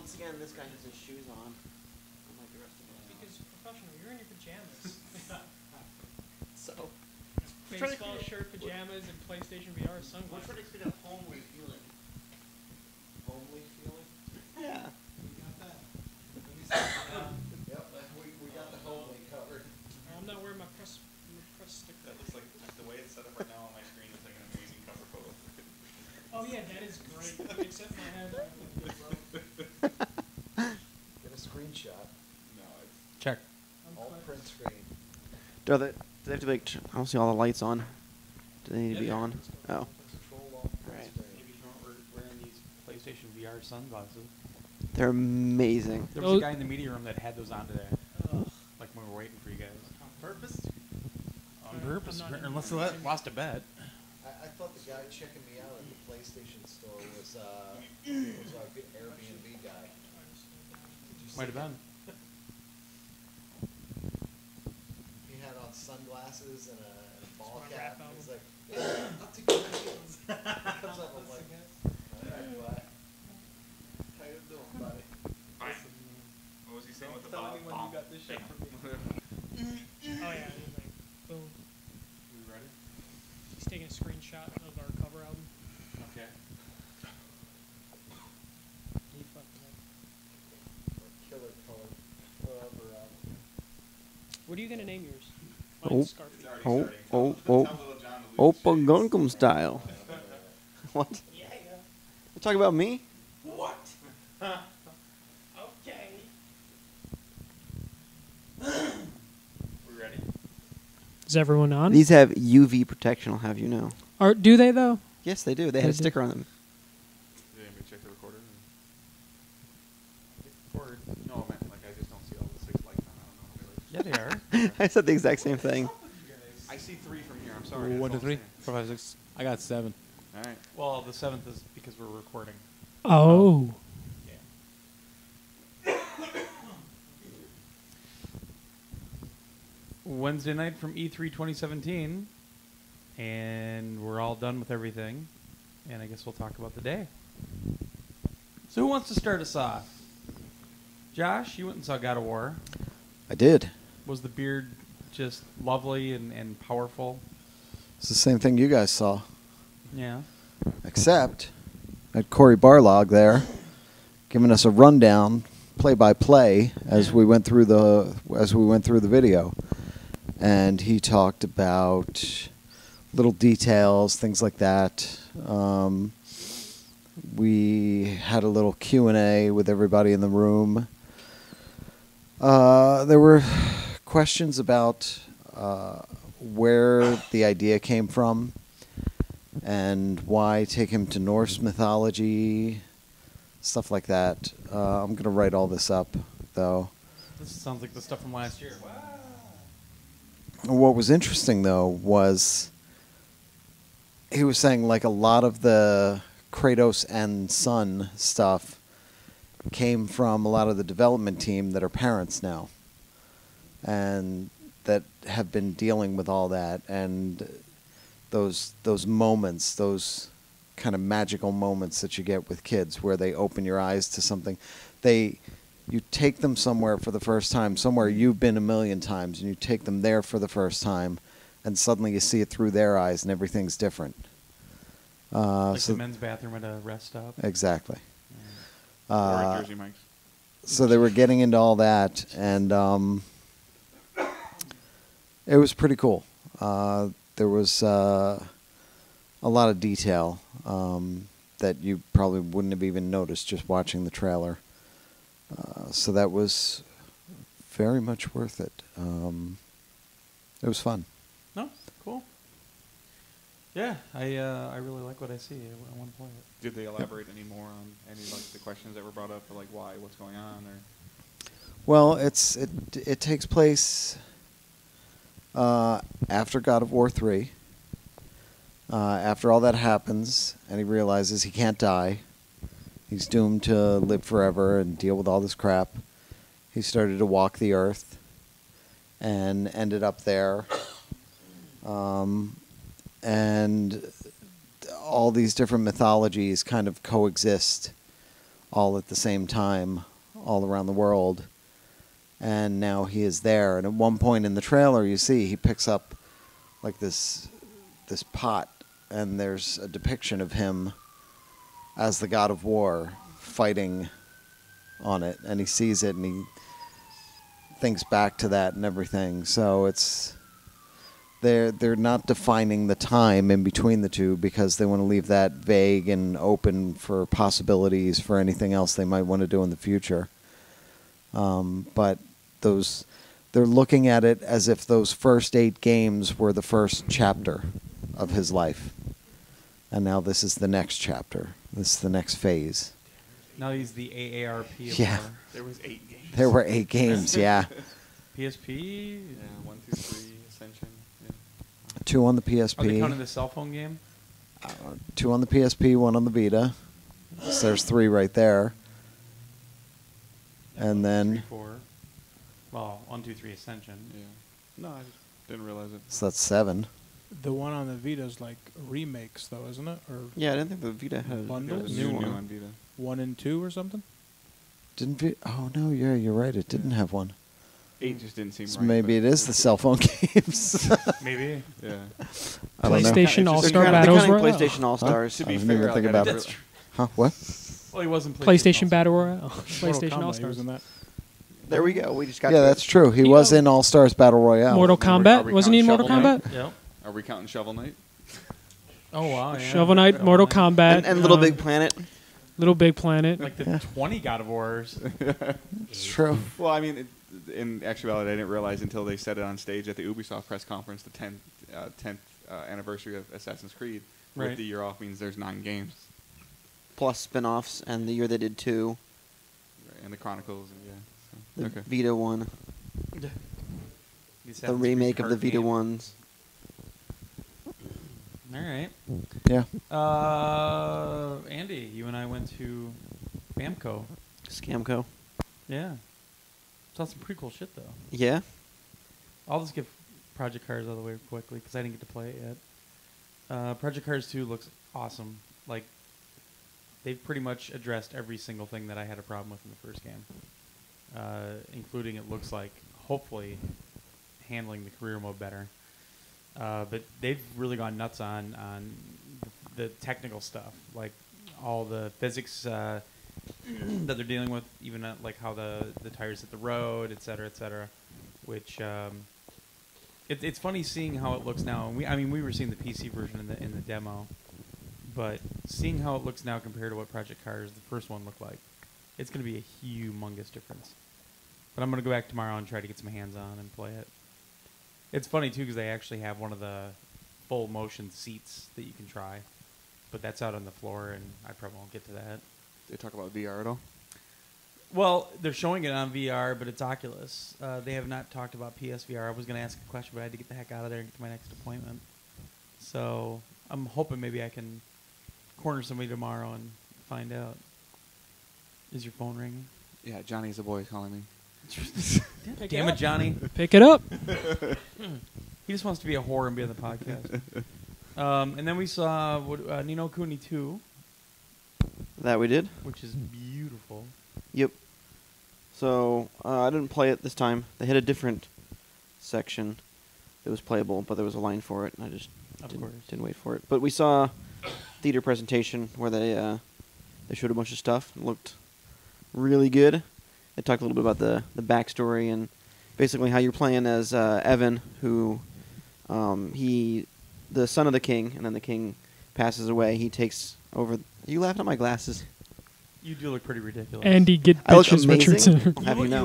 once again, this guy has his shoes on. Unlike the rest of us. Because you're professional. You're in your pajamas. So. Baseball shirt, pajamas, and PlayStation VR sunglasses. We're trying to create a homely feeling. Homely feeling? Yeah. We got that. Let me see. Yep, we got the homely covered. I'm not wearing my press sticker. That looks like the way it's set up right now on my screen is like an amazing cover photo. Oh yeah, that is great. Except my head. Get a screenshot. No, it's Check. All print screen. Do they have to be like, I don't see all the lights on. Do they need to be on? Oh. Control all print Right. screen. Maybe you weren't wearing these PlayStation VR sunglasses. They're amazing. There was a guy in the media room that had those on today. Like when we were waiting for you guys. on purpose. On purpose, I'm not unless in- they lost a bet. I thought the guy checking me out at the PlayStation store was a good Airbnb guy. Did you see Might have him? been. He had on sunglasses and a ball It's my cap. rap He's album. like, yeah, up to Guardians. Comes up, I'm like, alright, bye. How you doing, buddy? Fine. What was he saying with the Tell bomb? me when you got this shit from me. Oh yeah, he's like, boom. We ready? He's taking a screenshot of our cover album. Okay. He fucked it up. Killer color. Whatever. What are you gonna name yours? Oh. Mine's It's Scarface. already Oh, starting. oh, Tell oh. Little John to lose Oppa his Gangnam style. What? Yeah. You talking about me? What? Okay. We ready? Is everyone on? These have UV protection, I'll have you know. Do they though? Yes, they do. They had a They do. sticker on them. Did anybody check the recorder? Forward. No, I meant like I just don't see all the 6 lights on. I Yeah, don't know. they are. I said the exact same thing. I see 3 from here. I'm sorry. 1, 2, that's all 3, I'm 4, 5, 6. I got 7. saying. All right. Well, the 7th is because we're recording. Oh. Wednesday night from E3 2017, and we're all done with everything, and I guess we'll talk about the day. So who wants to start us off? Josh, you went and saw God of War. I did. Was the beard just lovely and powerful? It's the same thing you guys saw, Yeah. except had Corey Barlog there, giving us a rundown, play-by-play, as we went through the video, and he talked about little details, things like that. We had a little Q&A with everybody in the room. There were questions about where the idea came from and why take him to Norse mythology, stuff like that. I'm going to write all this up, though. This sounds like the stuff from last year. Wow. What was interesting, though, was he was saying like a lot of the Kratos and son stuff came from a lot of the development team that are parents now and that have been dealing with all that, and those moments, those kind of magical moments that you get with kids where they open your eyes to something. You take them somewhere for the first time, somewhere you've been a million times, and you take them there for the first time, and suddenly you see it through their eyes, and everything's different. Like So the men's bathroom at a rest stop. exactly. Or at Jersey Mike's. So they were getting into all that, and it was pretty cool. There was a lot of detail that you probably wouldn't have even noticed just watching the trailer. So that was very much worth it. It was fun. No? Cool. Yeah, I really like what I see. I want to play it. Did they elaborate any more on any like the questions that were brought up, or like why, what's going on, or? Well, it takes place after God of War 3. After all that happens, and he realizes he can't die, he's doomed to live forever and deal with all this crap. He started to walk the earth and ended up there. And all these different mythologies kind of coexist all at the same time, all around the world. And now he is there. And at one point in the trailer, you see he picks up like this pot, and there's a depiction of him as the god of war fighting on it, and he sees it and he thinks back to that and everything. So it's they're not defining the time in between the two because they want to leave that vague and open for possibilities for anything else they might want to do in the future. But they're looking at it as if those first 8 games were the first chapter of his life, and now this is the next chapter. This is the next phase. Now he's the AARP. Of Yeah. war. There was 8 games. There were 8 games, yeah. PSP. Yeah, 1, 2, 3, Ascension. Yeah. 2 on the Are they PSP, counting the cell phone game? 2 on the PSP, 1 on the Vita. So there's 3 right there. And then, 3, 4. Well, 1, 2, 3 Ascension. Yeah. No, I just didn't realize it. so that's 7. The one on the Vita's like remakes, though, isn't it? Or Yeah, I didn't think the Vita had a Bundles? It was new new one. on Vita. 1 and 2 or something? Oh no, yeah, you're right. It didn't have one. 8 just didn't seem So right. maybe but- it is the cell phone games. Maybe. Yeah. I don't know. PlayStation All All-Star They're Battles counting Royale. PlayStation All Stars. To I be didn't fair, even like, think I about never- it. Huh? What? Well, he wasn't PlayStation also. Battle Royale. Mortal PlayStation Kombat, All he was Stars. in that. There we go. We just got Yeah, to that's it. true. He You was know- in All Stars Battle Royale. Mortal Are we Kombat? Wasn't he in Mortal counting Shovel Kombat? Yep. Are we counting Shovel Knight? Oh wow. Yeah. Shovel Knight, Mortal Kombat, And Little Big Planet. Little Big Planet. Like the 20 God of Wars. It's true. Well, I mean, in actuality, I didn't realize until they said it on stage at the Ubisoft press conference, the 10th anniversary of Assassin's Creed. Right. With the year off means there's 9 games. Plus spin-offs, and the year they did 2. And the Chronicles, and yeah. The So, okay. Vita one. The The Assassin's remake Creed of the card Vita game. ones. All right. Yeah. Andy, you and I went to Bamco. Scamco. Yeah. Saw some pretty cool shit though. Yeah? I'll just give Project Cars out of the way quickly because I didn't get to play it yet. Project Cars 2 looks awesome. Like, they've pretty much addressed every single thing that I had a problem with in the first game, including it looks like, hopefully, handling the career mode better. But they've really gone nuts on the technical stuff, like all the physics that they're dealing with, even like how the tires hit the road, et cetera, which it's funny seeing how it looks now. And we were seeing the PC version in the demo, but seeing how it looks now compared to what Project Cars, the first one, looked like, it's going to be a humongous difference. But I'm going to go back tomorrow and try to get some hands on and play it. It's funny, too, because they actually have one of the full motion seats that you can try. But that's out on the floor, and I probably won't get to that. They talk about VR at all? Well, they're showing it on VR, but it's Oculus. They have not talked about PSVR. I was going to ask a question, but I had to get the heck out of there and get to my next appointment. So I'm hoping maybe I can corner somebody tomorrow and find out. Is your phone ringing? Yeah, Johnny's the boy calling me. Damn it, Johnny. Pick it up. He just wants to be a whore and be on the podcast. And then we saw Kuni II, That we did? which is beautiful. Yep. So, I didn't play it this time. They had a different section that was playable, but there was a line for it, and I just Of course. didn't wait for it. But we saw theater presentation where they showed a bunch of stuff. It looked really good. They talked a little bit about the backstory and basically how you're playing as Evan, who the son of the king, and then the king passes away. He takes over. Are you laughing at my glasses? You do look pretty ridiculous. Andy, get I look bitches, amazing. Richardson. I'll have you know.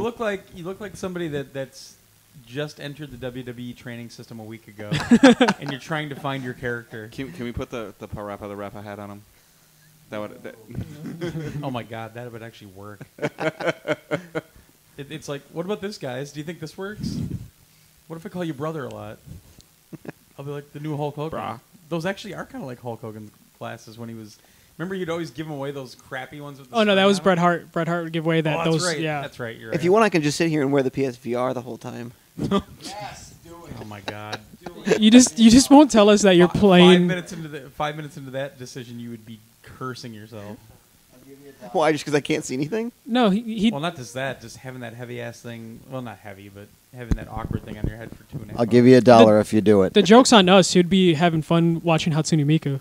You look like somebody that's just entered the WWE training system a week ago, and you're trying to find your character. Can we put the Parappa the Rappa hat on him? That would. Oh my God, that would actually work. It's like, what about this, guys? Do you think this works? What if I call you brother a lot? I'll be like the new Hulk Hogan. Brah. Those actually are kind of like Hulk Hogan's glasses when he was. Remember, you'd always give him away those crappy ones with the Oh no, that string was on Bret them? Hart. Bret Hart would give away that. Oh, that's those, right. yeah. That's right. You're If right. you want, I can just sit here and wear the PSVR the whole time. Oh my God. You just won't tell us that you're playing. 5 minutes into that decision, you would be cursing yourself. I'll give you Why? Just because I can't see anything? No, he Well, not just that, just having that heavy ass thing. Well, not heavy, but having that awkward thing on your head for 2.5 I'll give you $1 if you do it. the joke's on us. He'd be having fun watching Hatsune Miku.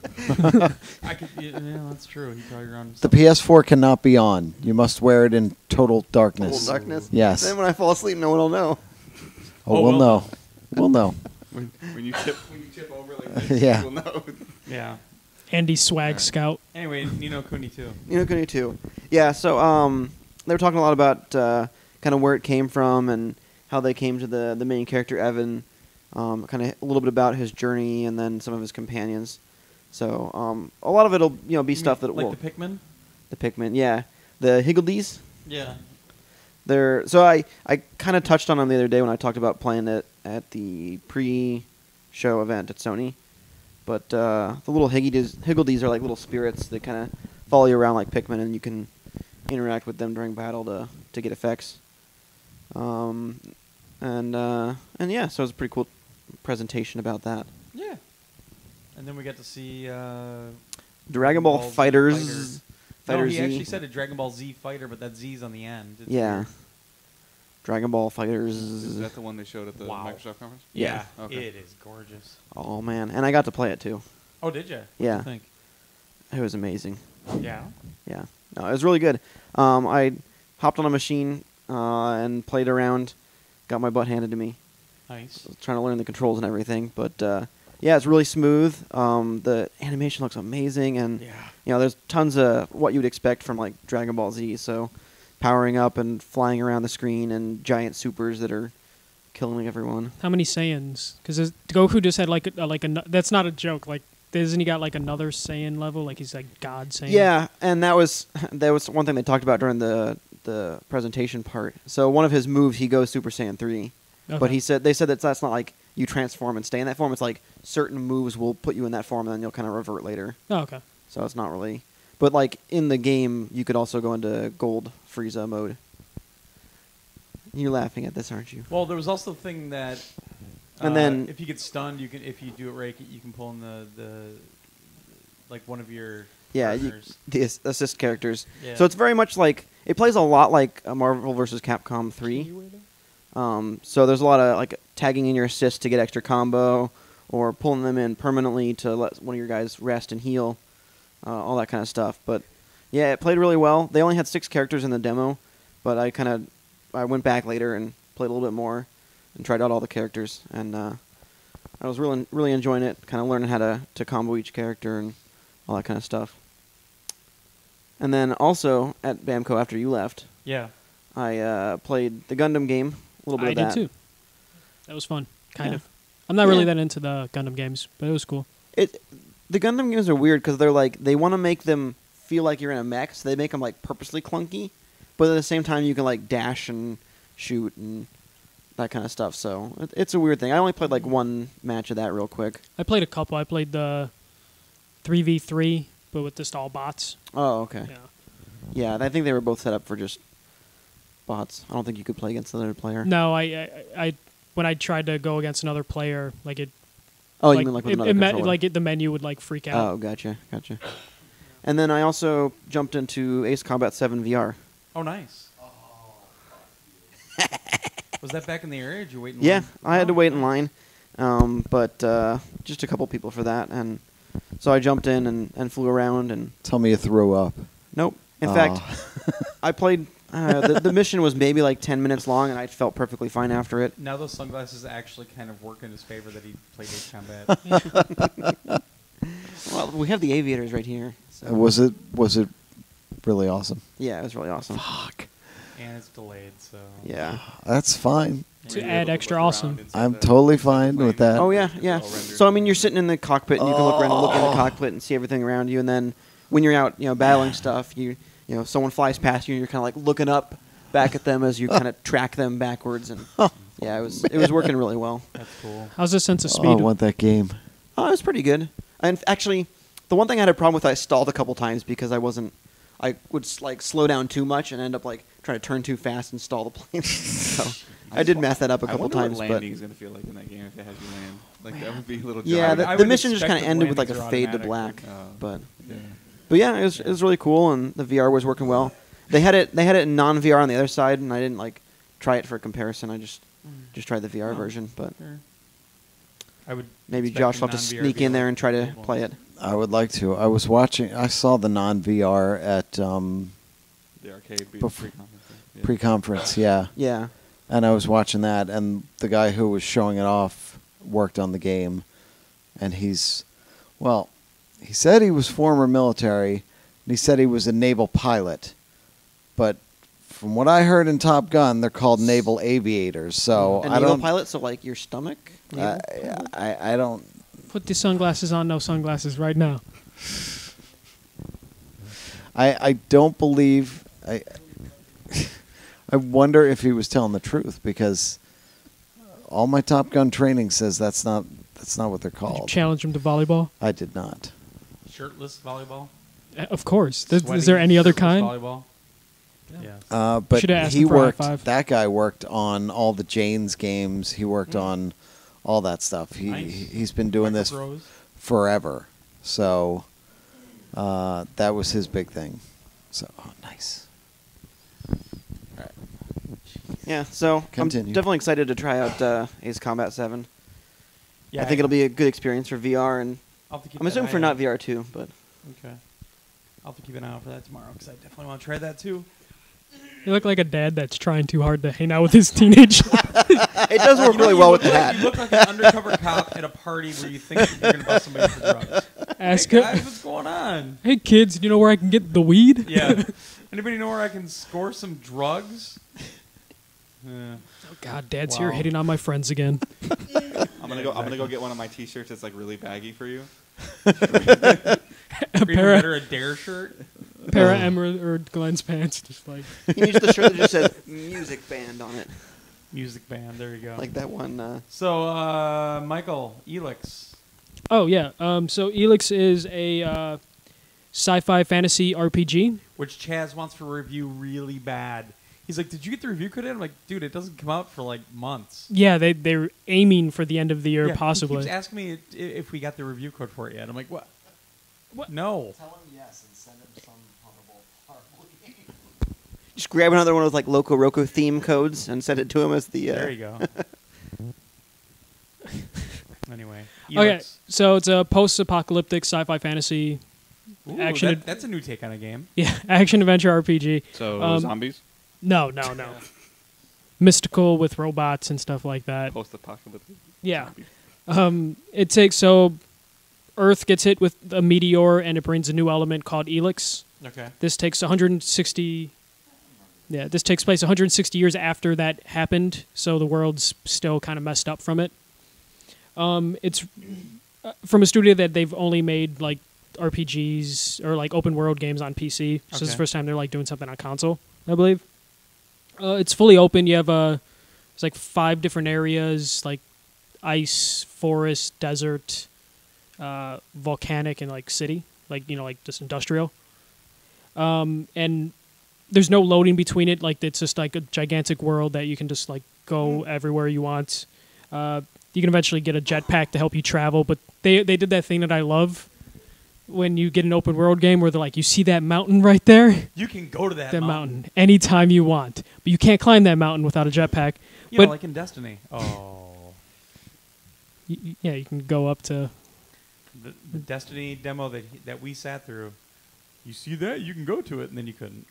I could, yeah, that's true. He probably run. The PS4 cannot be on. You must wear it in total darkness. Total darkness? Yes. Then when I fall asleep, no one will know. Oh, Oh, we'll well. know. We'll know. When you tip over like this, Yeah. you'll know. Yeah. Andy Swag Scout. Anyway, Nino Kuni 2. You know, Kuni II. Yeah, so they were talking a lot about kind of where it came from and how they came to the main character, Evan. Kind of a little bit about his journey and then some of his companions. So a lot of it'll be stuff that like will... the Pikmin. The Pikmin, yeah. The Higgledies. Yeah. So I kind of touched on them the other day when I talked about playing it at the pre-show event at Sony. But the little Higgledies are like little spirits that kind of follow you around like Pikmin, and you can interact with them during battle to get effects. And yeah, so it was a pretty cool presentation about that. Yeah. And then we got to see Dragon Ball Z FighterZ. No, Fighter he Z. actually said a Dragon Ball Z fighter, but that Z's on the end. It's Yeah. weird. Dragon Ball FighterZ. Is that the one they showed at the Wow. Microsoft conference? Yeah. Okay. It is gorgeous. Oh man, and I got to play it too. Oh, did you? Yeah. What do you It was amazing. think? Yeah. Yeah, no, it was really good. I hopped on a machine and played around, got my butt handed to me. Nice. Trying to learn the controls and everything, but yeah, it's really smooth. The animation looks amazing, and Yeah. there's tons of what you would expect from like Dragon Ball Z. So, powering up and flying around the screen, and giant supers that are killing everyone. How many Saiyans? Because Goku just had like a that's not a joke. Like, isn't he got like another Saiyan level? Like he's like God Saiyan. Yeah, and that was one thing they talked about during the presentation part. So one of his moves, he goes Super Saiyan 3. Okay. But they said that's not like you transform and stay in that form. It's like certain moves will put you in that form, and then you'll kind of revert later. Oh, okay. So it's not really. But like in the game, you could also go into Gold Frieza mode. You're laughing at this, aren't you? Well, there was also the thing that, And then- if you get stunned, you can, if you do it right, you can pull in the like one of your Yeah, partners. the assist characters. Yeah. So it's very much like it plays a lot like Marvel vs. Capcom 3. So there's a lot of like tagging in your assists to get extra combo, or pulling them in permanently to let one of your guys rest and heal, all that kind of stuff. But yeah, it played really well. They only had 6 characters in the demo, but I went back later and played a little bit more and tried out all the characters, and I was really enjoying it. Kind of learning how to combo each character and all that kind of stuff. And then also at Bamco after you left, Yeah. I played the Gundam game. A little bit I of did that. too. That was fun. Kind Yeah. of. I'm not really Yeah. that into the Gundam games, but it was cool. The Gundam games are weird because they want to make them feel like you're in a mech, so they make them like purposely clunky, but at the same time you can like dash and shoot and that kind of stuff. So it's a weird thing. I only played like one match of that real quick. I played a couple. I played the 3v3, but with just all bots. Oh, okay. Yeah. Yeah, I think they were both set up for just bots. I don't think you could play against another player. No, I when I tried to go against another player, like it. Oh, like, you mean like with it, another it me- controller? like the menu would like freak out. Oh, gotcha. And then I also jumped into Ace Combat 7 VR. Oh, nice. Was that back in the area? Or did you wait in Yeah, line? I had to Oh, wait in nice. line, but just a couple people for that, and so I jumped in and flew around, and Tell me you threw up. nope. In Oh. fact, I played. The mission was maybe like 10 minutes long, and I felt perfectly fine after it. Now those sunglasses actually kind of work in his favor that he played Ace Combat. Well, we have the aviators right here. So. Was it really awesome? Yeah, it was really awesome. Fuck. And it's delayed, so... Yeah. That's fine. Yeah. To Were you add able to extra look around awesome. inside I'm the totally fine plane? with that. Oh yeah, It's yeah. all rendered So I mean, in- you're sitting in the cockpit, and you can look around and look in the cockpit and see everything around you, and then when you're out, battling stuff, you someone flies past you, and you're kind of like looking up back at them as you kind of track them backwards, and yeah, it was working really well. That's cool. How's the sense of Oh, speed? I want that game. Oh, it was pretty good. And actually, the one thing I had a problem with, I stalled a couple times because I would like slow down too much and end up like trying to turn too fast and stall the plane. So I did mess that up a I couple wonder times, what but landing is going to feel like in that game if it has you land. Like that would be a little. yeah, jarring. I the would mission just expect kind of the ended with like a landings are fade to automatic, black. but- But Yeah. But yeah, it was really cool, and the VR was working well. They had it in non-VR on the other side, and I didn't like try it for comparison. I just tried the VR version, but Sure. I would maybe expect Josh the will have to non-VR sneak in there and try to tables. play it. I would like to. I saw the non-VR at The arcade pre-conference. Yeah. pre-conference, yeah. Yeah. And I was watching that, and the guy who was showing it off worked on the game. And he said he was former military, and he said he was a naval pilot. But from what I heard in Top Gun, they're called naval aviators. So A I naval don't. pilot, so like your stomach. Naval pilot? I don't. Put the sunglasses on, no sunglasses right now. I don't believe. I wonder if he was telling the truth, because all my Top Gun training says that's not what they're Did you called. challenge him to volleyball? I did not. Shirtless volleyball. Of course. Is Sweaty, there any other shirtless kind? Volleyball. Yeah. But Shoulda asked he him for a high worked. five. That guy worked on all the Jane's games. He worked on all that stuff. Nice. He's been doing this Micro Bros. forever. So that was his big thing. So nice. Yeah, so Continue. I'm definitely excited to try out Ace Combat 7. Yeah, I think it'll be a good experience for VR, and I'll have to keep I'm that assuming eye for out. not VR too, but Okay. I'll have to keep an eye out for that tomorrow, because I definitely want to try that too. You look like a dad that's trying too hard to hang out with his teenage. it does work really You well look with the like- hat. You look like an undercover cop at a party where you think you're going to bust somebody for drugs. Ask Hey him, guys, what's going on? hey kids, do you know where I can get the weed? Yeah. Anybody know where I can score some drugs? Oh, God, Dad's here Wow. hitting on my friends again. I'm gonna go get one of my T-shirts that's like really baggy for you. Or even Para- better, a Dare shirt. Para Em or Glenn's pants, just like You need the shirt that just says music band on it, Music band. There you go. like that one. So, Michael, ELEX. Oh yeah. So ELEX is a sci-fi fantasy RPG. Which Chaz wants to review really bad. He's like, "Did you get the review code in?" I'm like, "Dude, it doesn't come out for like months." Yeah, they're aiming for the end of the year, Yeah, possibly. He keeps asking me if we got the review code for it yet. I'm like, "What? What? No." Tell him yes and send him some horrible game. Just grab another one with like Loco Roco theme codes and send it to him as the. There you go. Anyway, Okay, ELEX. so it's a post-apocalyptic sci-fi fantasy, Ooh, action- that's a new take on a game. action adventure RPG. So zombies, No. Mystical with robots and stuff like that. post-apocalyptic. Yeah. Zombies. It takes Earth gets hit with a meteor and it brings a new element called ELEX. Okay. This takes 160. Yeah, this takes place 160 years after that happened, so the world's still kind of messed up from it. It's from a studio that they've only made like RPGs or like open world games on PC. So this is the Okay. first time they're like doing something on console, I believe. It's fully open. You have it's like 5 different areas, like ice, forest, desert, volcanic, and like city, like like just industrial. And there's no loading between it. Like it's just like a gigantic world that you can just like go everywhere you want. You can eventually get a jetpack to help you travel, but they did that thing that I love when you get an open world game where they're like, you see that mountain right there? You can go to that That mountain anytime you want, but you can't climb that mountain without a jetpack. You but know, like in Destiny. Oh. yeah, you can go up to. The Destiny demo that we sat through. You see that? You can go to it, and then you couldn't.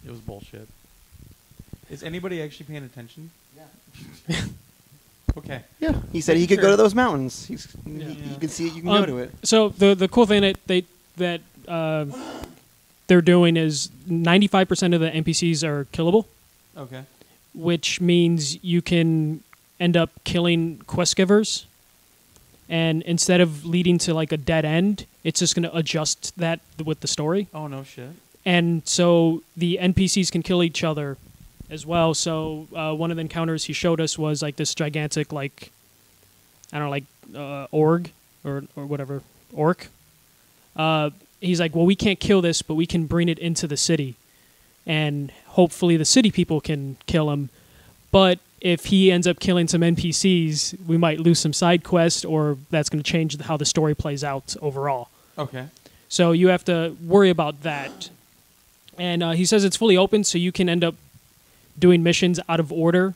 It was bullshit. Is anybody actually paying attention? Yeah. Okay. Yeah, he said he could go to those mountains. You can see it. You can go to it. So the cool thing that they're doing is 95% of the NPCs are killable, Okay. which means you can end up killing quest givers, and instead of leading to like a dead end, it's just going to adjust that with the story. Oh, no shit. And so the NPCs can kill each other as well. So one of the encounters he showed us was like this gigantic, like, I don't know, like org or whatever, orc. He's like, well, we can't kill this, but we can bring it into the city. And hopefully the city people can kill him. But if he ends up killing some NPCs, we might lose some side quests, or that's going to change how the story plays out overall. Okay. So you have to worry about that. And he says it's fully open, so you can end up doing missions out of order.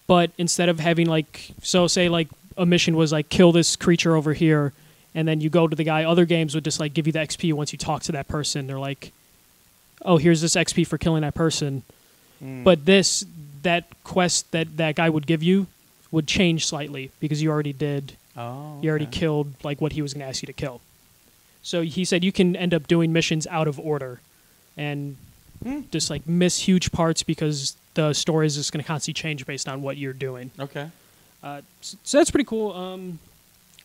But instead of having like, so say like a mission was like kill this creature over here, and then you go to the guy. Other games would just like give you the XP once you talk to that person. They're like, oh, here's this XP for killing that person. But that quest that guy would give you would change slightly because you already did. Oh, You already okay. killed like what he was going to ask you to kill. So he said you can end up doing missions out of order and just like miss huge parts because the story is just going to constantly change based on what you're doing. Okay. So that's pretty cool.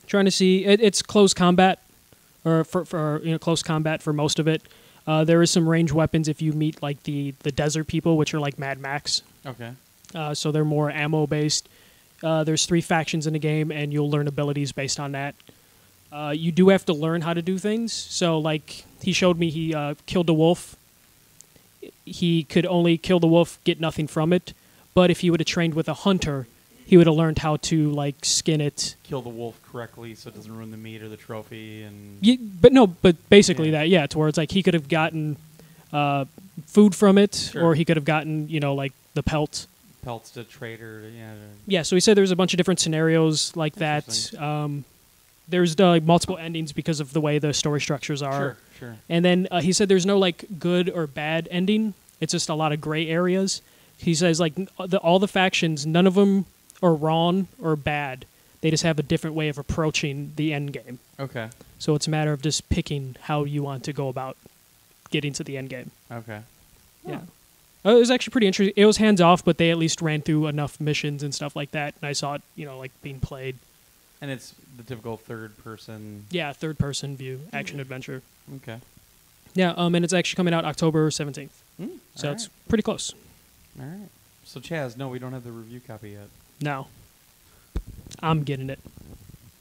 Trying to see it's close combat, or for close combat for most of it. There is some ranged weapons if you meet like the desert people, which are like Mad Max. Okay. So they're more ammo based. There's 3 factions in the game, and you'll learn abilities based on that. You do have to learn how to do things. So like he showed me, he killed a wolf. He could only kill the wolf, get nothing from it. But if he would have trained with a hunter, he would have learned how to like skin it. Kill the wolf correctly so it doesn't ruin the meat or the trophy. And But basically Yeah. that, to where it's like he could have gotten food from it, Sure. or he could have gotten, like the pelt. pelts to trade or yeah. Yeah, so he said there's a bunch of different scenarios like that. Interesting. There's like multiple endings because of the way the story structures are. Sure. Sure. And then he said there's no like good or bad ending. It's just a lot of gray areas. He says like all the factions, none of them are wrong or bad. They just have a different way of approaching the end game. Okay. So it's a matter of just picking how you want to go about getting to the end game. Okay. Yeah. It was actually pretty interesting. It was hands off, but they at least ran through enough missions and stuff like that. And I saw it, like being played. And it's the typical third person. Yeah, third person view action adventure. Okay. Yeah, and it's actually coming out October 17th. So all it's pretty close. All right. So Chaz, no, we don't have the review copy yet. Now, I'm getting it.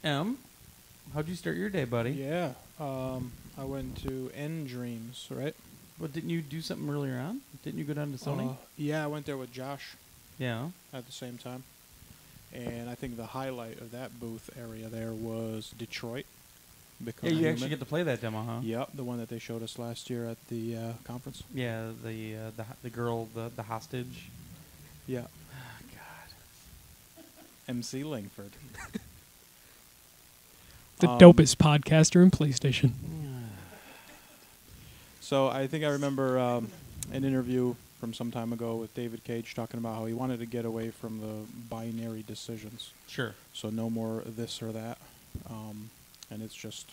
How'd you start your day, buddy? Yeah. I went to End Dreams, right? Well, didn't you do something earlier on? Didn't you go down to Sony? Yeah, I went there with Josh Yeah. at the same time. And I think the highlight of that booth area there was Detroit. Yeah, you actually get to play that demo, huh? Yep, the one that they showed us last year at the conference. Yeah, the girl, the hostage. Yeah. Oh, God. MC Langford. The dopest podcaster in PlayStation. So I think I remember an interview from some time ago with David Cage talking about how he wanted to get away from the binary decisions. Sure. So no more this or that. And it's just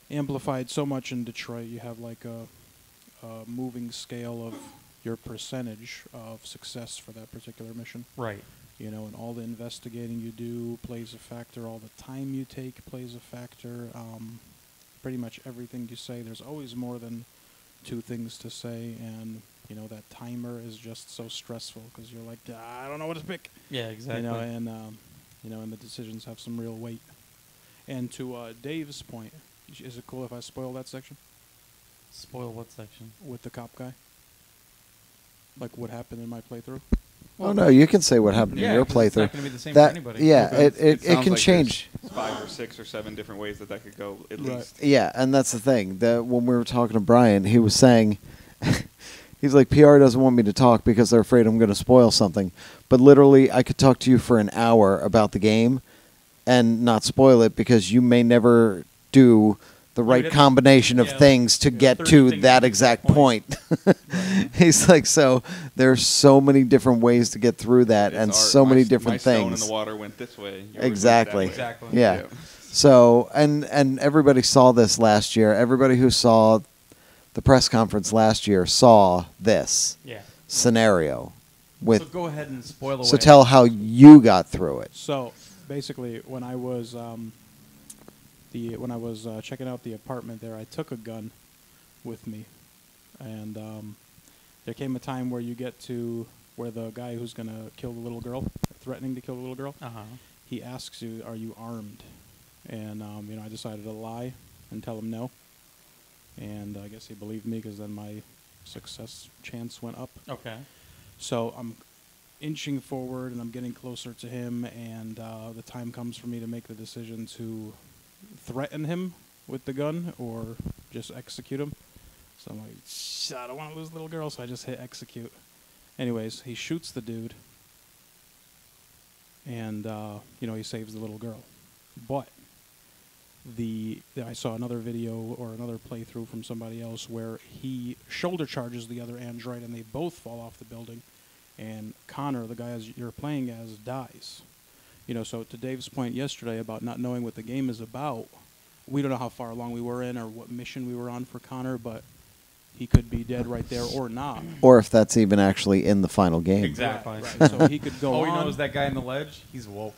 amplified so much in Detroit. You have like a moving scale of your percentage of success for that particular mission. Right. And all the investigating you do plays a factor. All the time you take plays a factor. Pretty much everything you say, there's always more than 2 things to say. And, that timer is just so stressful because you're like, I don't know what to pick. Yeah, exactly. And the decisions have some real weight. And to Dave's point, is it cool if I spoil that section Spoil what section? with the cop guy? Like what happened in my playthrough? Oh no, you can say what happened in your 'cause it's not playthrough. going to be the same That for anybody. yeah, Okay. it sounds can like change. there's 5 or 6 or 7 different ways that could go at Right. least. Yeah, and that's the thing. That when we were talking to Brian, he was saying, he's like, PR doesn't want me to talk because they're afraid I'm going to spoil something. But literally, I could talk to you for an hour about the game and not spoil it because you may never do the right have- combination of yeah, things to get 30 to things that to exact that point. He's like, so there's so many different ways to get through that, and It's so art. many My different stone in things. the water went this way. yours went Exactly. that way. Exactly. Yeah. So, and everybody saw this last year. Everybody who saw the press conference last year saw this Yeah. scenario. So With go ahead and spoil away. so tell how you got through it. So basically, when I was checking out the apartment there, I took a gun with me, and there came a time where you get to where the guy who's gonna kill the little girl, threatening to kill the little girl, Uh-huh. he asks you, "Are you armed?" And I decided to lie and tell him no, and I guess he believed me because then my success chance went up. Okay. So I'm inching forward, and I'm getting closer to him, and the time comes for me to make the decision to threaten him with the gun or just execute him. So I'm like, I don't want to lose the little girl, so I just hit execute. Anyways, he shoots the dude, and he saves the little girl. But I saw another video or another playthrough from somebody else where he shoulder charges the other android, and they both fall off the building, and Connor, the guy you're playing as, dies. So to Dave's point yesterday about not knowing what the game is about, we don't know how far along we were in or what mission we were on for Connor, but he could be dead right there or not. Or if that's even actually in the final game. Exactly. Right. So he could go All on. we know is that guy on the ledge, he's woke.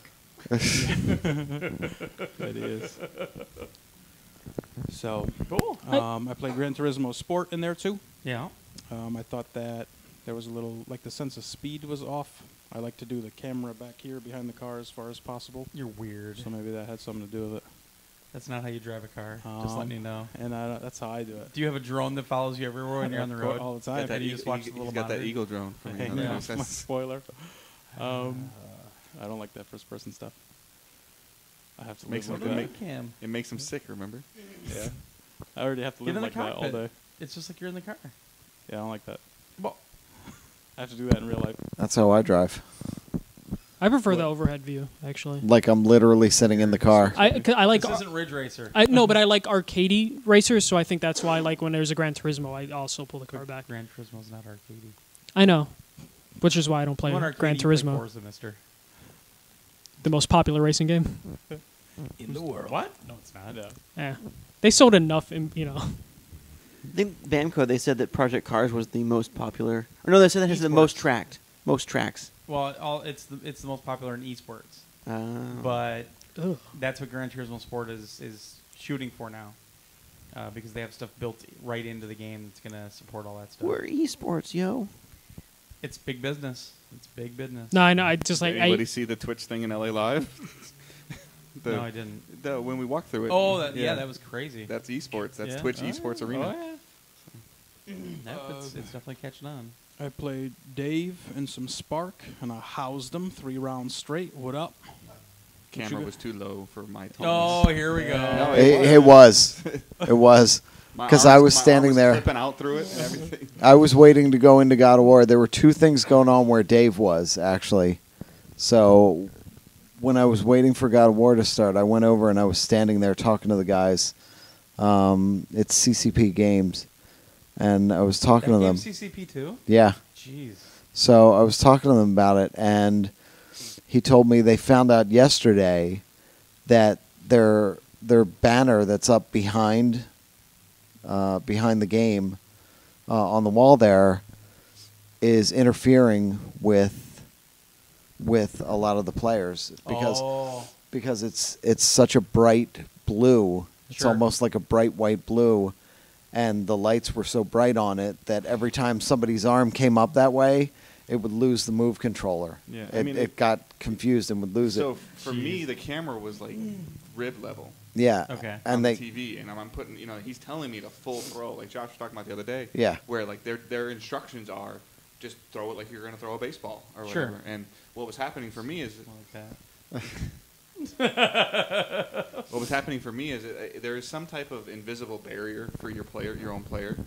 It is. So, Cool. I played Gran Turismo Sport in there too. Yeah. I thought that there was a little, the sense of speed was off. I like to do the camera back here behind the car as far as possible. You're weird. So maybe that had something to do with it. That's not how you drive a car. Just letting you know. And that's how I do it. Do you have a drone that follows you everywhere when you're on the road? All the time. And you just watch the little He's got that monitor? Eagle drone for me. Yeah, That's- my spoiler. I don't like that first person stuff. I have to Makes live him like make- that. Cam. It makes him sick, remember? Yeah. I already have to Get live in the like that all cockpit. day. It's just like you're in the car. Yeah, I don't like that. Well, I have to do that in real life. That's how I drive. I prefer the overhead view, actually. Like I'm literally sitting in the car. I like. this isn't Ridge Racer. No, but I like arcadey racers, so I think that's why, like, when there's a Gran Turismo, I also pull the car back. Gran Turismo's not arcadey. I know, which is why I don't play You want Gran arcadey, play Turismo, Forza, mister. the most popular racing game. In the world. What? No, it's not. Yeah. Yeah, they sold enough, I think Bamco, they said that Project Cars was the most popular. Or no, they said that has the most tracked. Most tracks. Well, it's the most popular in eSports. But Ugh. that's what Gran Turismo Sport is shooting for now. Because they have stuff built right into the game that's going to support all that stuff. We're esports, yo. It's big business. It's big business. No, I know. I just like Did anybody see the Twitch thing in LA Live? No, I didn't. When we walked through it. Oh, that was crazy. That's esports. That's Yeah. Twitch Oh, esports yeah. arena. Oh, yeah. Nope, it's definitely catching on. I played Dave and some Spark, and I housed him 3 rounds straight. What up? Camera was too low for my Oh, here we go. No, It was. It was. My Because arms- I was my standing arm was there. flipping out through it and everything. I was waiting to go into God of War. There were 2 things going on where Dave was, actually. So when I was waiting for God of War to start, I went over and I was standing there talking to the guys. It's CCP Games. And I was talking to them. CCP too? Yeah. Jeez. So I was talking to them about it, and he told me they found out yesterday that their banner that's up behind the game on the wall there is interfering with a lot of the players because it's such a bright blue. It's Sure. almost like a bright white blue, and the lights were so bright on it that every time somebody's arm came up that way, it would lose the move controller. Yeah, It got confused and would lose So it. for me, the camera was like rib level Yeah. Okay. And on they the TV, and I'm putting, he's telling me to full throw, like Josh was talking about the other day. Yeah. Where like their instructions are just throw it like you're going to throw a baseball or Sure. whatever. And what was happening for me is Like that. what was happening for me is there is some type of invisible barrier for your own player.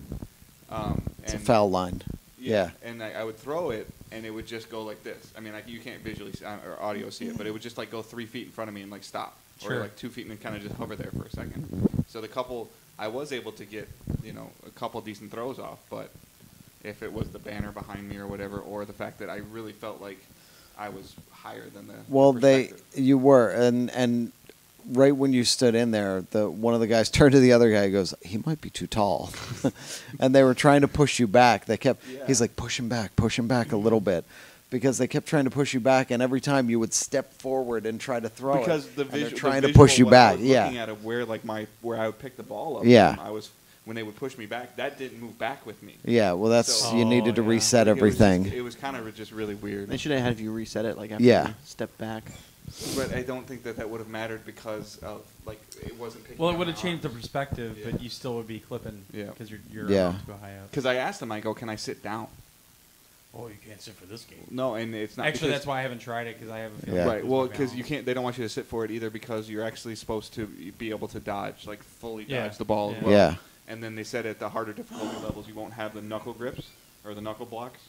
it's a and- foul line. Yeah. And I would throw it, and it would just go like this. I mean, you can't visually see, or audio see it, but it would just like go 3 feet in front of me and like stop, Sure. or like 2 feet and kind of just hover there for a second. So I was able to get a couple decent throws off, but if it was the banner behind me or whatever, or the fact that I really felt like I was higher than the Well, perspective. you were, and right when you stood in there, one of the guys turned to the other guy and goes, "He might be too tall," and they were trying to push you back. He's like, push him back a little bit, because they kept trying to push you back, and every time you would step forward and try to throw because it, the and they're visual trying to push you when I back. was Yeah, looking at it where I would pick the ball up. Yeah. When they would push me back, that didn't move back with me. yeah. Well, that's So- you needed to yeah. reset It was everything. It was kind of just really weird. They should have had you reset it like after Yeah. you step back. But I don't think that would have mattered because of it wasn't picking. Well, it up would have my changed the arms. perspective, Yeah. but you still would be clipping. Yeah. Because you're Yeah. about to go high up. Because I asked them, I go, "Can I sit down?" Oh, you can't sit for this game. No, and it's not. Actually, because- that's why I haven't tried it, because I have a feeling. Yeah. Right. there's Well, no because you balance. can't. They don't want you to sit for it either because you're actually supposed to be able to dodge, like fully Yeah. dodge the ball as Yeah. well. Yeah. And then they said at the harder difficulty levels, you won't have the knuckle grips or the knuckle blocks.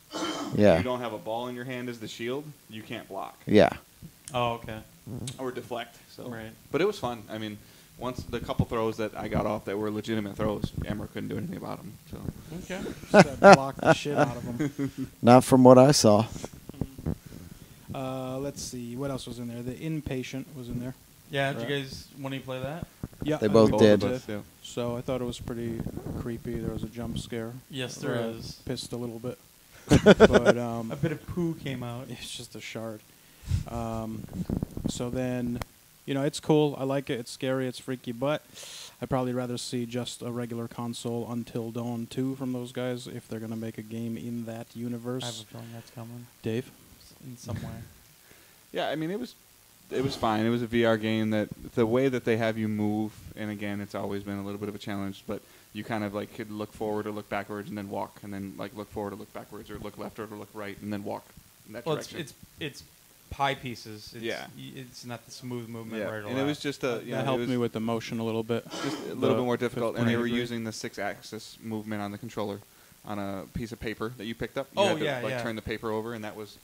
Yeah. If you don't have a ball in your hand as the shield, you can't block Yeah. Oh, okay. or deflect. So, Right. But it was fun. I mean, once the couple throws that I got off that were legitimate throws, Emma couldn't do anything about them. So. Okay. Just blocked the shit out of them. Not from what I saw. Let's see. What else was in there? The Inpatient was in there. Yeah, did Right. you guys want to play that? Yeah, They both of did. us Yeah. So I thought it was pretty creepy. There was a jump scare. Yes, there is. Pissed a little bit. But A bit of poo came out. it's just a shard. So then, it's cool. I like it. It's scary. It's freaky. But I'd probably rather see just a regular console Until Dawn 2 from those guys if they're going to make a game in that universe. I have a feeling that's coming Dave? in some way. Yeah, I mean, it was fine. It was a VR game that the way that they have you move, and again, it's always been a little bit of a challenge, but you kind of like could look forward or look backwards and then walk, and then like look forward or look backwards or look left or look right and then walk in that Well, direction. it's pie pieces. It's, Yeah. It's not the smooth movement yeah, right or and it was left. just a That helped me with the motion a little bit. just a little bit more fifth difficult, and they grade were degree. using the 6-axis movement on the controller on a piece of paper that you picked up. You Oh, had to, yeah, like yeah. turn the paper over, and that was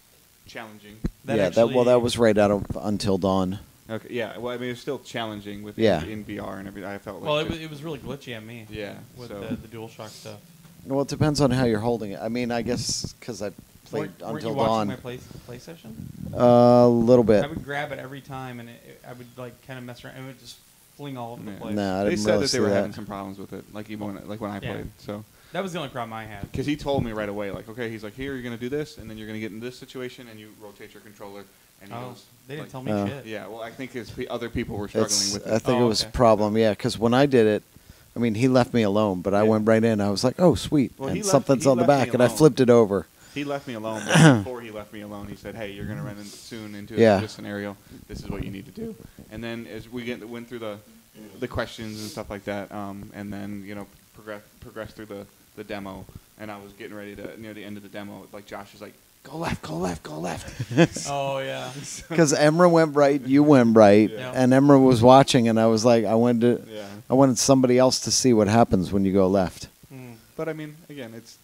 challenging. That was right out of Until Dawn. Okay, yeah. Well, I mean, it was still challenging with Yeah. in VR and everything. I felt like Well, just- it was really glitchy on me. Yeah, With so- the DualShock stuff. Well, it depends on how you're holding it. I mean, I guess because I played Weren't Until you watching Dawn my play session? a little bit. I would grab it every time, and I would like kind of mess around, and it would just fling all over the Yeah. place. Nah, I they didn't said really that see they were that. having some problems with it, like even when I Yeah. played. So That was the only problem I had. because he told me right away, like, okay, he's like, here you're gonna do this, and then you're gonna get in this situation, and you rotate your controller, and he Oh, goes, they didn't like- tell me Oh. shit. Yeah, well, I think other people were struggling It's, with I it. think Oh, it was okay. a problem, yeah, because when I did it, I mean, he left me alone, but I Yeah. went right in. I was like, oh, sweet. Well, and he something's on the left me back, and I alone. flipped it over. He left me alone, but before he left me alone, he said, hey, you're gonna run in soon into Yeah. this scenario. This is what you need to do. And then as we went through the questions and stuff like that, and then progressed through the demo, and I was getting ready to near the end of the demo, like Josh was like, go left, go left, go left. Oh yeah. Because Emra went right, you went right, Yeah. and Emra was watching, and I was like, I wanted Yeah. somebody else to see what happens when you go left. Mm. But I mean, again, it's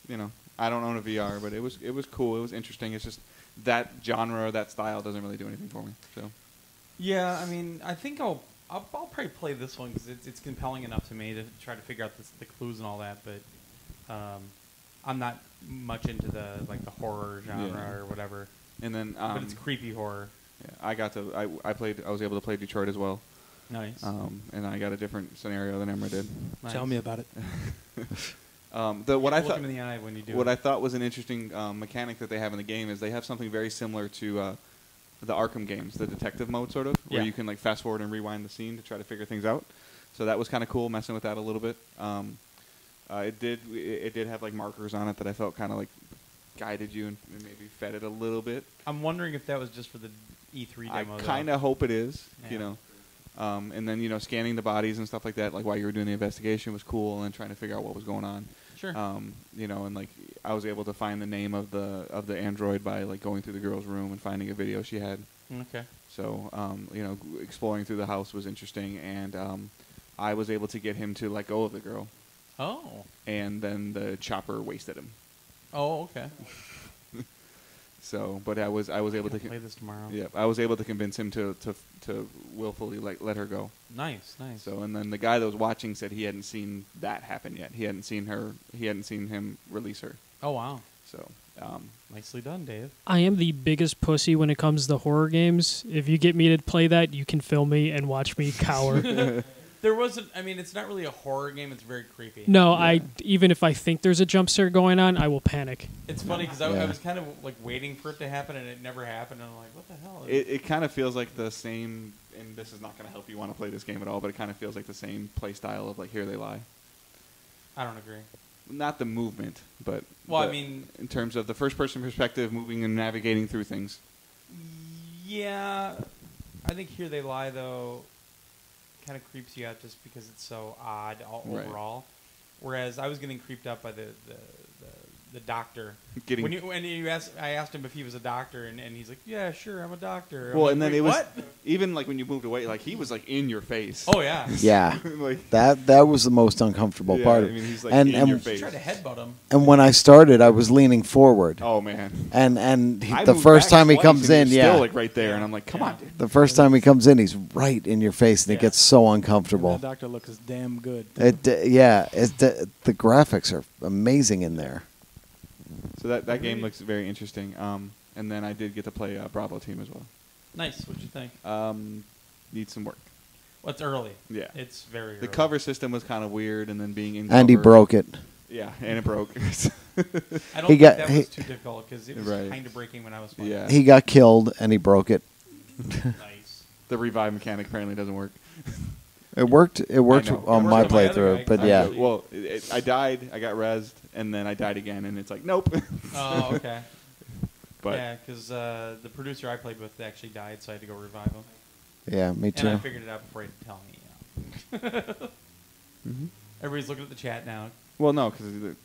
I don't own a VR, but it was cool. It was interesting. It's just that genre, that style doesn't really do anything for me. So Yeah, I mean, I think I'll probably play this one because it's compelling enough to me to try to figure out the clues and all that. But I'm not much into the horror genre Yeah. or whatever. and then But it's creepy horror. yeah, I was able to play Detroit as well, Nice. and I got a different scenario than Emma did. Nice. Tell me about it. What I Look thought him in the eye when you do what it. I thought was an interesting mechanic that they have in the game is they have something very similar to the Arkham games, the detective mode sort of, where Yeah. you can like fast forward and rewind the scene to try to figure things out. So that was kind of cool, messing with that a little bit. It did have like markers on it that I felt kind of like guided you and maybe fed it a little bit. I'm wondering if that was just for the E3 I demo. though. kind of hope it is, Yeah. And then scanning the bodies and stuff like that, like while you were doing the investigation was cool, and trying to figure out what was going on. Sure. And like I was able to find the name of the android by like going through the girl's room and finding a video she had. Okay. So exploring through the house was interesting, and I was able to get him to let go of the girl, Oh. and then the chopper wasted him. Oh, okay. So, but I was able to play this tomorrow. yeah, I was able to convince him to willfully let her go. Nice, nice. So, and then the guy that was watching said he hadn't seen that happen yet. He hadn't seen him release her. Oh wow. So, Nicely done, Dave. I am the biggest pussy when it comes to horror games. If you get me to play that, you can film me and watch me cower. There wasn't. I mean, it's not really a horror game. It's very creepy. No, even if I think there's a jump scare going on, I will panic. It's funny because I Yeah. was kind of like waiting for it to happen, and it never happened. And I'm like, what the hell? it kind of feels like the same, and this is not going to help you want to play this game at all, but it kind of feels like the same play style of like Here They Lie. I don't agree. Not the movement, but Well, I the- mean- in terms of the first-person perspective, moving and navigating through things. Yeah, I think Here They Lie though kind of creeps you out just because it's so odd Right. overall. Whereas I was getting creeped out by the the doctor. Getting When I asked him if he was a doctor, and he's like, "Yeah, sure, I'm a doctor." I'm well, like, and then "Wait, it was what?" even like when you moved away, like he was like in your face. Oh yeah. Yeah, like that was the most uncomfortable yeah, part. I mean, he's like and in and your She face. tried to headbutt him. and when I started, I was leaning forward, Oh man. and I the moved first back time he twice, comes and in, he's yeah, still like right there, and I'm like, come Yeah. on, dude. the first time he comes in, he's right in your face, and it Yeah. gets so And uncomfortable. that doctor looks damn good. The graphics are amazing in there. So that game looks very interesting. And then I did get to play Bravo Team as well. Nice. What'd you think? Need some work. Well, it's early. Yeah. It's very early. The cover system was kind of weird, and then being in And he cover- broke it. Yeah, and it broke. I don't He think got- that he- was too difficult because it was Right. kind of breaking when I was playing. Yeah. He got killed, and he broke it. Nice. The revive mechanic apparently doesn't work. It worked. It worked know. on It my worked on my other playthrough, guy. but I yeah, know. Well, I died. I got rezzed, and then I died again, and it's like, nope. Oh, okay. But yeah, because the producer I played with actually died, so I had to go revive him. yeah, me And I too. figured it out before he did tell me. Mhm. Everybody's looking at the chat now. Well, no, because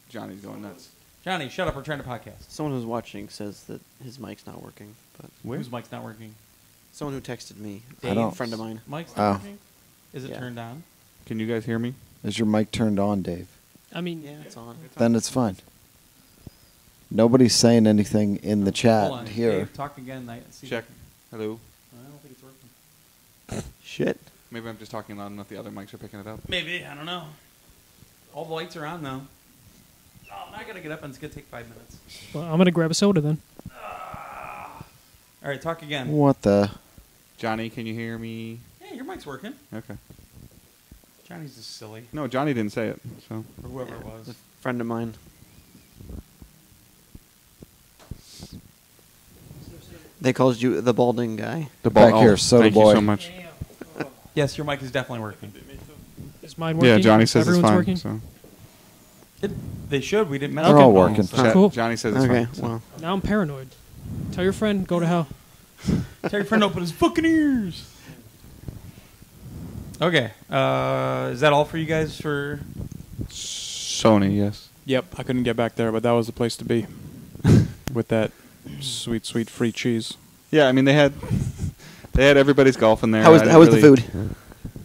Johnny's going nuts. Johnny, shut up. We're trying to podcast. Someone who's watching says that his mic's not working, but Whose mic's not working? someone who texted me, I don't- a friend of mine. Mic's not Oh. working? Is it Yeah. turned on? Can you guys hear me? Is your mic turned on, Dave? I mean, Yeah, it's on. Then it's fine. Nobody's saying anything in the chat Hold on. here. Dave, talk again. See Check. Hello. I don't think it's working. Shit. Maybe I'm just talking loud enough. The other mics are picking it up. Maybe. I don't know. All the lights are on, though. Oh, now I got to get up, and it's going to take 5 minutes. well, I'm gonna grab a soda then. All right, talk again. What the? Johnny, can you hear me? Yeah, your mic's working. Okay. Johnny's just silly. No, Johnny didn't say it. So Or whoever it was. A friend of mine. They called you the balding guy. the Back here, soda thank boy. you so much. Yes, your mic is definitely working. Is mine working? Yeah, Johnny says Everyone's it's fine. working. So. They should. We didn't mess They're with all it. working. So. Cool. Johnny says it's Okay, fine. so. well, Now I'm paranoid. Tell your friend, go to hell. Tell your friend to open his fucking ears. Okay. Is that all for you guys for... Sony, yes. Yep, I couldn't get back there, but that was the place to be. With that sweet, sweet free cheese. Yeah, I mean they had everybody's golf in there. how was I how was didn't the really- food?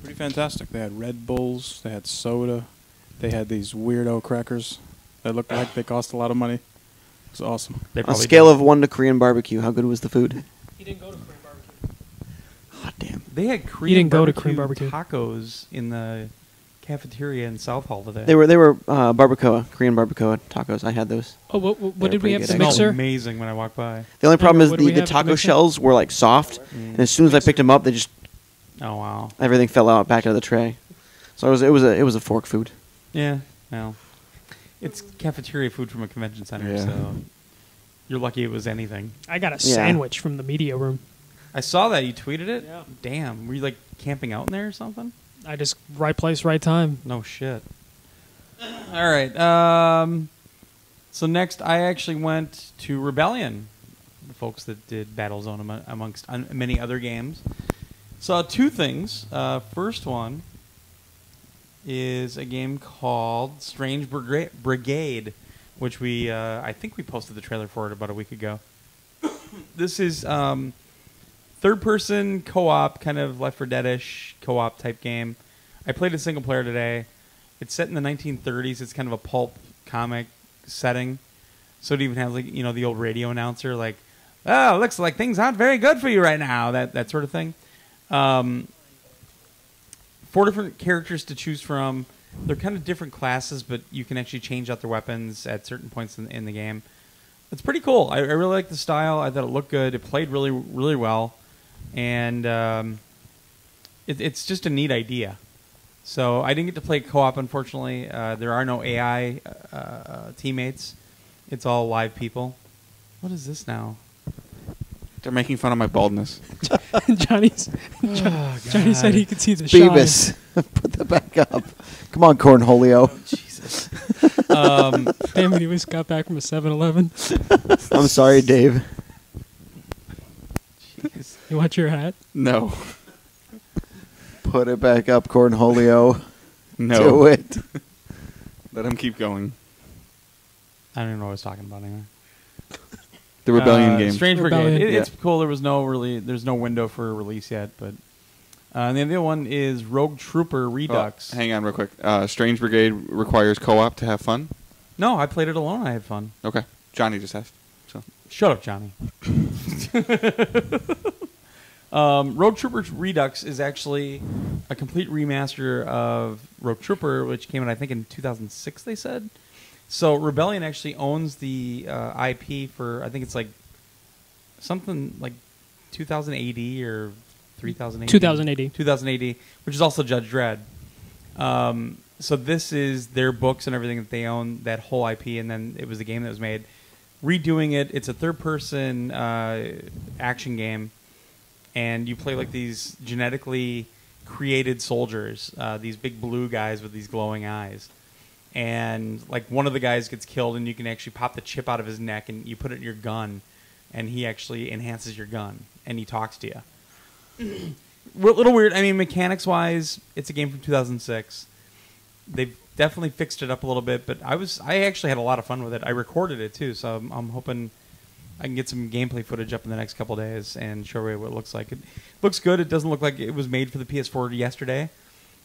Pretty fantastic. They had Red Bulls, they had soda, they had these weirdo crackers that looked like they cost a lot of money. It was awesome. They On a probably scale did. of 1 to Korean barbecue, how good was the food? He didn't go to Korean barbecue. Hot damn. They had Korean didn't go to barbecue Korean barbecue. tacos in the cafeteria in South Hall today. They were barbacoa, Korean barbacoa tacos. I had those. Oh, what They're did we have? pretty The good, Smelled mixer? amazing when I walked by. The only problem is what do we the have at the taco mixer? shells were like soft, and as soon as I picked them up, they just Oh wow. everything fell out back into the tray. So it was a fork food. Yeah. Well, it's cafeteria food from a convention center, Yeah. so you're lucky it was anything. I got a Yeah. sandwich from the media room. I saw that you tweeted it. Yeah. Damn. Were you like camping out in there or something? I just right place, right time. No shit. All right. So next, I actually went to Rebellion, the folks that did Battlezone amongst many other games. Saw two things. First one is a game called Strange Brigade, which I think we posted the trailer for it about a week ago. This is third-person co-op, kind of Left 4 Dead-ish co-op type game. I played a single player today. It's set in the 1930s. It's kind of a pulp comic setting. So it even has like the old radio announcer like, "Oh, looks like things aren't very good for you right now." That sort of thing. 4 different characters to choose from. They're kind of different classes, but you can actually change out their weapons at certain points in the game. It's pretty cool. I really like the style. I thought it looked good. It played really, really well. And it's just a neat idea. So I didn't get to play co-op, unfortunately. There are no AI teammates. It's all live people. What is this now? They're making fun of my baldness. Johnny said he could see the Beavis, put that back up. Come on, Cornholio. Jesus. shine. Damn it, he just got back from a 7-Eleven. I'm sorry, Dave. Jeez. You want your hat? No. Put it back up, Cornholio. No. Do it. Let him keep going. I don't even know what I was talking about anyway. The Rebellion game. Strange Rebellion. Brigade. It's cool. There's no window for a release yet, but and the other one is Rogue Trooper Redux. Oh, hang on real quick. Strange Brigade requires co-op to have fun? No, I played it alone. I had fun. Okay. Johnny just asked. So Shut up, Johnny. Rogue Trooper Redux is actually a complete remaster of Rogue Trooper, which came out, I think, in 2006, they said. So Rebellion actually owns the IP for, I think it's like something like 2000 AD or 3000 AD. 2000 AD. 2000 AD, which is also Judge Dredd. So this is their books and everything that they own, that whole IP, and then it was the game that was made. Redoing it, it's a third-person action game, and you play like these genetically created soldiers, these big blue guys with these glowing eyes. And like one of the guys gets killed, and you can actually pop the chip out of his neck, and you put it in your gun, and he actually enhances your gun, and he talks to you. A little weird. I mean, mechanics-wise, it's a game from 2006. They've definitely fixed it up a little bit, but I actually had a lot of fun with it. I recorded it too, so I'm hoping I can get some gameplay footage up in the next couple days and show you what it looks like. It looks good. It doesn't look like it was made for the PS4 yesterday,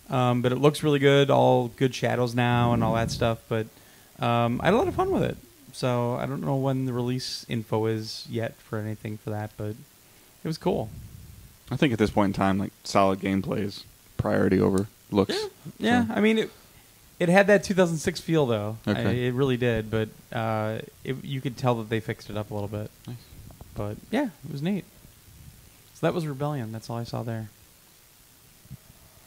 but it looks really good. All good shadows now and all that stuff. But I had a lot of fun with it. So I don't know when the release info is yet for anything for that, but it was cool. I think at this point in time, like solid gameplay is priority over looks. Yeah. So. I mean, it had that 2006 feel though. Okay. It really did, but you could tell that they fixed it up a little bit. Nice. But yeah, it was neat. So that was Rebellion. That's all I saw there.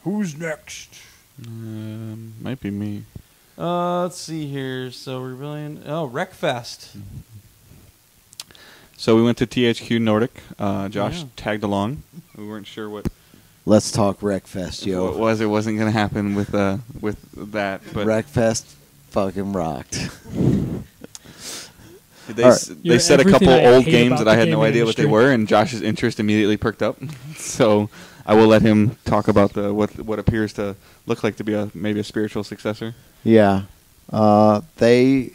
Who's next? Might be me. Let's see here. So Rebellion. Oh, Wreckfest. So we went to THQ Nordic. Josh Yeah. tagged along. We weren't sure what Let's talk Wreckfest, it yo. was. It wasn't going to happen with that. But Wreckfest fucking rocked. they All right. You're said a everything couple I old hate games about that I the had no gaming idea what they industry. were, and Josh's interest immediately perked up. So I will let him talk about what appears to look like to be maybe a spiritual successor. Yeah. They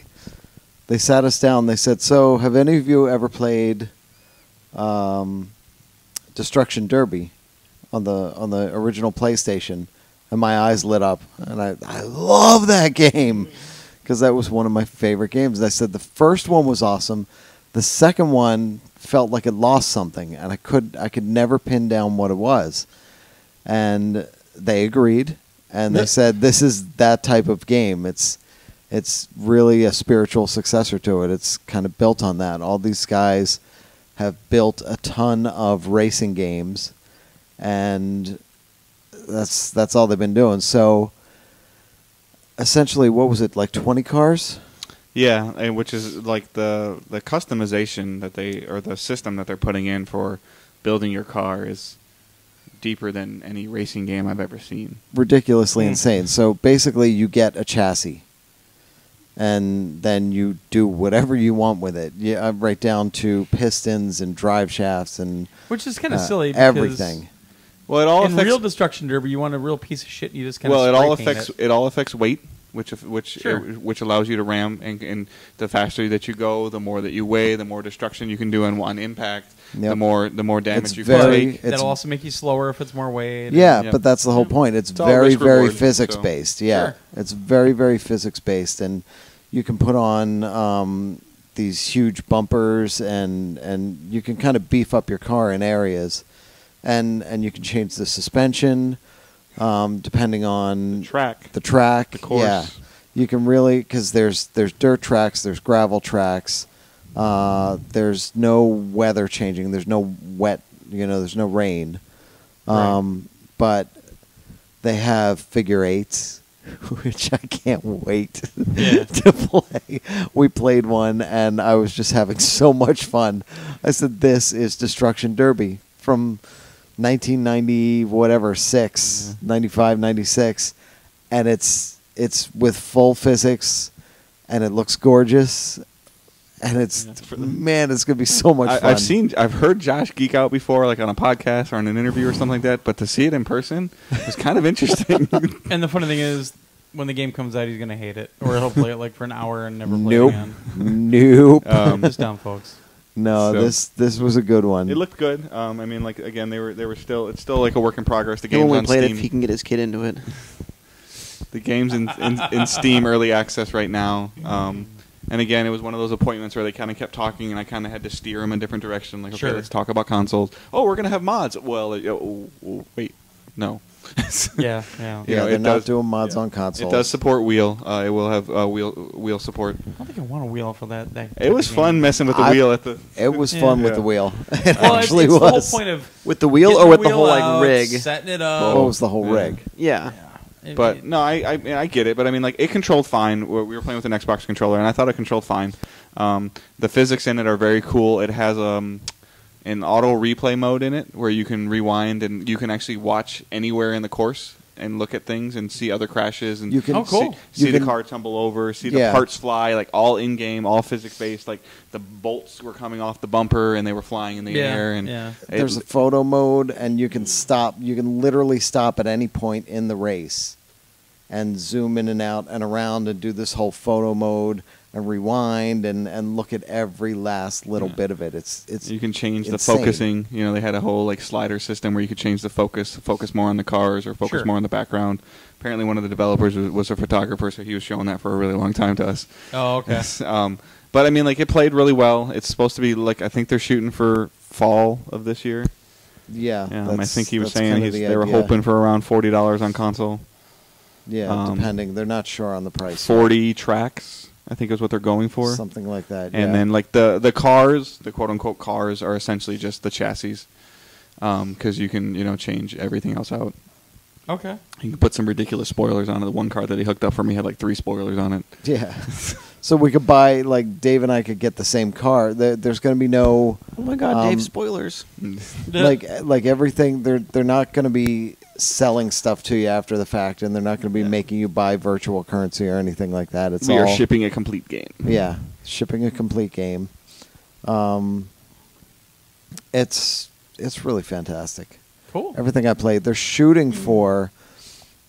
sat us down. They said, "So, have any of you ever played Destruction Derby on the original PlayStation?" And my eyes lit up, and I love that game because that was one of my favorite games. And I said the first one was awesome. The second one felt like it lost something, and I could never pin down what it was. And they agreed, and they said this is that type of game. It's really a spiritual successor to it. It's kind of built on that. All these guys have built a ton of racing games, and that's all they've been doing. So essentially, what was it, like 20 cars? Yeah, and which is like the customization or the system that they're putting in for building your car is deeper than any racing game I've ever seen. Ridiculously insane. So basically, you get a chassis, and then you do whatever you want with it. Yeah, right down to pistons and drive shafts and Which is kind of silly. Because everything. Well, it all in affects real Destruction Derby, you want a real piece of shit. And you just kind of it all affects weight, which Sure. which allows you to ram, and the faster that you go, the more that you weigh, the more destruction you can do in one impact. Yep. The more damage It's you very- can take. it's- That'll also make you slower if it's more weight. Yeah, Yeah. but that's the whole point. It's all very, risk very reward, physics so- based. Yeah, Sure. it's very, very physics based, and you can put on these huge bumpers, and you can kind of beef up your car in areas, and you can change the suspension depending on The track. The course. Yeah, you can really, because there's dirt tracks, there's gravel tracks. There's no weather changing. There's no wet. There's no rain. Right. But they have figure eights, which I can't wait Yeah. to play. We played one, and I was just having so much fun. I said, "This is Destruction Derby from 1990, whatever, 95, 96, and it's with full physics, and it looks gorgeous." And it's man, it's gonna be so much fun. I've heard Josh geek out before, like on a podcast or in an interview or something like that. But to see it in person was kind of interesting. And the funny thing is, when the game comes out, he's gonna hate it, or he'll play it like for an hour and never play Nope. it again. Nope. Just down, folks. No, So- this was a good one. It looked good. I mean, like again, they were still. It's still like a work in progress. The He'll game's only on play it Steam. if he can get his kid into it. The game's in Steam early access right now. And again, it was one of those appointments where they kind of kept talking, and I kind of had to steer them in a different direction. Like, okay, Sure. let's talk about consoles. Oh, we're gonna have mods. Well, wait, no. Yeah. yeah, You know, they're it not does- doing mods yeah. on consoles. It does support wheel. It will have wheel support. I don't think I want a wheel for that. It was fun messing with the I- wheel at the. It was Yeah. fun with Yeah. the wheel. It Well, actually it's the whole was. point of With the wheel getting or with the wheel whole like out, rig? setting it up. What was the whole Yeah. rig? Yeah. But no, I get it. But I mean, like it controlled fine. We were playing with an Xbox controller, and I thought it controlled fine. The physics in it are very cool. It has an auto replay mode in it where you can rewind and you can actually watch anywhere in the course and look at things and see other crashes and You can Oh, cool. see You the can- car tumble over, see the Yeah. parts fly, like all in game, all physics based. Like the bolts were coming off the bumper and they were flying in the air. And yeah. There's a photo mode, and you can stop. You can literally stop at any point in the race, and zoom in and out and around, and do this whole photo mode and rewind and look at every last little bit of it. It's you can change the insane. focusing. You know, they had a whole like slider system where you could change the focus more on the cars or focus Sure. more on the background. Apparently, one of the developers was a photographer, so he was showing that for a really long time to us. Oh, okay. But I mean, like it played really well. It's supposed to be like I think they're shooting for fall of this year. yeah. I think he was that's saying kinda the they were idea. hoping for around $40 on console. Yeah, depending. They're not sure on the price. 40 tracks, I think is what they're going for. Something like that. And yeah. then like the cars, the quote unquote cars, are essentially just the chassis, because you can change everything else out. Okay. You can put some ridiculous spoilers on it. The one car that he hooked up for me had like 3 spoilers on it. Yeah. So we could buy, like, Dave and I could get the same car. There's going to be no, Oh my God, Dave! Um, Spoilers. like everything. They're not going to be selling stuff to you after the fact, and they're not going to be making you buy virtual currency or anything like that. It's We all are shipping a complete game. Yeah, shipping a complete game. It's really fantastic. Cool. Everything I played, they're shooting for.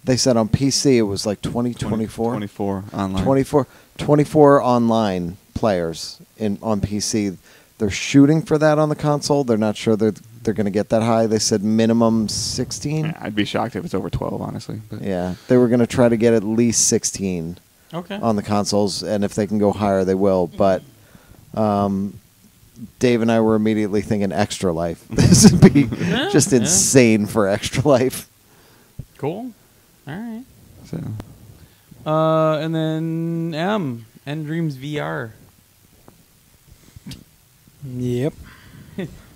They said on PC it was like 24 online. 24 online players on PC. They're shooting for that on the console. They're not sure they're going to get that high. They said minimum 16. Yeah, I'd be shocked if it's over 12, honestly. But Yeah, they were going to try to get at least 16 Okay. on the consoles, and if they can go higher, they will. But Dave and I were immediately thinking Extra Life. This would be Yeah, just yeah. insane for Extra Life. Cool. All right. So, And then End Dreams VR. Yep.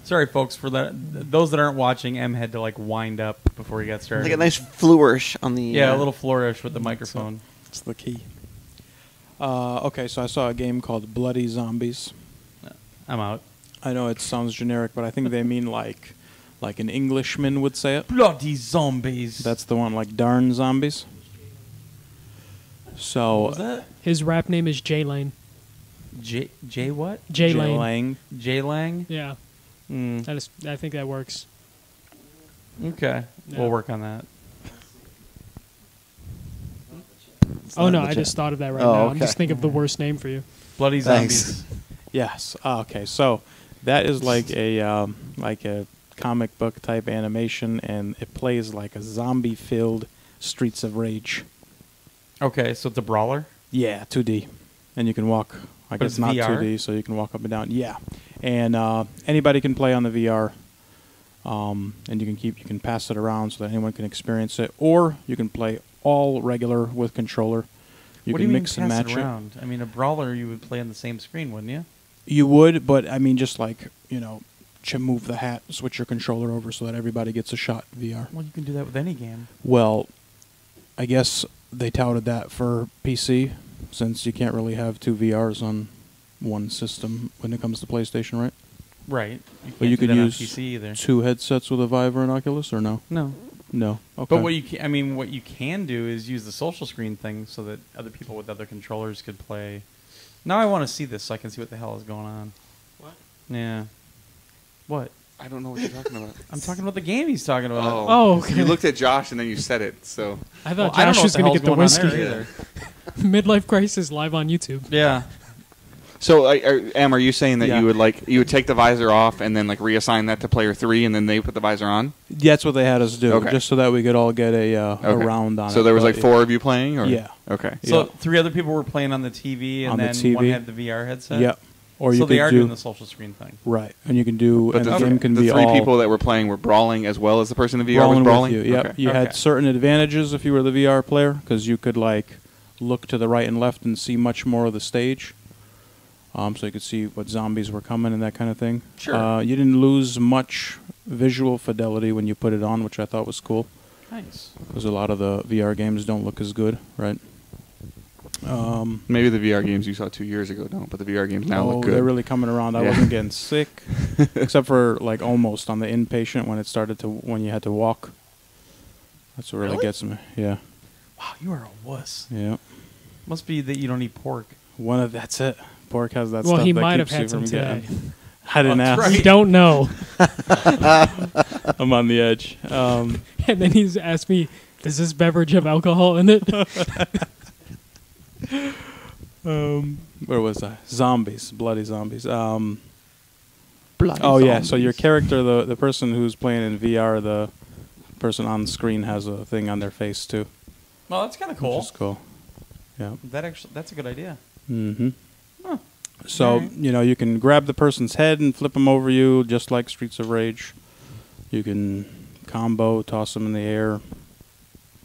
Sorry, folks, for that. Those that aren't watching, M had to like wind up before he got started. Like a nice flourish on the. Yeah, a little flourish with the microphone. That's the key. Okay, so I saw a game called Bloody Zombies. I'm out. I know it sounds generic, but I think they mean like an Englishman would say it. Bloody zombies. That's the one, like darn zombies. So What was that? His rap name is J Lane. J what? J Lane. Lang. J Lang. Yeah, I think that works. Okay, Yeah. we'll work on that. Oh no, not I just thought of that right Oh, now. I'm okay. just thinking of the worst name for you. Bloody Thanks. zombies. Yes. Okay. So that is like a comic book type animation, and it plays like a zombie-filled Streets of Rage. Okay, so it's a brawler. Yeah, 2D, and you can walk. I But guess it's not VR? 2D, so you can walk up and down. Yeah, and anybody can play on the VR, and you can pass it around so that anyone can experience it, or you can play all regular with controller. You what can do you mix mean and pass match it it. around? I mean, a brawler you would play on the same screen, wouldn't you? You would, but I mean, just like move the hat, switch your controller over so that everybody gets a shot in VR. Well, you can do that with any game. Well, I guess they touted that for PC, since you can't really have 2 VRs on one system when it comes to PlayStation, right? Right. But you can't do could that on use PC either. 2 headsets with a Vive or an Oculus, or no? No. No. Okay. But what you can do is use the social screen thing so that other people with other controllers could play. Now I want to see this so I can see what the hell is going on. What? Yeah. What? I don't know what you're talking about. I'm talking about the game he's talking about. Oh, okay. You looked at Josh and then you said it. So I thought I don't Josh know was what the going to get the hell's going whiskey. on there either. Midlife Crisis live on YouTube. Yeah. So, Am, are you saying that Yeah. you would take the visor off and then like reassign that to player 3, and then they put the visor on? That's what they had us do, Okay. just so that we could all get a Okay. round on it. So there was But like 4 of you playing, or Yeah. Okay. So Yeah. 3 other people were playing on the TV, and On the then one TV. had the VR headset. Yeah. Or you So could they are do doing the social screen thing. right, and you can do, But and the, the game can the be 3 all people that were playing were brawling as well as the person in VR brawling was brawling? with you. Yep. Okay. You had Okay. certain advantages if you were the VR player because you could like look to the right and left and see much more of the stage. So you could see what zombies were coming and that kind of thing. Sure. You didn't lose much visual fidelity when you put it on, which I thought was cool Nice. because a lot of the VR games don't look as good, right? Maybe the VR games you saw 2 years ago don't, but the VR games now look good. They're really coming around. I Yeah. wasn't getting sick, except for like almost on the Inpatient when you had to walk. That's what really gets me. Yeah, Wow, you are a wuss. yeah. Must be that you don't eat pork. That's it. Pork has that Well, stuff he that might have keeps you had some from today. getting. I didn't That's ask. right. You don't know. I'm on the edge. And then he's asked me, does this beverage have alcohol in it? Where was I? Zombies, bloody zombies. Bloody Oh yeah, so your zombies. character, the person who's playing in VR, the person on the screen has a thing on their face too, Well, that's kind of which cool. is cool. Yeah. That's a good idea. Mm-hmm. Huh. So Alright. you can grab the person's head and flip them over you, just like Streets of Rage. You can combo, toss them in the air.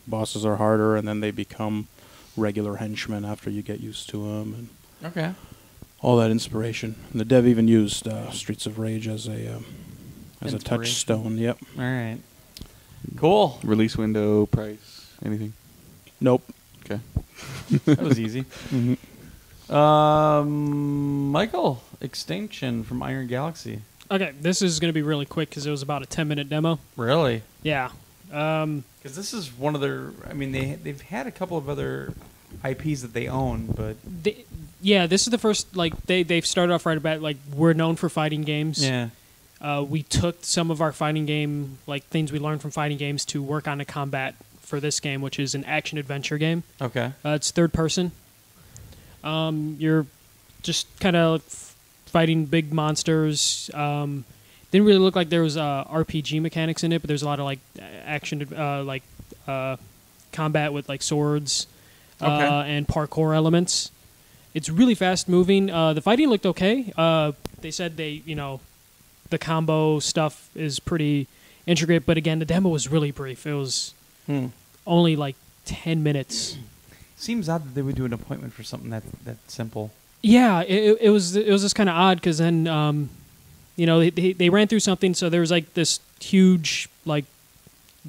Bosses are harder, and then they become regular henchmen after you get used to them, and Okay. all that inspiration. And the dev even used Streets of Rage as a Inspiration. touchstone. Yep. All right. Cool. Release window, price, anything? Nope. Okay. That was easy. Mm-hmm. Michael, Extinction from Iron Galaxy. Okay, this is going to be really quick because it was about a 10-minute demo. Really? Yeah. Because this is one of their. I mean, they've had a couple of other IPs that they own, but Yeah, this is the first, they've started off right about, we're known for fighting games. yeah. We took some of our fighting game, things we learned from fighting games to work on the combat for this game, which is an action-adventure game. Okay. It's third person. You're just kind of fighting big monsters. Didn't really look like there was RPG mechanics in it, but there's a lot of action, combat with swords and parkour elements. It's really fast moving. The fighting looked okay. They said the combo stuff is pretty intricate, but again, the demo was really brief. It was only 10 minutes. Seems odd that they would do an appointment for something that simple. Yeah, it was just kind of odd because then they ran through something. So there was this huge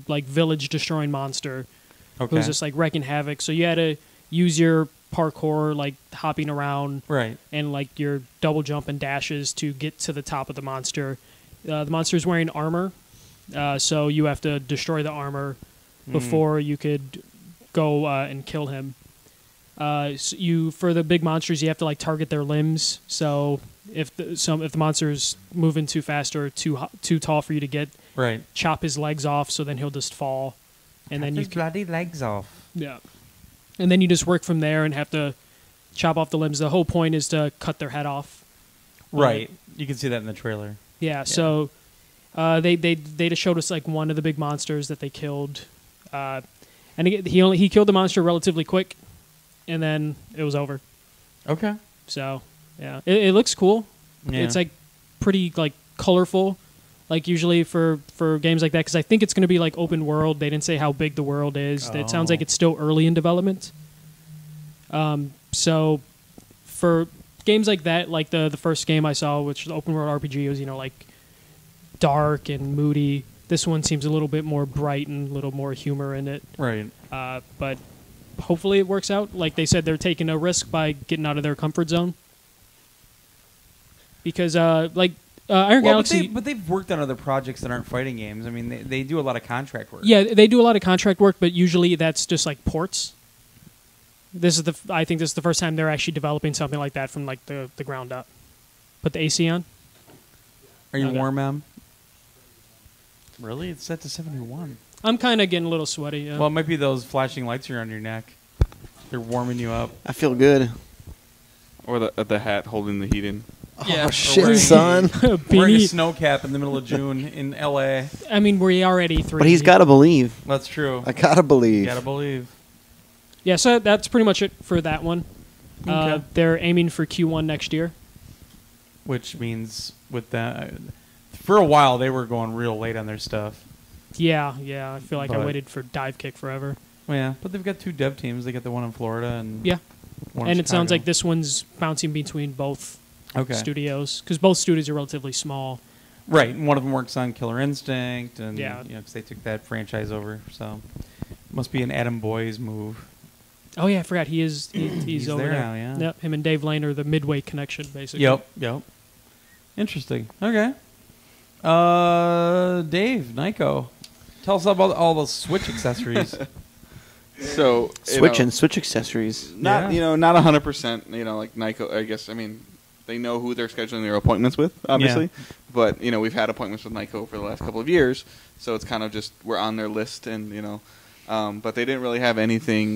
village destroying monster Okay. who was just wrecking havoc. So you had to use your parkour hopping around Right. and your double jump and dashes to get to the top of the monster. The monster's wearing armor, so you have to destroy the armor before you could go and kill him. For the big monsters, you have to target their limbs. So if the monster's moving too fast or too tall for you to get, Right. chop his legs off. So then he'll just fall, and then you bloody legs off. yeah, and then you just work from there and have to chop off the limbs. The whole point is to cut their head off. Right. You can see that in the trailer. Yeah. So they just showed us one of the big monsters that they killed, and he killed the monster relatively quick, and then it was over. Okay. So yeah, it looks cool. Yeah. It's pretty colorful, usually for games like that, because I think it's going to be open world. They didn't say how big the world is. It sounds like it's still early in development. So for games like that, the first game I saw, which was open world RPG, was dark and moody. This one seems a little bit more bright and a little more humor in it. Right. But hopefully it works out. Like they said, they're taking a risk by getting out of their comfort zone. Because Iron Galaxy... But they've worked on other projects that aren't fighting games. I mean, they do a lot of contract work. Yeah, they do a lot of contract work, but usually that's just ports. I think this is the first time they're actually developing something like that from the ground up. Put the AC on. Are you Okay. warm, Em? Really? It's set to 71. I'm kind of getting a little sweaty. Yeah. Well, it might be those flashing lights are on your neck. They're warming you up. I feel good. Or the hat holding the heat in. Oh, or shit, wearing- son. Wearing a Beanie. snow cap in the middle of June in L.A. I mean, we are at E3. But he's got to believe. That's true. I gotta believe. You gotta believe. Yeah, so that's pretty much it for that one. Okay. They're aiming for Q1 next year. Which means with that, for a while they were going real late on their stuff. Yeah. I feel like I But- waited for Dive Kick forever. Well, yeah, but they've got 2 dev teams. They got the one in Florida and Yeah. one in And it sounds Chicago. like this one's bouncing between both Okay. studios because both studios are relatively small. Right, and one of them works on Killer Instinct, and Yeah. you know, 'cause they took that franchise over, so must be an Adam Boyes move. Oh yeah, I forgot he's over there there now, yeah. Yep, him and Dave Lane are the Midway connection basically. Yep. Interesting. Okay. Dave, Nyko, tell us about all the Switch accessories. So Switch and Switch accessories. not Yeah. not 100%. Like Nyko. I guess they know who they're scheduling their appointments with, obviously. But we've had appointments with Nyko for the last couple of years, so it's kind of just we're on their list, and but they didn't really have anything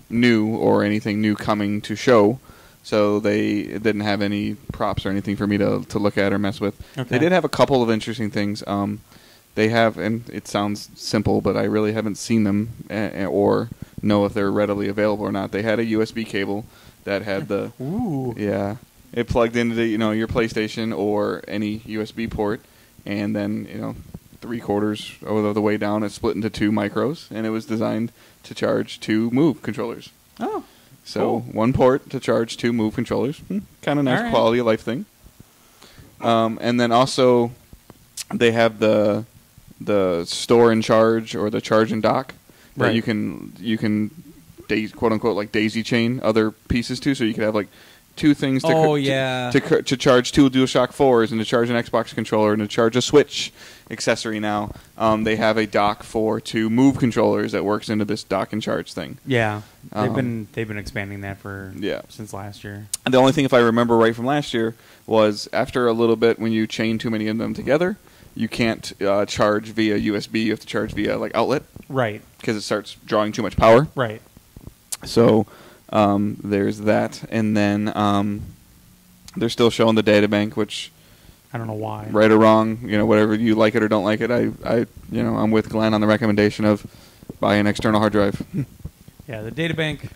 new or anything new coming to show. So they didn't have any props or anything for me to look at or mess with. Okay. They did have a couple of interesting things. They have, and it sounds simple, but I really haven't seen them or know if they're readily available or not. They had a USB cable that had the Ooh. it plugged into your PlayStation or any USB port, and then 3/4 of the way down it split into 2 micros, and it was designed to charge 2 Move controllers. Oh. So Cool. 1 port to charge 2 Move controllers. Kind of nice All right. quality of life thing. And then also they have the store and charge or the charge and dock that Right. you can quote unquote like daisy chain other pieces to, so you could have like 2 things to Oh, yeah. to charge 2 DualShock 4s and to charge an Xbox controller and to charge a Switch accessory now. They have a dock for 2 Move controllers that works into this dock and charge thing. Yeah. They've Um, been expanding that for since last year. And the only thing, if I remember right from last year, was after a little bit, when you chain too many of them together, you can't charge via USB. You have to charge via like outlet Right. because it starts drawing too much power. Right. So there's that, and then they're still showing the data bank, which I don't know why. right or wrong, whatever you like it or don't like it, I'm with Glenn on the recommendation of buy an external hard drive. Yeah, the data bank,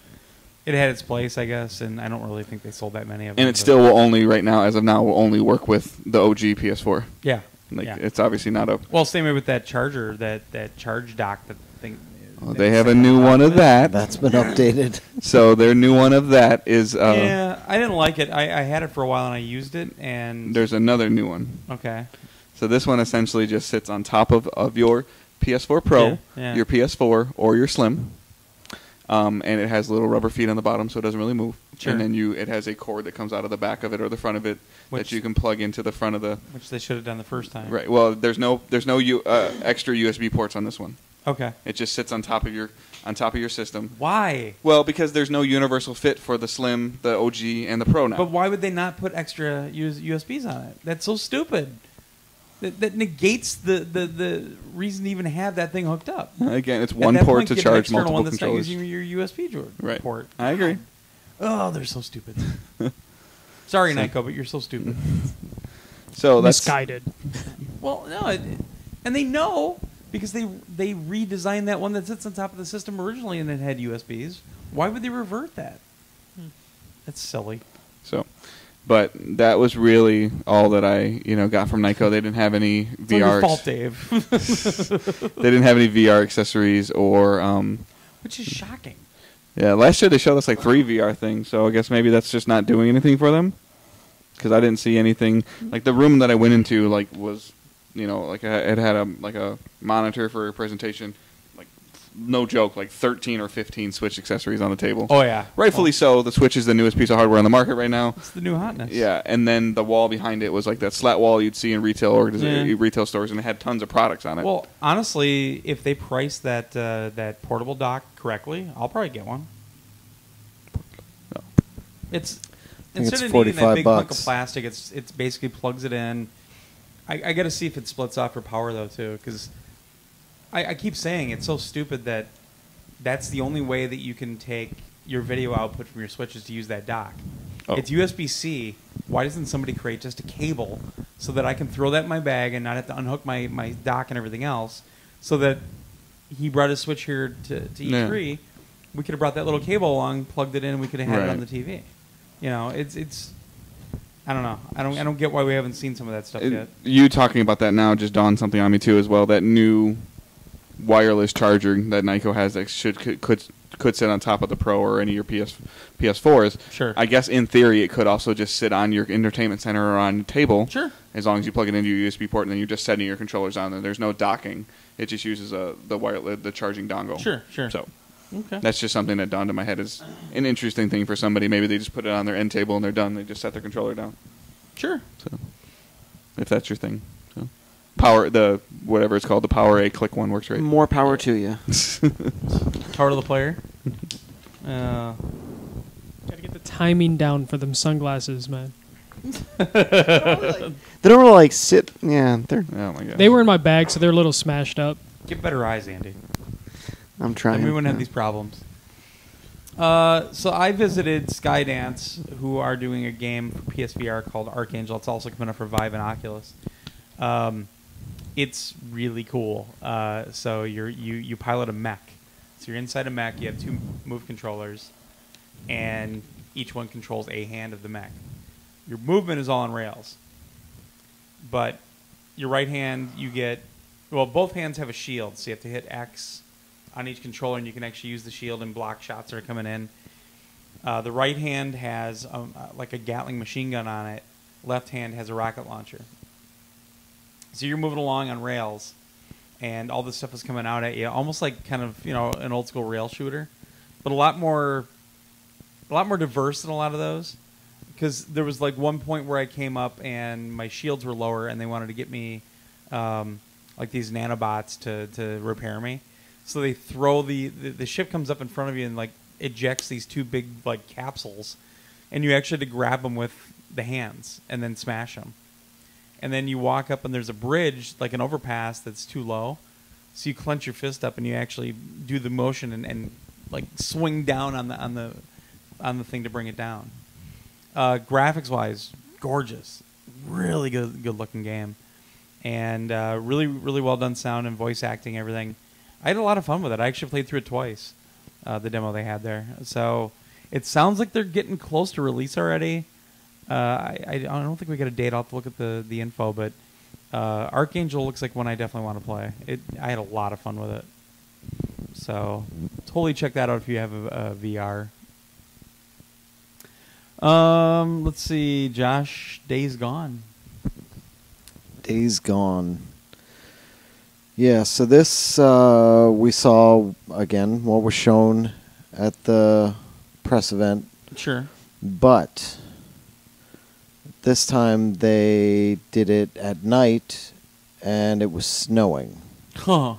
it had its place, I guess, and I don't really think they sold that many of them. And it but- still will only, right now, as of now, will only work with the OG PS4. Yeah. Like yeah. it's obviously not a. Well, same way with that charger, that charge dock, that thing. Well, they have a new one of that. That's been updated. So their new one of that is. Yeah, I didn't like it. I had it for a while and I used it, and There's another new one. okay. So this one essentially just sits on top of your PS4 Pro, Yeah. your PS4, or your Slim. And it has little rubber feet on the bottom, so it doesn't really move. Sure. And then it has a cord that comes out of the back of it or the front of it Which- that you can plug into the front of the. Which they should have done the first time. Right. Well, there's no extra USB ports on this one. Okay. It just sits on top of your system. Why? Well, because there's no universal fit for the Slim, the OG, and the Pro now. But why would they not put extra USBs on it? That's so stupid. That negates the reason to even have that thing hooked up. Again, it's At one that port point, to get an charge external multiple one that's controllers. not using your USB Right. port. I agree. Oh, they're so stupid. Sorry, So- Nyko, but you're so stupid. So that's Misguided. Well, no, and they know because they redesigned that one that sits on top of the system originally and it had USBs. Why would they revert that? That's silly. so. But that was really all that I got from Nyko. They didn't have any It's not your VR. fault, Dave. They didn't have any VR accessories or. Which is shocking. Yeah, last year they showed us like 3 VR things, so I guess maybe that's just not doing anything for them. Because I didn't see anything like the room that I went into was, like it had a monitor for a presentation, like no joke, like 13 or 15 Switch accessories on the table. Oh yeah, Rightfully so. The Switch is the newest piece of hardware on the market right now. It's the new hotness. Yeah, and then the wall behind it was like that slat wall you'd see in Yeah. retail stores, and it had tons of products on it. Well, honestly, if they price that portable dock correctly, I'll probably get one. No. It's think instead it's of needing that big hunk of $45. plastic, it's basically plugs it in. I got to see if it splits off for power though too, because I keep saying it's so stupid that that's the only way that you can take your video output from your Switch is to use that dock. Oh. It's USB-C. Why doesn't somebody create just a cable so that I can throw that in my bag and not have to unhook my dock and everything else? So that he brought his Switch here to E3, Yeah. we could have brought that little cable along, plugged it in, and we could have had it Right. on the TV. You know, it's I don't know. I don't get why we haven't seen some of that stuff yet. You talking about that now just dawned something on me too as well. That new wireless charger that Nyko has that could sit on top of the Pro or any of your PS4s. Sure. I guess in theory it could also just sit on your entertainment center or on your table. Sure. As long as you plug it into your USB port and then you're just setting your controllers on there. There's no docking. It just uses the charging dongle. Sure. So Okay. that's just something that dawned in my head as an interesting thing for somebody. Maybe they just put it on their end table and they're done. They just set their controller down. Sure. So if that's your thing. So whatever it's called, the Power A click one works right. More power to you. Power to the player. Gotta get the timing down for them sunglasses, man. They don't really like sit. Yeah, they're. Oh my god. They were in my bag, so they're a little smashed up. Get better eyes, Andy. I'm trying. And we wouldn't have yeah. these problems. So I visited Skydance, who are doing a game for PSVR called Archangel. It's also coming up for Vive and Oculus. It's really cool. So you pilot a mech. So you're inside a mech. You have two move controllers, and each one controls a hand of the mech. Your movement is all on rails, but your right hand both hands have a shield, so you have to hit X on each controller, and you can actually use the shield and block shots that are coming in. The right hand has like a Gatling machine gun on it. Left hand has a rocket launcher. So you're moving along on rails, and all this stuff is coming out at you, almost like kind of an old school rail shooter, but a lot more diverse than a lot of those. Because there was like one point where I came up and my shields were lower, and they wanted to get me like these nanobots to repair me. So they throw the ship comes up in front of you and like ejects these two big like capsules, and you actually had to grab them with the hands and then smash them. And then you walk up and there's a bridge, like an overpass that's too low, so you clench your fist up and you actually do the motion and like swing down on the thing to bring it down. Graphics wise, gorgeous, really good looking game, and really well done sound and voice acting, everything. I had a lot of fun with it. I actually played through it twice, the demo they had there. So it sounds like they're getting close to release already. I don't think we got a date. I'll have to look at the info, but Archangel looks like one I definitely want to play. I had a lot of fun with it. So totally check that out if you have a VR. Let's see, Josh, Days Gone. Days Gone. Yeah, so this we saw, again, what was shown at the press event. Sure. But this time they did it at night, and it was snowing. Huh.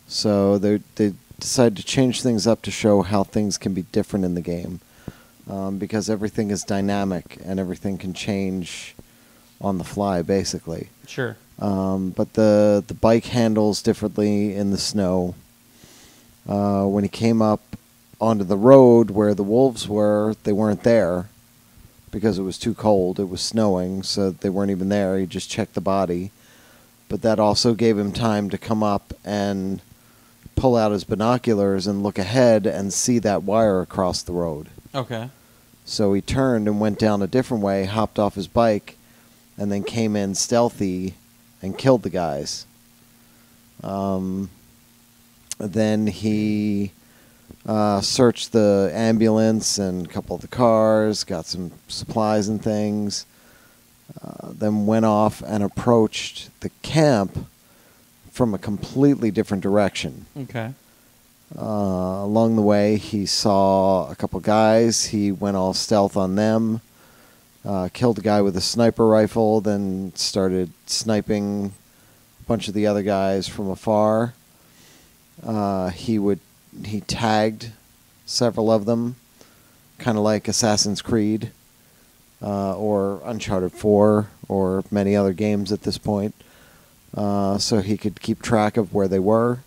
So they decided to change things up to show how things can be different in the game. Because everything is dynamic and everything can change on the fly, basically. Sure. But the bike handles differently in the snow. When he came up onto the road where the wolves were, they weren't there because it was too cold. It was snowing, so they weren't even there. He just checked the body. But that also gave him time to come up and pull out his binoculars and look ahead and see that wire across the road. Okay. So he turned and went down a different way, hopped off his bike, and then came in stealthy and killed the guys. Then he searched the ambulance and a couple of the cars, got some supplies and things, then went off and approached the camp from a completely different direction. Okay. Along the way, he saw a couple guys. He went all stealth on them, killed a guy with a sniper rifle, then started sniping a bunch of the other guys from afar. He tagged several of them, kind of like Assassin's Creed or Uncharted 4, or many other games at this point, so he could keep track of where they were.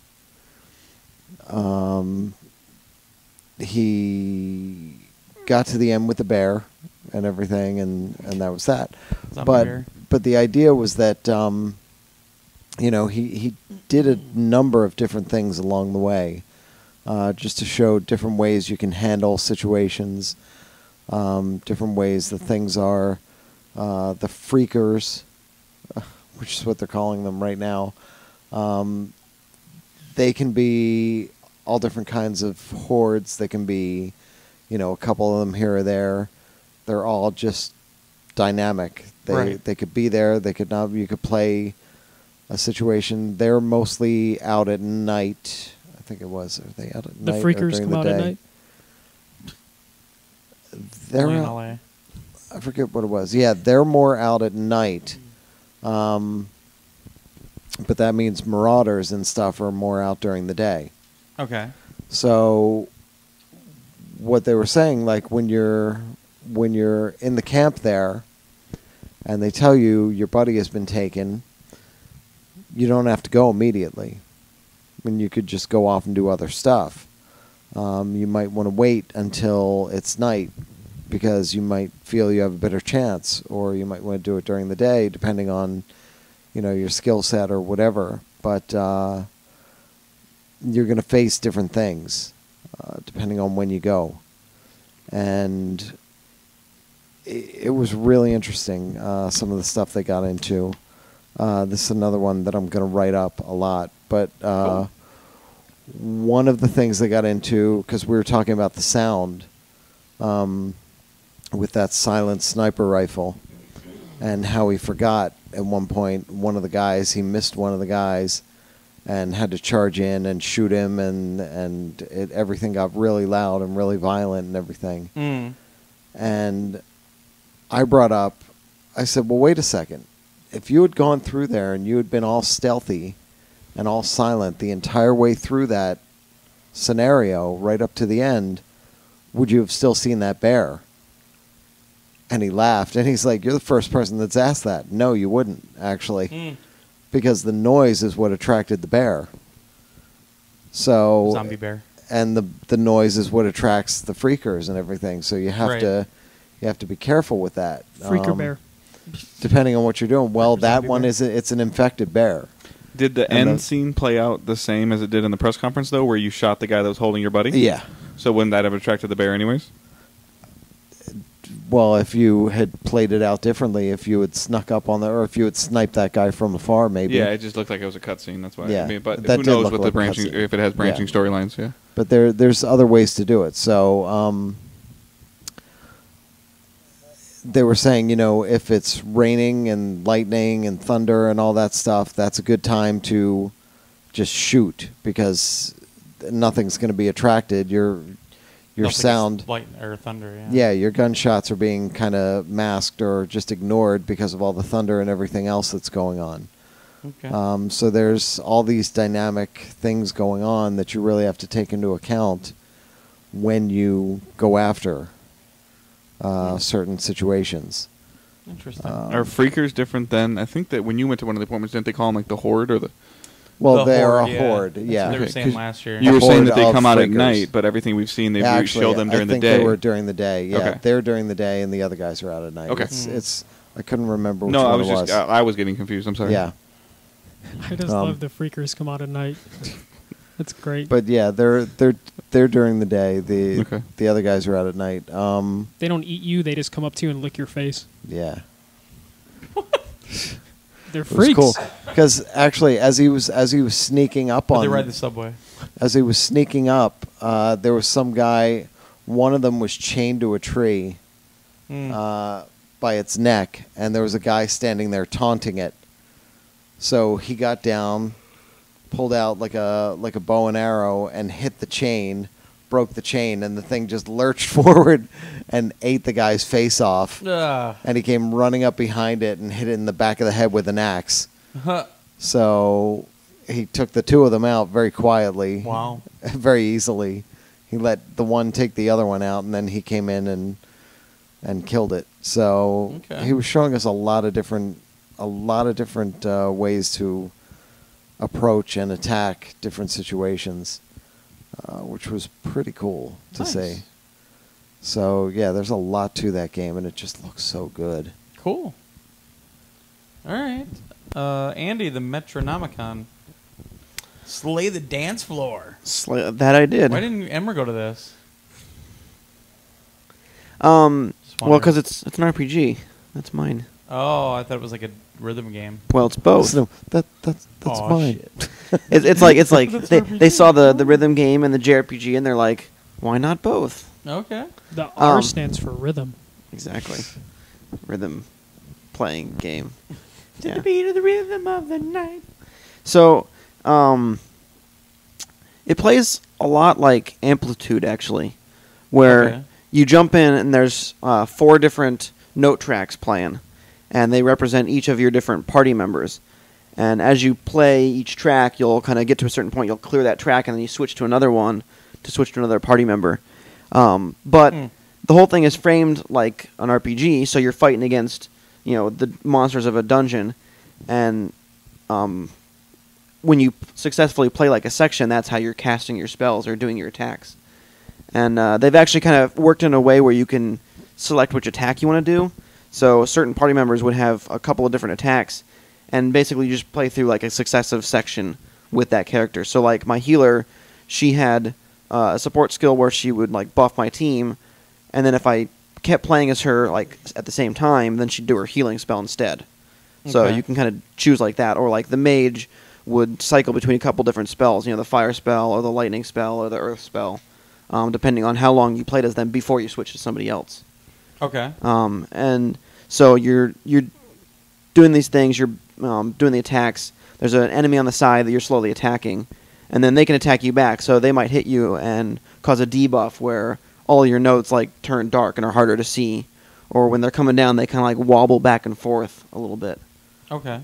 He got to the end with the bear and everything, and that was that. Bear. But the idea was that he did a number of different things along the way, just to show different ways you can handle situations, different ways that things are. The freakers, which is what they're calling them right now, they can be all different kinds of hordes. They can be, a couple of them here or there. They're all just dynamic. They could be there. They could not. You could play a situation. They're mostly out at night. I think it was. Are they out at night? The freakers during come out the at day? night. They're Only in out, LA. I forget what it was. Yeah, they're more out at night. But that means marauders and stuff are more out during the day. Okay. So what they were saying, like when you're in the camp there and they tell you your buddy has been taken, you don't have to go immediately. I mean, you could just go off and do other stuff. You might want to wait until it's night because you might feel you have a better chance, or you might want to do it during the day depending on your skill set or whatever. But you're going to face different things depending on when you go. And it was really interesting, some of the stuff they got into. This is another one that I'm going to write up a lot. But one of the things they got into, because we were talking about the sound with that silent sniper rifle, and how he forgot at one point he missed one of the guys and had to charge in and shoot him, and everything got really loud and really violent and everything. Mm. And I said, well, wait a second. If you had gone through there and you had been all stealthy and all silent the entire way through that scenario right up to the end, would you have still seen that bear? And he laughed, and he's like, you're the first person that's asked that. No, you wouldn't, actually. Because the noise is what attracted the bear. So Zombie bear. And the noise is what attracts the freakers and everything. So you have to be careful with that. Freaker bear. Depending on what you're doing. Well, that zombie one bear? it's an infected bear. Did the And end scene play out the same as it did in the press conference, though, where you shot the guy that was holding your buddy? Yeah. So wouldn't that have attracted the bear anyways? Well, if you had played it out differently, if you had snuck up on or if you had sniped that guy from afar, maybe. Yeah, it just looked like it was a cutscene. That's why. Yeah, I mean, but that who did knows look what like the branching cutscene. if it has branching Yeah. storylines? Yeah. But there's other ways to do it. So they were saying, if it's raining and lightning and thunder and all that stuff, that's a good time to just shoot because nothing's going to be attracted. Your sound, light or thunder. yeah, your gunshots are being kind of masked or just ignored because of all the thunder and everything else that's going on. Okay. So there's all these dynamic things going on that you really have to take into account when you go after certain situations. Interesting. Are freakers different than? I think that when you went to one of the appointments, didn't they call them like the horde or the? Well, The they are a horde, horde. That's Yeah, what they were Okay, saying 'cause last year. You were saying that they horde come of out at freakers. night, but everything we've seen, they've Actually, showed them during I think the day. they were during the day. Yeah, Okay. they're during the day, and the other guys are out at night. Okay. It's I couldn't remember which No, one I was it was. just I was getting confused. I'm sorry. Yeah, I just love the freakers come out at night. That's great. but yeah, they're during the day. Okay. The other guys are out at night. They don't eat you; they just come up to you and lick your face. Yeah. They're It was freaks. cool because actually, as he was sneaking up But on, they ride the subway. as he was sneaking up, there was some guy. One of them was chained to a tree by its neck, and there was a guy standing there taunting it. So he got down, pulled out like a bow and arrow, and hit the chain, broke the chain, and the thing just lurched forward and ate the guy's face off. And he came running up behind it and hit it in the back of the head with an axe. So he took the two of them out very quietly. Wow. Very easily. He let the one take the other one out, and then he came in and killed it. So Okay. he was showing us a lot of different a lot of different ways to approach and attack different situations, which was pretty cool to Nice. see. So yeah, there's a lot to that game, and it just looks so good. Cool. All right. Andy, the Metronomicon. Slay the dance floor. That I did. Why didn't Emmer go to this? Just Well, wondering. because it's an RPG. That's mine. Oh, I thought it was like a rhythm game. Well, it's both. No, that's Aw, mine. shit. It's like That's they RPG. saw the rhythm game and the JRPG, and they're like, why not both? Okay. The R Um, stands for rhythm. Exactly. Rhythm playing game. To Yeah. the beat of the rhythm of the night. So, it plays a lot like Amplitude, actually, where Okay. you jump in and there's 4 different note tracks playing, and they represent each of your different party members. And as you play each track, you'll kind of get to a certain point, you'll clear that track, and then you switch to another one to switch to another party member. But Hmm. the whole thing is framed like an RPG, so you're fighting against, the monsters of a dungeon, and when you successfully play like a section, that's how you're casting your spells or doing your attacks. And they've actually kind of worked in a way where you can select which attack you want to do. So certain party members would have a couple of different attacks, and basically you just play through like a successive section with that character. So like my healer, she had a support skill where she would like buff my team, and then if I kept playing as her like at the same time, then she'd do her healing spell instead. So Okay. you can kind of choose like that, or like the mage would cycle between a couple different spells, the fire spell or the lightning spell or the earth spell, depending on how long you played as them before you switch to somebody else. Okay. And so you're doing these things, you're doing the attacks. There's an enemy on the side that you're slowly attacking, and then they can attack you back. So they might hit you and cause a debuff where all your notes like turn dark and are harder to see, or when they're coming down, they kind of like wobble back and forth a little bit. Okay.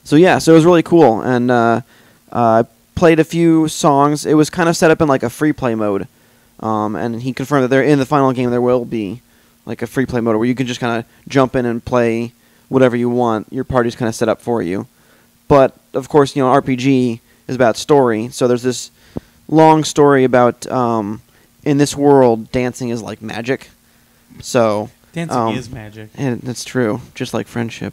So yeah, so it was really cool, and I played a few songs. It was kind of set up in like a free play mode, and he confirmed that there in the final game there will be like a free play mode where you can just kind of jump in and play whatever you want. Your party's kind of set up for you, but of course, RPG is about story. So there's this long story about in this world, dancing is like magic. So Dancing is magic. and that's true, just like friendship.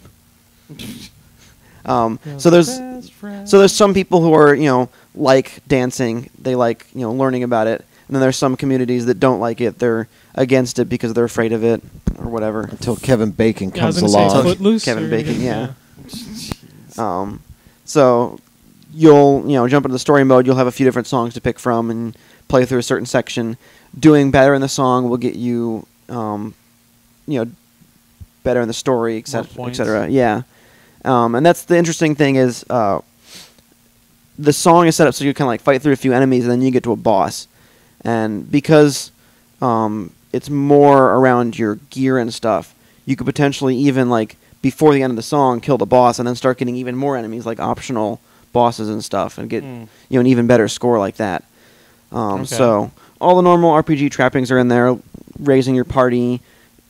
So there's some people who are like dancing, they like learning about it, and then there's some communities that don't like it. They're against it because they're afraid of it or whatever. Until Kevin Bacon Yeah, I was comes gonna say along. Footloose. Kevin or- Bacon, yeah. So you'll jump into the story mode. You'll have a few different songs to pick from and play through a certain section. Doing better in the song will get you better in the story, More etc. points. Yeah. And that's the interesting thing is the song is set up so you kind of like fight through a few enemies and then you get to a boss. And because it's more around your gear and stuff, you could potentially even like before the end of the song kill the boss and then start getting even more enemies like optional bosses and stuff and get an even better score like that. So all the normal RPG trappings are in there, raising your party,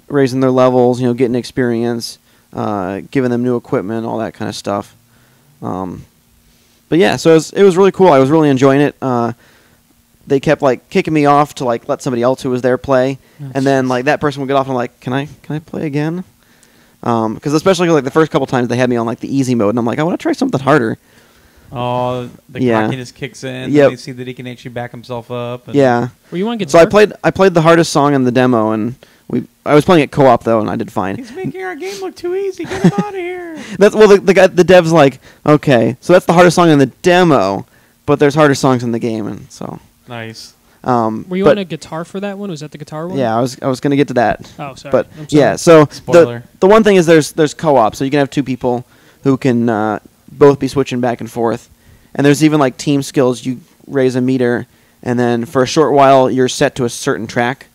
raising their levels, getting experience, giving them new equipment, all that kind of stuff. But yeah, so it was really cool. I was really enjoying it. They kept like kicking me off to like let somebody else who was there play, and then like that person would get off and I'm like, can I play again? Because especially like the first couple times they had me on like the easy mode, and I'm like, I want to try something harder. Oh, the Yeah. cockiness kicks in. Yep. And they see that he can actually back himself up. And Yeah. Well, you want to get So I played the hardest song in the demo, and I was playing it co-op though, and I did fine. He's making our game look too easy. Get him out of here. That's the dev's like, okay, so that's the hardest song in the demo, but there's harder songs in the game, and so. Nice. Were you but- on a guitar for that one? Was that the guitar one? Yeah, I was gonna get to that. Oh, sorry. But I'm sorry. yeah, so Spoiler. the one thing is there's co-op, so you can have two people who can both be switching back and forth, and there's even like team skills. You raise a meter, and then for a short while you're set to a certain track,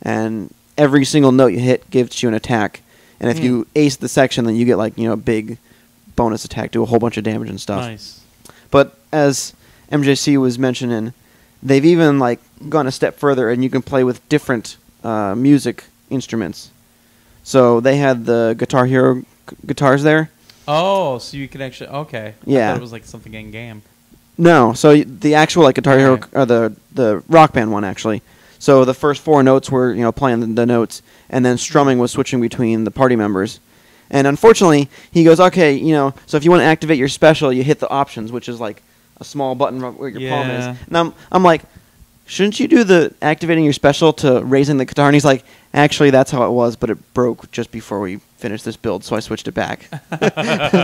and every single note you hit gives you an attack, and if you ace the section, then you get like a big bonus attack, do a whole bunch of damage and stuff. Nice. But as MJC was mentioning, they've even like gone a step further, and you can play with different music instruments. So they had the Guitar Hero guitars there. Oh, so you can actually okay. I Yeah. thought it was like something in game. No, so the actual like Guitar Hero, Okay. or the Rock Band one actually. So the first 4 notes were playing the notes, and then strumming was switching between the party members. And unfortunately, he goes, okay, so if you want to activate your special, you hit the options, which is like a small button where your palm is. Yeah. And I'm like, shouldn't you do the activating your special to raising the guitar? And he's like, actually, that's how it was, but it broke just before we finished this build, so I switched it back.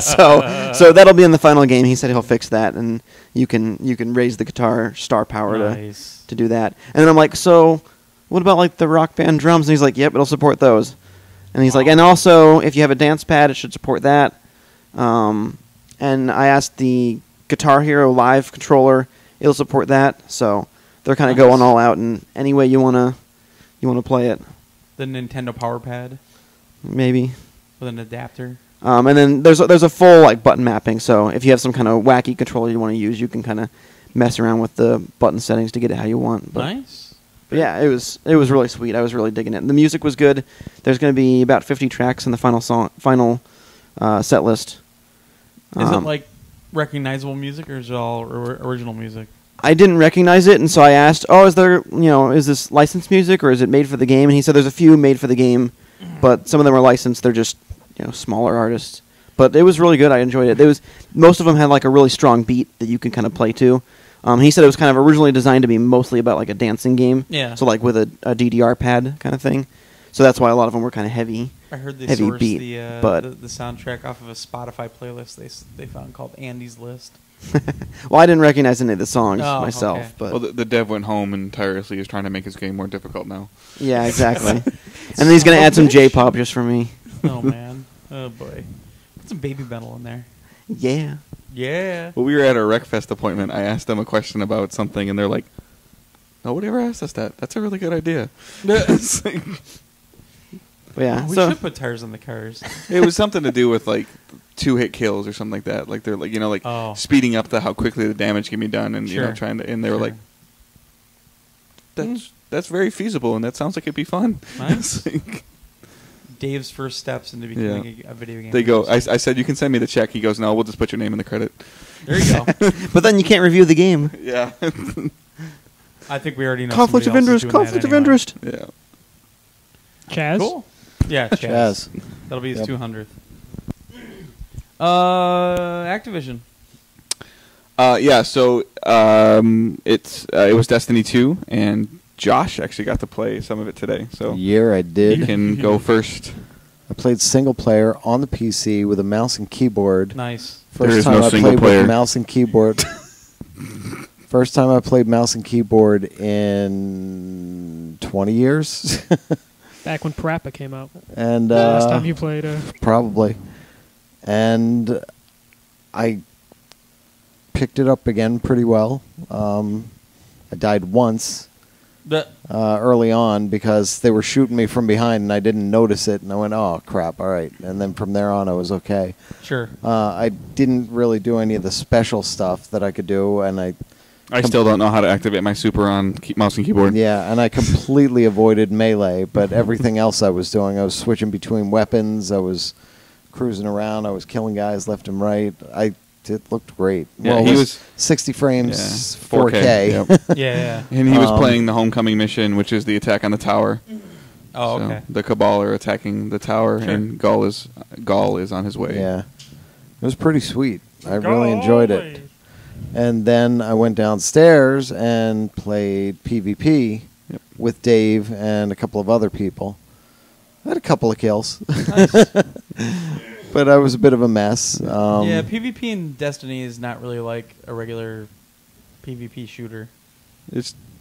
so that'll be in the final game. He said he'll fix that, and you can raise the guitar star power Nice. to do that. And then I'm like, so what about like the Rock Band drums? And he's like, yep, it'll support those. And he's like, and also if you have a dance pad, it should support that. And I asked the Guitar Hero Live controller, it'll support that. So they're kind of Nice. going all out in any way you wanna play it, The Nintendo Power Pad maybe. with an adapter. And then there's a full like button mapping. So if you have some kind of wacky controller you want to use, you can kind of mess around with the button settings to get it how you want. But Nice. But yeah, it was really sweet. I was really digging it. The music was good. There's going to be about 50 tracks in the final set list. Is it like recognizable music, or is it all original music? I didn't recognize it, and so I asked, "Oh, is this licensed music or is it made for the game?" And he said, "There's a few made for the game, but some of them are licensed. They're just smaller artists." But it was really good. I enjoyed it. Most of them had like a really strong beat that you can kind of play to. He said it was kind of originally designed to be mostly about like a dancing game. Yeah. So like with a DDR pad kind of thing. So that's why a lot of them were kind of heavy. I heard they heavy sourced beat, but the soundtrack off of a Spotify playlist they found called Andy's List. Well, I didn't recognize any of the songs Oh, myself, okay. but Well, the dev went home and tirelessly is trying to make his game more difficult now. yeah, exactly. And then he's gonna add some J-pop just for me. Oh man. Oh boy. Put some Baby Metal in there. Yeah. Yeah. Well, we were at a Wreckfest appointment. I asked them a question about something, and they're like, "Nobody ever asked us that. That's a really good idea." It's like- But yeah. We so should put tires on the cars. it was something to do with like 2-hit kills or something like that. Like they're like Oh. speeding up how quickly the damage can be done, and Sure. trying to. And they were Sure. like, "That's very feasible, and that sounds like it'd be fun." Nice. It's like- Dave's first steps into becoming a video game. They go. I producer. said, "You can send me the check." He goes, "No, we'll just put your name in the credit." There you go. but then you can't review the game. Yeah. I think we already know. Conflict of somebody else is interest. doing Conflict that of anyway. interest. Yeah. Chaz? Cool. Yeah, Chaz. Chaz. That'll be his Yep. 200th. Activision. Yeah. So it was Destiny 2, and Josh actually got to play some of it today. So Year I did. you can go first. I played single player on the PC with a mouse and keyboard. Nice. There First is time no I single played player. with mouse and keyboard. First time I played mouse and keyboard in 20 years. Back when Parappa came out. And Last time you played. probably. And I picked it up again pretty well. I died once early on because they were shooting me from behind and I didn't notice it. And I went, oh, crap, all right. And then from there on, I was okay. Sure. I didn't really do any of the special stuff that I could do. And I still don't know how to activate my super on mouse and keyboard. yeah, and I completely avoided melee. But everything else I was doing, I was switching between weapons. I was cruising around. I was killing guys left and right. It looked great. Yeah, well, he it was 60 frames, Yeah, 4K. Yep. Yeah. And he was Um, playing the homecoming mission, which is the attack on the tower. Oh, So okay. the Cabal are attacking the tower, Sure. and Gaul is on his way. Yeah, it was pretty sweet. I really enjoyed it. And then I went downstairs and played PvP Yep. with Dave and a couple of other people. I had a couple of kills, Nice. but I was a bit of a mess. Yeah, PvP in Destiny is not really like a regular PvP shooter.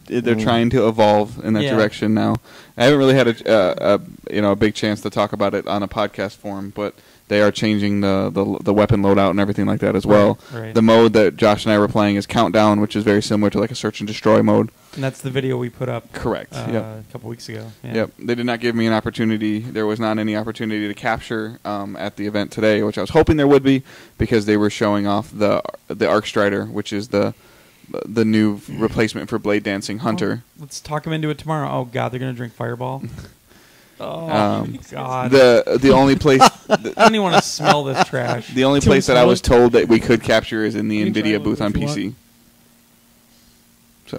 They're trying to evolve in that Yeah. direction now. I haven't really had a big chance to talk about it on a podcast form, but they are changing the weapon loadout and everything like that as well. Right. The mode that Josh and I were playing is Countdown, which is very similar to like a search and destroy mode. And that's the video we put up Correct. Yep. a couple weeks ago. Yeah. Yep. They did not give me an opportunity. There was not any opportunity to capture at the event today, which I was hoping there would be, because they were showing off the Arc Strider, which is the new replacement for Blade Dancing Hunter. Well, let's talk them into it tomorrow. Oh, God, they're going to drink Fireball. Oh God! The only place I don't even want to smell this trash. the only place that I was told that we could capture is in the You can try NVIDIA it booth on if you PC. So,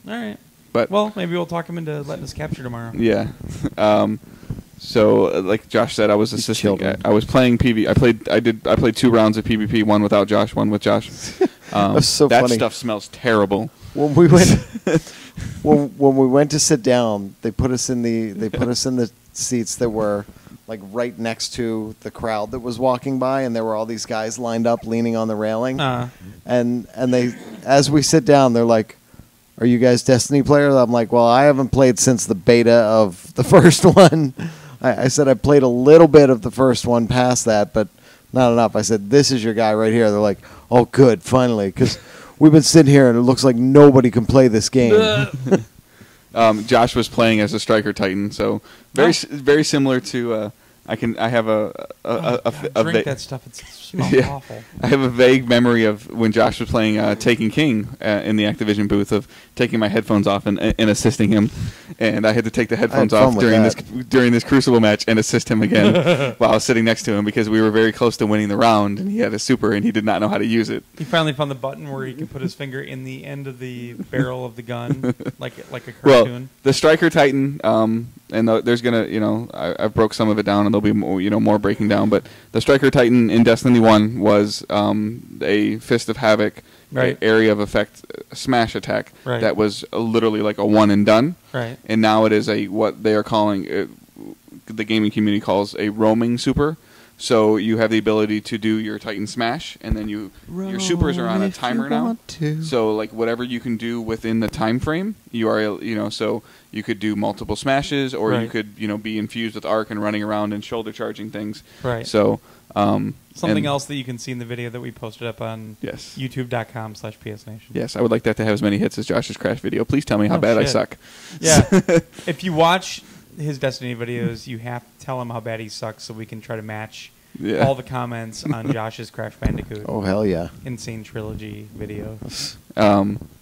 All right. but Well, maybe we'll talk him into letting us capture tomorrow. yeah. So, like Josh said, I was assisting. children. I was playing PV. I played 2 rounds of PvP, one without Josh, one with Josh. That's so that funny. stuff smells terrible. When we went, when we went to sit down, they put us in the seats that were like right next to the crowd that was walking by, and there were all these guys lined up, leaning on the railing. And they, as we sit down, they're like, "Are you guys Destiny players?" I'm like, "Well, I haven't played since the beta of the first one." I said I played a little bit of the first one past that, but not enough. I said, "This is your guy right here." They're like, "Oh, good, finally," because we've been sitting here and it looks like nobody can play this game. Josh was playing as a Striker Titan, so very similar to. I have drink that stuff. It smells Yeah. awful. I have a vague memory of when Josh was playing Taken King in the Activision booth of taking my headphones off and assisting him, and I had to take the headphones fun off with during this Crucible match and assist him again while I was sitting next to him because we were very close to winning the round, and he had a super and he did not know how to use it. He finally found the button where he can put his finger in the end of the barrel of the gun, like a Well, cartoon. the Striker Titan, and there's gonna, I broke some of it down, and there'll be more, more breaking down. But the Striker Titan in Destiny 1 was a Fist of Havoc, Right. area of effect smash attack Right. that was literally like a one and done. Right. And now it is what they are calling, the gaming community calls a roaming super. So you have the ability to do your Titan Smash, and then your supers are on a timer now. So like whatever you can do within the time frame, you are so you could do multiple smashes, or you Right. could be infused with arc and running around and shoulder charging things. Right. So Something else that you can see in the video that we posted up on Yes. youtube.com/psnation. Yes, I would like that to have as many hits as Josh's Crash video. Please tell me how Oh, bad I shit. suck. Yeah. If you watch his Destiny videos, you have to tell him how bad he sucks so we can try to match Yeah. all the comments on Josh's Crash Bandicoot Oh, hell yeah. Insane Trilogy video.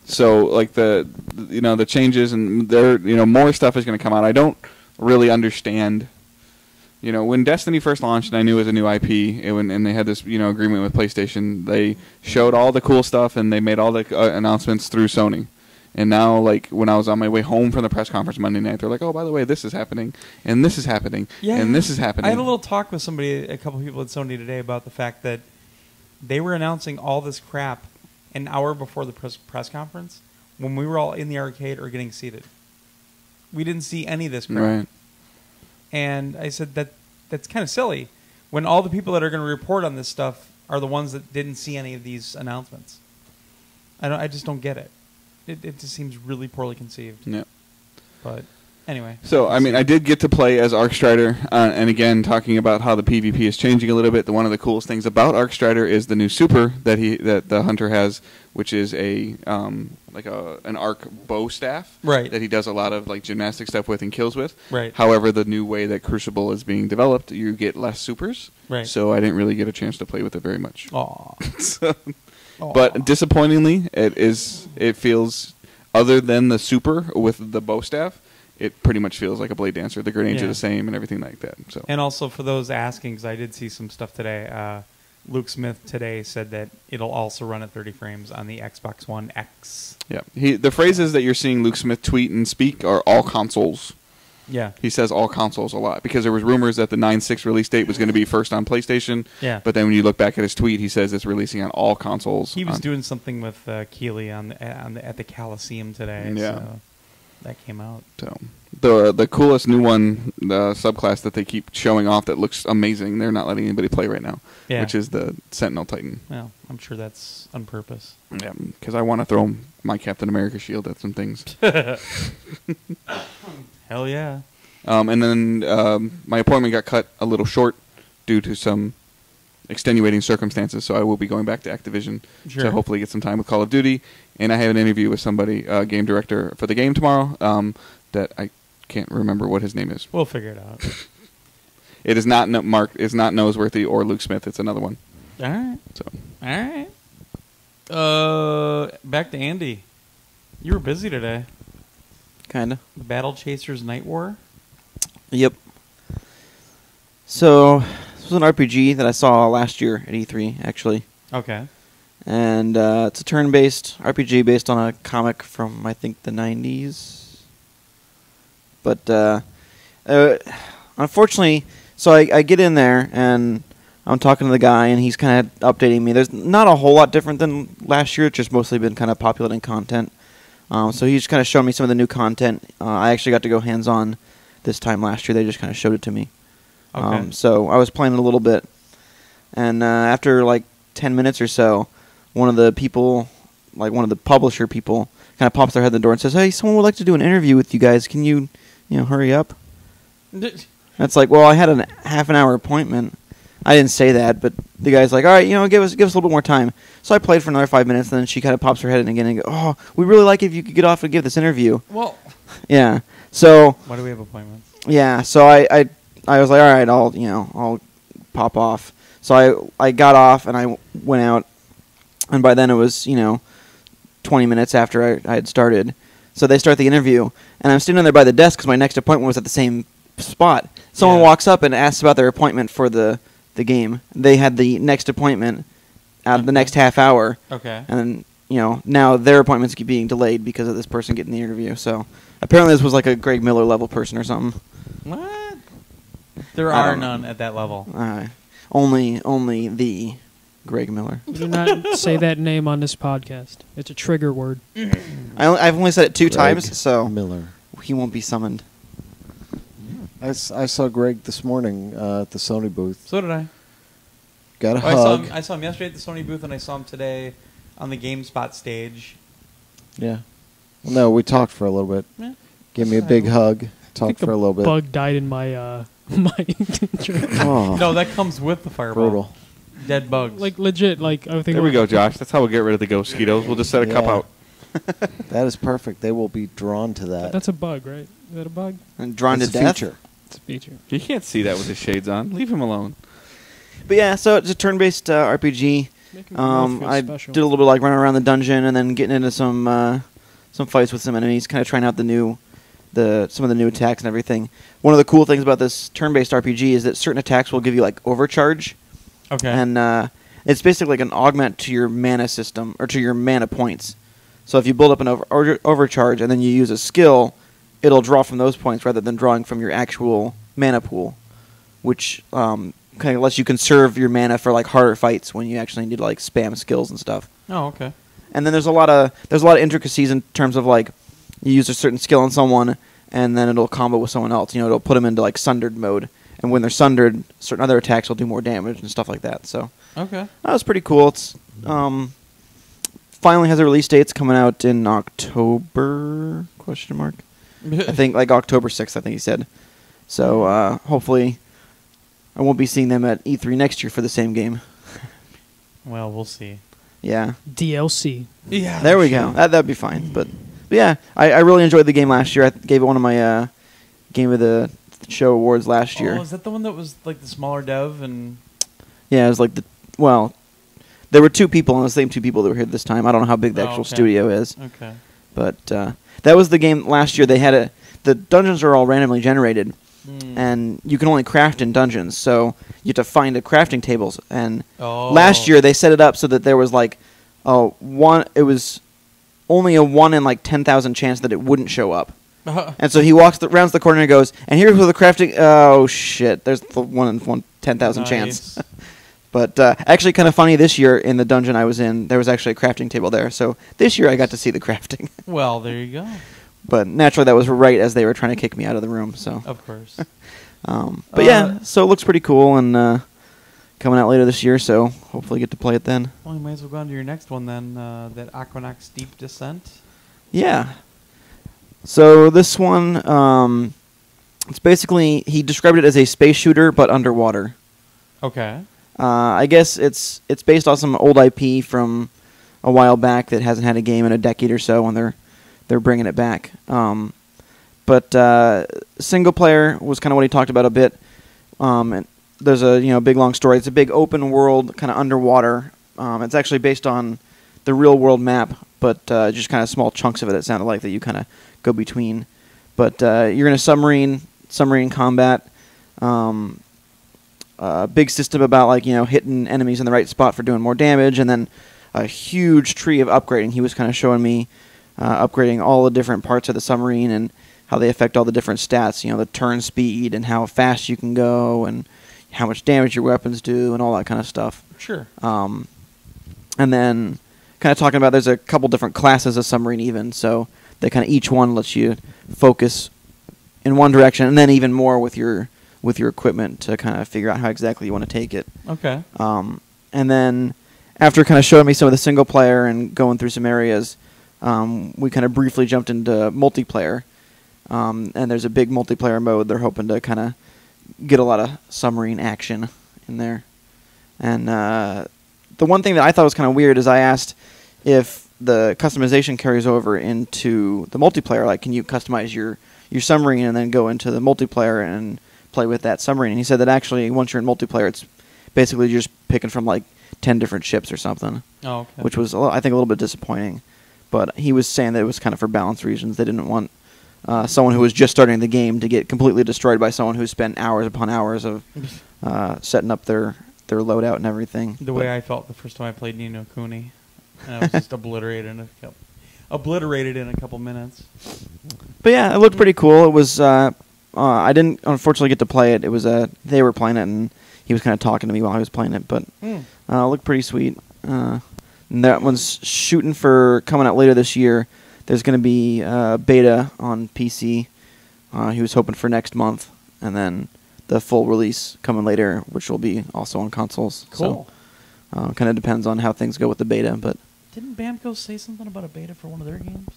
So like the changes and there more stuff is going to come out. I don't really understand. When Destiny first launched, and I knew it was a new IP, and they had this agreement with PlayStation, they showed all the cool stuff and they made all the announcements through Sony. And now, like when I was on my way home from the press conference Monday night, they're like, "Oh, by the way, this is happening, and this is happening, and this is happening." I had a little talk with a couple people at Sony today about the fact that they were announcing all this crap an hour before the press conference when we were all in the arcade or getting seated. We didn't see any of this crap. Right. And I said that's kind of silly when all the people that are going to report on this stuff are the ones that didn't see any of these announcements. I just don't get it. It just seems really poorly conceived. Yeah. But anyway. So, I mean, I did get to play as Arcstrider, and again, talking about how the PvP is changing a little bit. One of the coolest things about Arcstrider is the new super that the hunter has, which is an arc bow staff. Right. That he does a lot of like gymnastic stuff with and kills with. Right. However, the new way that Crucible is being developed, you get less supers. Right. So I didn't really get a chance to play with it very much. Aw. So, Aw. but disappointingly, it feels, other than the super with the bow staff, it pretty much feels like a Blade Dancer. The grenades are the same and everything like that. So. And also for those asking, because I did see some stuff today, Luke Smith today said that it'll also run at 30 frames on the Xbox One X. Yeah, the phrases that you're seeing Luke Smith tweet and speak are all consoles. Yeah. He says all consoles a lot because there was rumors that the 9/6 release date was going to be first on PlayStation. Yeah. But then when you look back at his tweet, he says it's releasing on all consoles. He was doing something with Keeley at the Coliseum today. Yeah. So that came out. So the coolest new one, the subclass that they keep showing off that looks amazing, they're not letting anybody play right now, Yeah. which is the Sentinel Titan. Well, I'm sure that's on purpose. Yeah, because I want to throw my Captain America shield at some things. Hell yeah. And then my appointment got cut a little short due to some extenuating circumstances, so I will be going back to Activision Sure. to hopefully get some time with Call of Duty. And I have an interview with somebody, game director for the game tomorrow, that I can't remember what his name is. We'll figure it out. It is not Mark. It's not Noseworthy or Luke Smith. It's another one. All right. So All right. Back to Andy. You were busy today. Kinda. Battle Chasers Nightwar. Yep. So this was an RPG that I saw last year at E3, actually. Okay. And it's a turn-based RPG based on a comic from, I think, the 90s. But unfortunately, so I get in there, and I'm talking to the guy, and he's kind of updating me. There's not a whole lot different than last year. It's just mostly been kind of populating content. So he's kind of showing me some of the new content. I actually got to go hands-on this time last year. They just kind of showed it to me. Okay. So I was playing it a little bit. And after, like, 10 minutes or so, one of the people, like one of the publisher people, kind of pops their head in the door and says, "Hey, someone would like to do an interview with you guys. Can you hurry up?" That's like, well, I had a half an hour appointment. I didn't say that, but the guy's like, all right, give us a little bit more time. So I played for another 5 minutes, and then she kind of pops her head in again and goes, "Oh, we really like it if you could get off and give this interview." Well, Yeah. So why do we have appointments? yeah. So I was like, all right, I'll pop off. So I got off and I went out, and by then it was 20 minutes after I had started. So they start the interview, and I'm standing there by the desk because my next appointment was at the same spot. Someone Yeah. walks up and asks about their appointment for the game. They had the next appointment out of the next half hour, Okay. and now their appointment's being delayed because of this person getting the interview. So apparently this was like a Greg Miller level person or something. What? There I are don't know. none at that level. Only the Greg Miller. Do not say that name on this podcast. It's a trigger word. I've only said it 2 Greg times, so Miller. he won't be summoned. I saw Greg this morning at the Sony booth. So did I. Got a I hug. saw him yesterday at the Sony booth, and I saw him today on the GameSpot stage. Yeah. Well, no, we talked for a little bit. Yeah. Gave me a That's big nice. hug. I Talked think for the a little bit. bug died in my my Oh, No, that comes with the fireball. brutal. Dead bugs. like legit. Like I think There we go, Josh. That's how we'll get rid of the mosquitoes. We'll just set a cup Yeah. out. That is perfect. They will be drawn to that. That's a bug, right? Is that a bug? And drawn It's to a death. feature. It's a feature. You can't see that with his shades on. Leave him alone. But yeah, so it's a turn-based RPG. Making me feel I special. did a little bit like running around the dungeon and then getting into some fights with some enemies, kind of trying out some of the new attacks and everything. One of the cool things about this turn-based RPG is that certain attacks will give you like overcharge, okay. and it's basically like an augment to your mana system or to your mana points. So if you build up an overcharge and then you use a skill, it'll draw from those points rather than drawing from your actual mana pool, which kind of lets you conserve your mana for like harder fights when you actually need to like spam skills and stuff. Oh, okay. And then there's a lot of intricacies in terms of like you use a certain skill on someone and then it'll combo with someone else. It'll put them into like sundered mode, and when they're sundered, certain other attacks will do more damage and stuff like that. So Okay. that was pretty cool. It's finally has a release date. It's coming out in October ? I think like October 6th. I think he said. So hopefully, I won't be seeing them at E3 next year for the same game. Well, we'll see. Yeah. DLC. Yeah. There we go. That'd be fine. But yeah, I really enjoyed the game last year. I gave it one of my Game of the Show awards last year. Oh, is that the one that was like the smaller dev and? Yeah, it was like there were 2 people, and the same 2 people that were here this time. I don't know how big the Oh, actual okay. studio is, Okay. but that was the game last year. They had the dungeons are all randomly generated, and you can only craft in dungeons. So you have to find the crafting tables. And last year they set it up so that there was like it was only a 1 in like 10,000 chance that it wouldn't show up. And so he rounds the corner and goes, and here's where the crafting. Oh shit! There's the 1 in 10,000 chance. But actually, kind of funny. This year in the dungeon I was in, there was actually a crafting table there. So this year I got to see the crafting. Well, there you go. But naturally, that was right as they were trying to kick me out of the room. So, Of course. but yeah, so it looks pretty cool and coming out later this year. So hopefully get to play it then. Well, you might as well go on to your next one then. That Aquanox Deep Descent. Yeah. So this one, it's basically he described it as a space shooter but underwater. Okay. I guess it's based on some old IP from a while back that hasn't had a game in a decade or so, and they're bringing it back. But single player was kind of what he talked about a bit. And there's a big long story. It's a big open world, kind of underwater. It's actually based on the real world map, but just kind of small chunks of it. It sounded like that you kind of go between. But you're in a submarine submarine combat. Big system about like hitting enemies in the right spot for doing more damage, and then a huge tree of upgrading. He was kind of showing me upgrading all the different parts of the submarine and how they affect all the different stats. The turn speed and how fast you can go and how much damage your weapons do and all that kind of stuff. Sure. And then kind of talking about there's a couple different classes of submarine even, so they kind of each one lets you focus in one direction, and then even more with your equipment to kind of figure out how exactly you want to take it. Okay. And then after kind of showing me some of the single player and going through some areas, we kind of briefly jumped into multiplayer. And there's a big multiplayer mode. They're hoping to kind of get a lot of submarine action in there. And the one thing that I thought was kind of weird is I asked if the customization carries over into the multiplayer. Like, can you customize your submarine and then go into the multiplayer and play with that submarine? And he said that actually once you're in multiplayer, it's basically just picking from like 10 different ships or something. Oh, okay. Which was, I think, a little bit disappointing. But he was saying that it was kind of for balance reasons. They didn't want someone who was just starting the game to get completely destroyed by someone who spent hours upon hours of setting up their loadout and everything. The way I felt the first time I played Ni no Kuni. And I was just obliterated in a couple minutes. But yeah, it looked pretty cool. It was I didn't unfortunately get to play it. It was they were playing it and he was kind of talking to me while I was playing it, but it looked pretty sweet. And that one's shooting for coming out later this year. There's going to be beta on PC. He was hoping for next month, and then the full release coming later, which will be also on consoles. Cool. So, kind of depends on how things go with the beta, but Didn't Bamco say something about a beta for one of their games?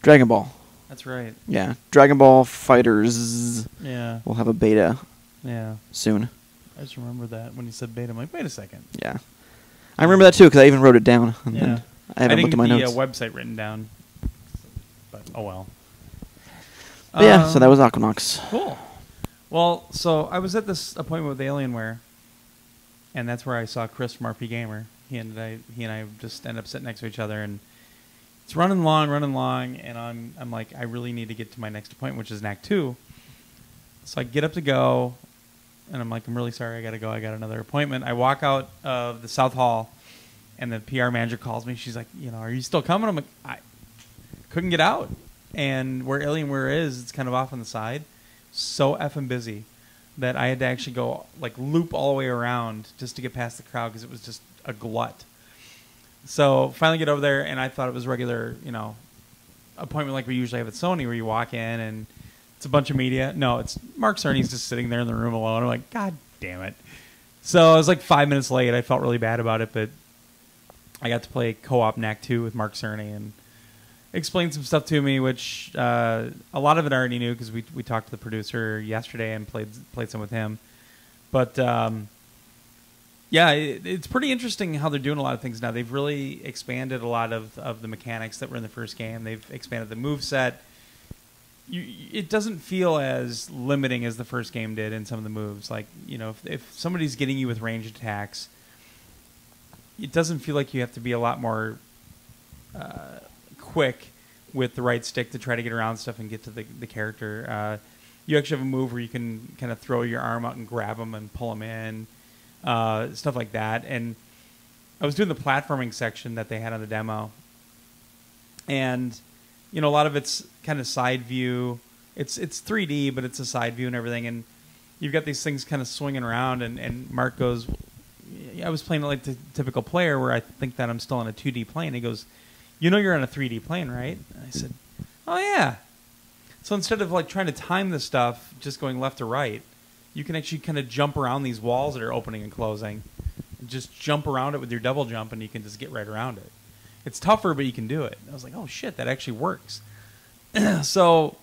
Dragon Ball. That's right. Yeah, Dragon Ball FighterZ Yeah. will have a beta Yeah. soon. I just remember that when he said beta. I'm like, wait a second. Yeah. I remember that too because I even wrote it down. And Yeah. then I haven't didn't looked at my get notes. the website written down. But, oh well. But yeah, so that was Aquanox. Cool. Well, so I was at this appointment with Alienware, and that's where I saw Chris from RP Gamer. He and I just ended up sitting next to each other, and it's running long, and I'm like, I really need to get to my next appointment, which is Knack 2. So I get up to go, and I'm like, I'm really sorry, I gotta go. I got another appointment. I walk out of the South Hall, and the PR manager calls me. She's like, are you still coming? I'm like, I couldn't get out. And where Alienware is, it's kind of off on the side. So effing busy that I had to actually go like loop all the way around just to get past the crowd because it was just a glut. So finally get over there, and I thought it was a regular, appointment like we usually have at Sony, where you walk in and it's a bunch of media. No, it's Mark Cerny's just sitting there in the room alone. I'm like, God damn it. So I was like 5 minutes late. I felt really bad about it, but I got to play co-op Knack 2 with Mark Cerny and explained some stuff to me, which a lot of it I already knew because we talked to the producer yesterday and played some with him. But yeah, it's pretty interesting how they're doing a lot of things now. They've really expanded a lot of the mechanics that were in the first game. They've expanded the moveset. It doesn't feel as limiting as the first game did in some of the moves. Like, if somebody's getting you with ranged attacks, it doesn't feel like you have to be a lot more quick with the right stick to try to get around stuff and get to the character. You actually have a move where you can kind of throw your arm out and grab them and pull them in, stuff like that. And I was doing the platforming section that they had on the demo, and a lot of it's kind of side view. It's 3D, but it's a side view and everything. And you've got these things kind of swinging around, and Mark goes, I was playing it like the typical player where I think that I'm still on a 2D plane. He goes, you're on a 3D plane, right? And I said, oh, yeah. So instead of like trying to time the stuff, just going left to right, you can actually kind of jump around these walls that are opening and closing. And just jump around it with your double jump, and you can just get right around it. It's tougher, but you can do it. I was like, oh, shit, that actually works. So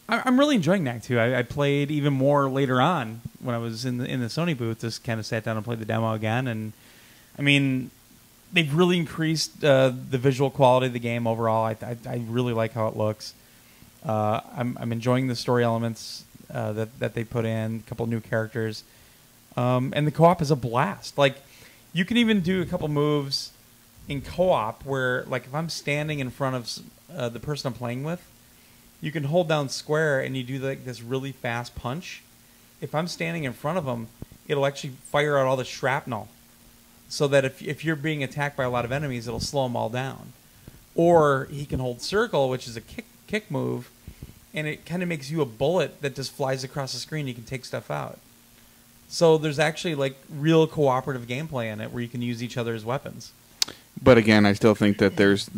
I'm really enjoying Knack 2. I played even more later on when I was in the Sony booth. Just kind of sat down and played the demo again. And, I mean, they've really increased the visual quality of the game overall. I really like how it looks. I'm enjoying the story elements that they put in, a couple new characters. And the co-op is a blast. Like, you can even do a couple moves in co-op where, like, if I'm standing in front of the person I'm playing with, you can hold down square and you do like this really fast punch. If I'm standing in front of him, it'll actually fire out all the shrapnel, so that if you're being attacked by a lot of enemies, it'll slow them all down. Or he can hold circle, which is a kick move, and it kind of makes you a bullet that just flies across the screen. You can take stuff out. So there's actually like real cooperative gameplay in it where you can use each other as weapons. But again, I still think that there's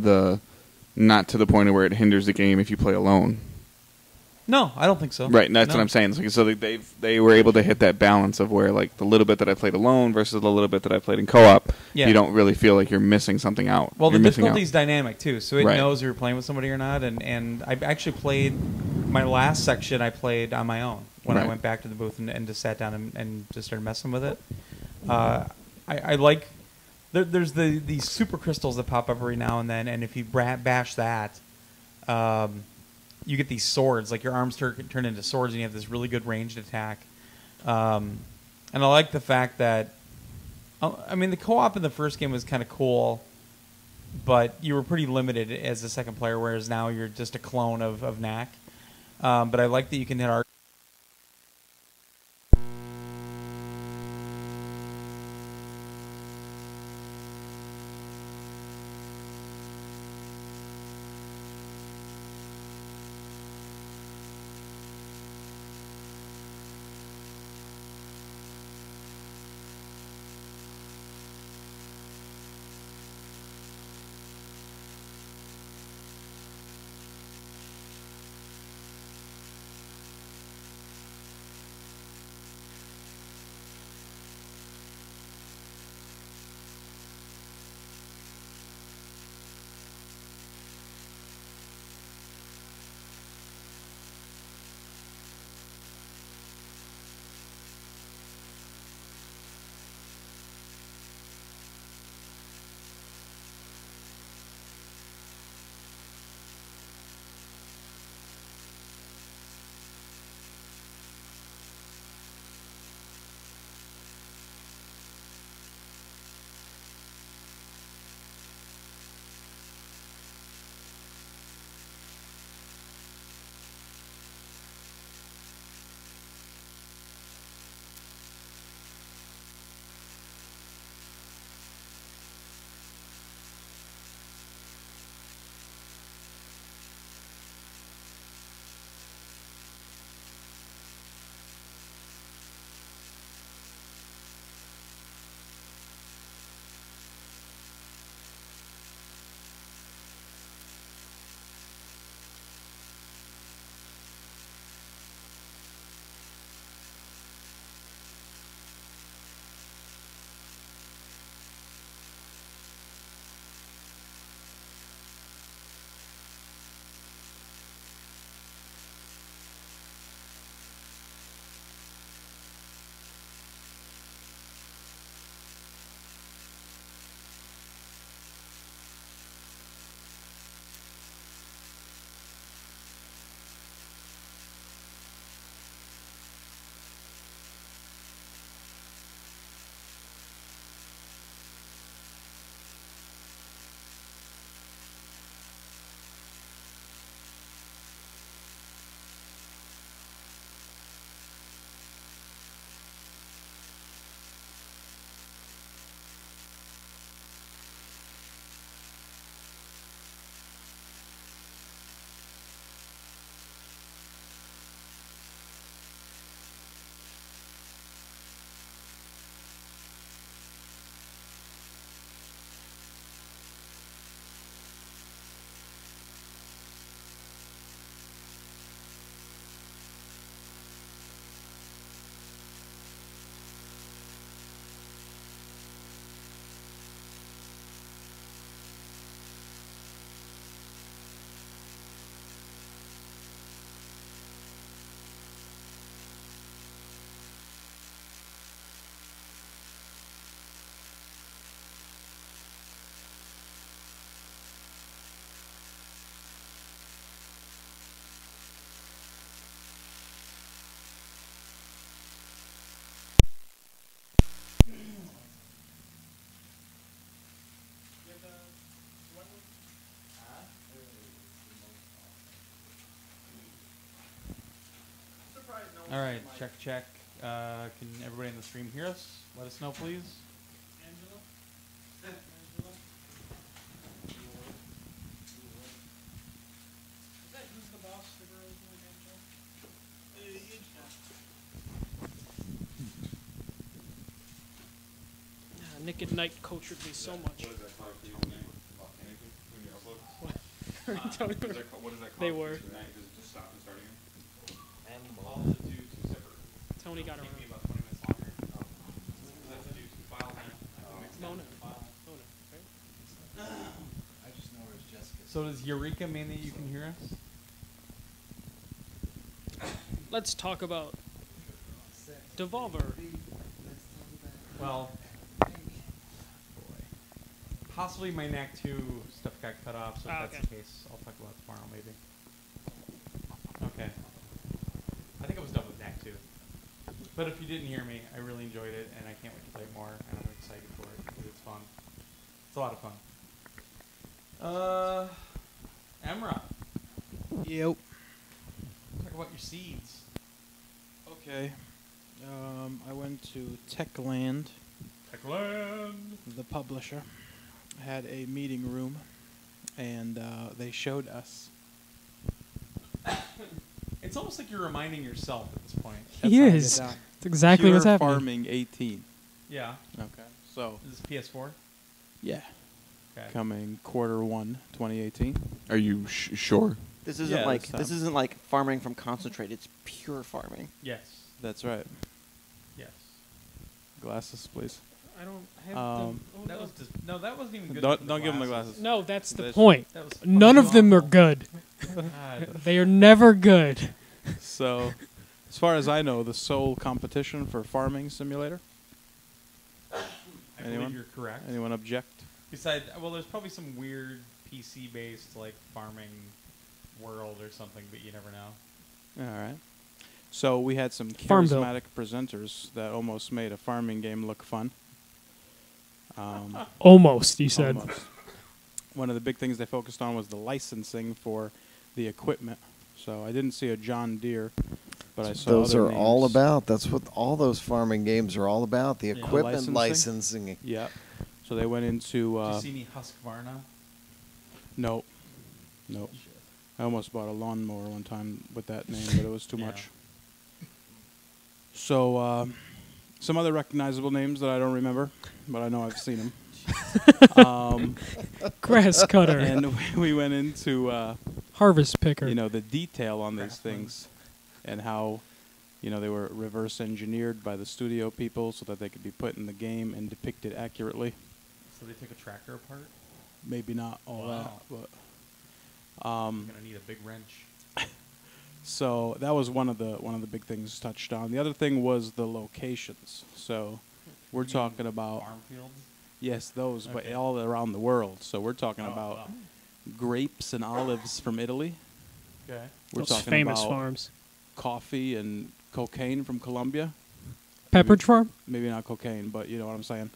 not to the point of where it hinders the game if you play alone. No, I don't think so. Right, and that's No. what I'm saying. So they were able to hit that balance of where like the little bit that I played alone versus the little bit that I played in co-op, Yeah. you don't really feel like you're missing something out. Well, you're the missing out. difficulty is dynamic too, so it Right. knows if you're playing with somebody or not. And I actually played my last section. I played on my own when I Right. went back to the booth and just sat down and just started messing with it. I like there's these super crystals that pop up every now and then, and if you bash that, you get these swords. Like your arms turn into swords, and you have this really good ranged attack. And I like the fact that, I mean, the co-op in the first game was kind of cool, but you were pretty limited as a second player, whereas now you're just a clone of Knack. But I like that you can hit our All right, check. Can everybody in the stream hear us? Let us know, please. Angela? Is that who's the boss? The girl who's doing Angela? Nick and Knight cultured me so much. What is that called for you tonight? Anything? When you upload? What is that called? They were. Tonight? Does it just stop and start again? I'll have to do 2 separate. Tony got It'll take me around. about 20 minutes longer. Because I have to do 2 files now. I have to mix down Mona. the file. Mona, right? I just know where's Jessica. So does Eureka mean that you can hear us? Let's talk about Devolver. Well, possibly my Knack 2 stuff got cut off, so if that's Okay. the case, I'll talk about it tomorrow maybe. Okay. I think I was done with Knack 2. But if you didn't hear me, I really enjoyed it, and I can't wait to play more, and I'm excited for it because it's fun. It's a lot of fun. Emra, Yep. talk about your seeds. Okay. I went to Techland, Techland. the publisher, had a meeting room, and they showed us. It's almost like you're reminding yourself at this point. He That's how I is. get down. That's exactly what's Pure happening. Farming 18. Yeah. Okay. So, Is this PS4? yeah. Okay. Coming Q1 2018. Are you sure? This isn't Yeah, like that's, this isn't like farming from concentrate. It's pure farming. Yes. That's right. Yes. Glasses, please. I don't have Um, the... That was just no. That wasn't even good. Don't give him the glasses. No, that's the This- point. That was None of them are awful. good. God. They are never good. So, as far as I know, the sole competition for farming simulator. I Anyone? believe you're correct. Anyone object? Besides, well, there's probably some weird PC-based like farming world or something, but you never know. All right. So we had some Farmville. charismatic presenters that almost made a farming game look fun. Almost, you said. Almost. One of the big things they focused on was the licensing for the equipment. So I didn't see a John Deere, but I saw Those other are all names. about. That's what all those farming games are all about. The Yeah. equipment Licensing? licensing. Yeah. So they went into Did you see any Husqvarna? no. I almost bought a lawnmower one time with that name, but it was too Yeah. much. So some other recognizable names that I don't remember, but I know I've seen them. Grass cutter. And we went into Harvest picker. the detail on these things and how they were reverse engineered by the studio people so that they could be put in the game and depicted accurately. So they took a tractor apart. Maybe not all Wow. that, but You're gonna need a big wrench. so that was one of the big things touched on. The other thing was the locations. So we're You mean talking about farm fields. yes, those, Okay. but all around the world. So we're talking Oh, about wow. grapes and olives from Italy. Okay. We're Those talking famous about farms. coffee and cocaine from Colombia. Pepperidge Farm? Maybe not cocaine, but you know what I'm saying.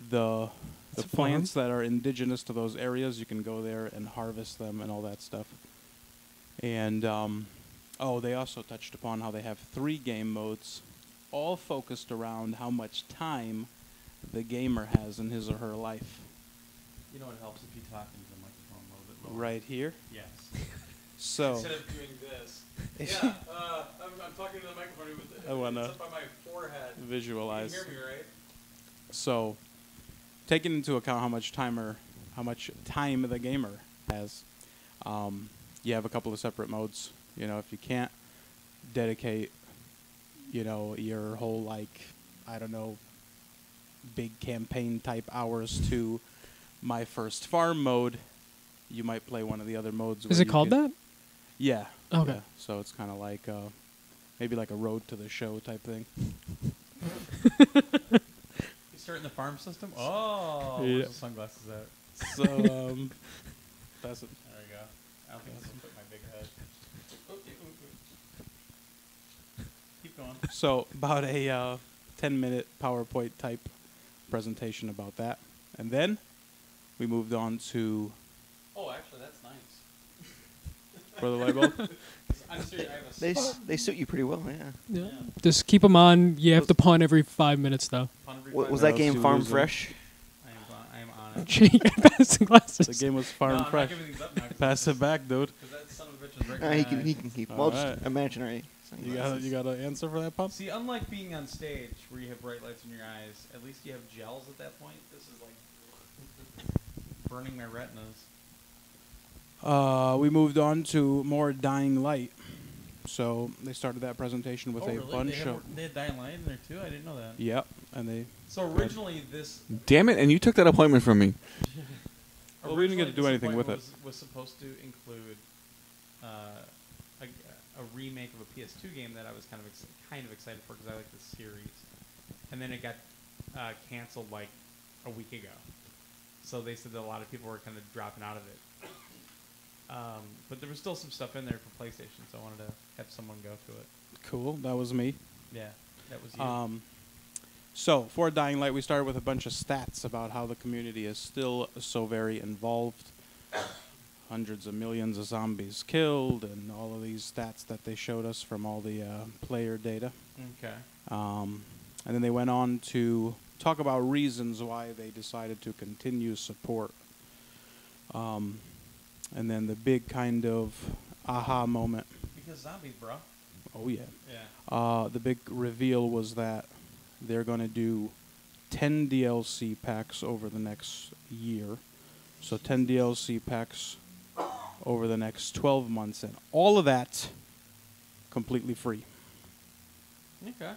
The It's a plants that are indigenous to those areas, you can go there and harvest them and all that stuff. And they also touched upon how they have 3 game modes, all focused around how much time the gamer has in his or her life. You know it helps if you talk into the microphone a little bit lower. Right here. Yes. So Instead of doing this. Yeah. I'm talking to the microphone with I wanna it's up by my forehead. visualize. You can hear me, right? So, taking into account how much time the gamer has, you have a couple of separate modes. If you can't dedicate, your whole big campaign type hours to my first farm mode, you might play one of the other modes. Is it called that? Yeah. Okay. Yeah. So it's kind of like maybe like a road to the show type thing. You start in the farm system? Oh, Yeah. where's the sunglasses at? So that's it. There you go. I don't think I can put my big head. Keep going. So about a 10-minute PowerPoint type presentation about that, and then we moved on to Oh, actually, that's nice. for the light bulb. I'm serious. I have a They suit you pretty well, yeah. Yeah. Just keep them on. You have to punt every 5 minutes, though. Was that game Farm Fresh? I am on it. You pass the glasses. The game was far and I'm fresh. not giving these up now. Pass it back, dude. Because that son of a bitch is right He can keep. All Well, just right. imaginary. You got an answer for that, Pop? See, unlike being on stage where you have bright lights in your eyes, at least you have gels at that point. This is like burning my retinas. We moved on to more Dying Light. So they started that presentation with a really? bunch of. They had Dying Light in there too? I didn't know that. Yep, and they. So originally this... Damn it! And you took that appointment from me. Well, we didn't get to do anything with it. Was supposed to include a remake of a PS2 game that I was kind of excited for because I like the series, and then it got canceled like a week ago. So they said that a lot of people were kind of dropping out of it. But there was still some stuff in there for PlayStation, so I wanted to have someone go to it. Cool, that was me. Yeah, that was you. So, for Dying Light, we started with a bunch of stats about how the community is still so very involved. Hundreds of millions of zombies killed, and all of these stats that they showed us from all the player data. Okay. And then they went on to talk about reasons why they decided to continue support. And then the big kind of aha moment. Because zombies, bro. Oh, yeah. Yeah. The big reveal was that they're going to do 10 DLC packs over the next year. So 10 DLC packs over the next 12 months. And all of that completely free. Okay.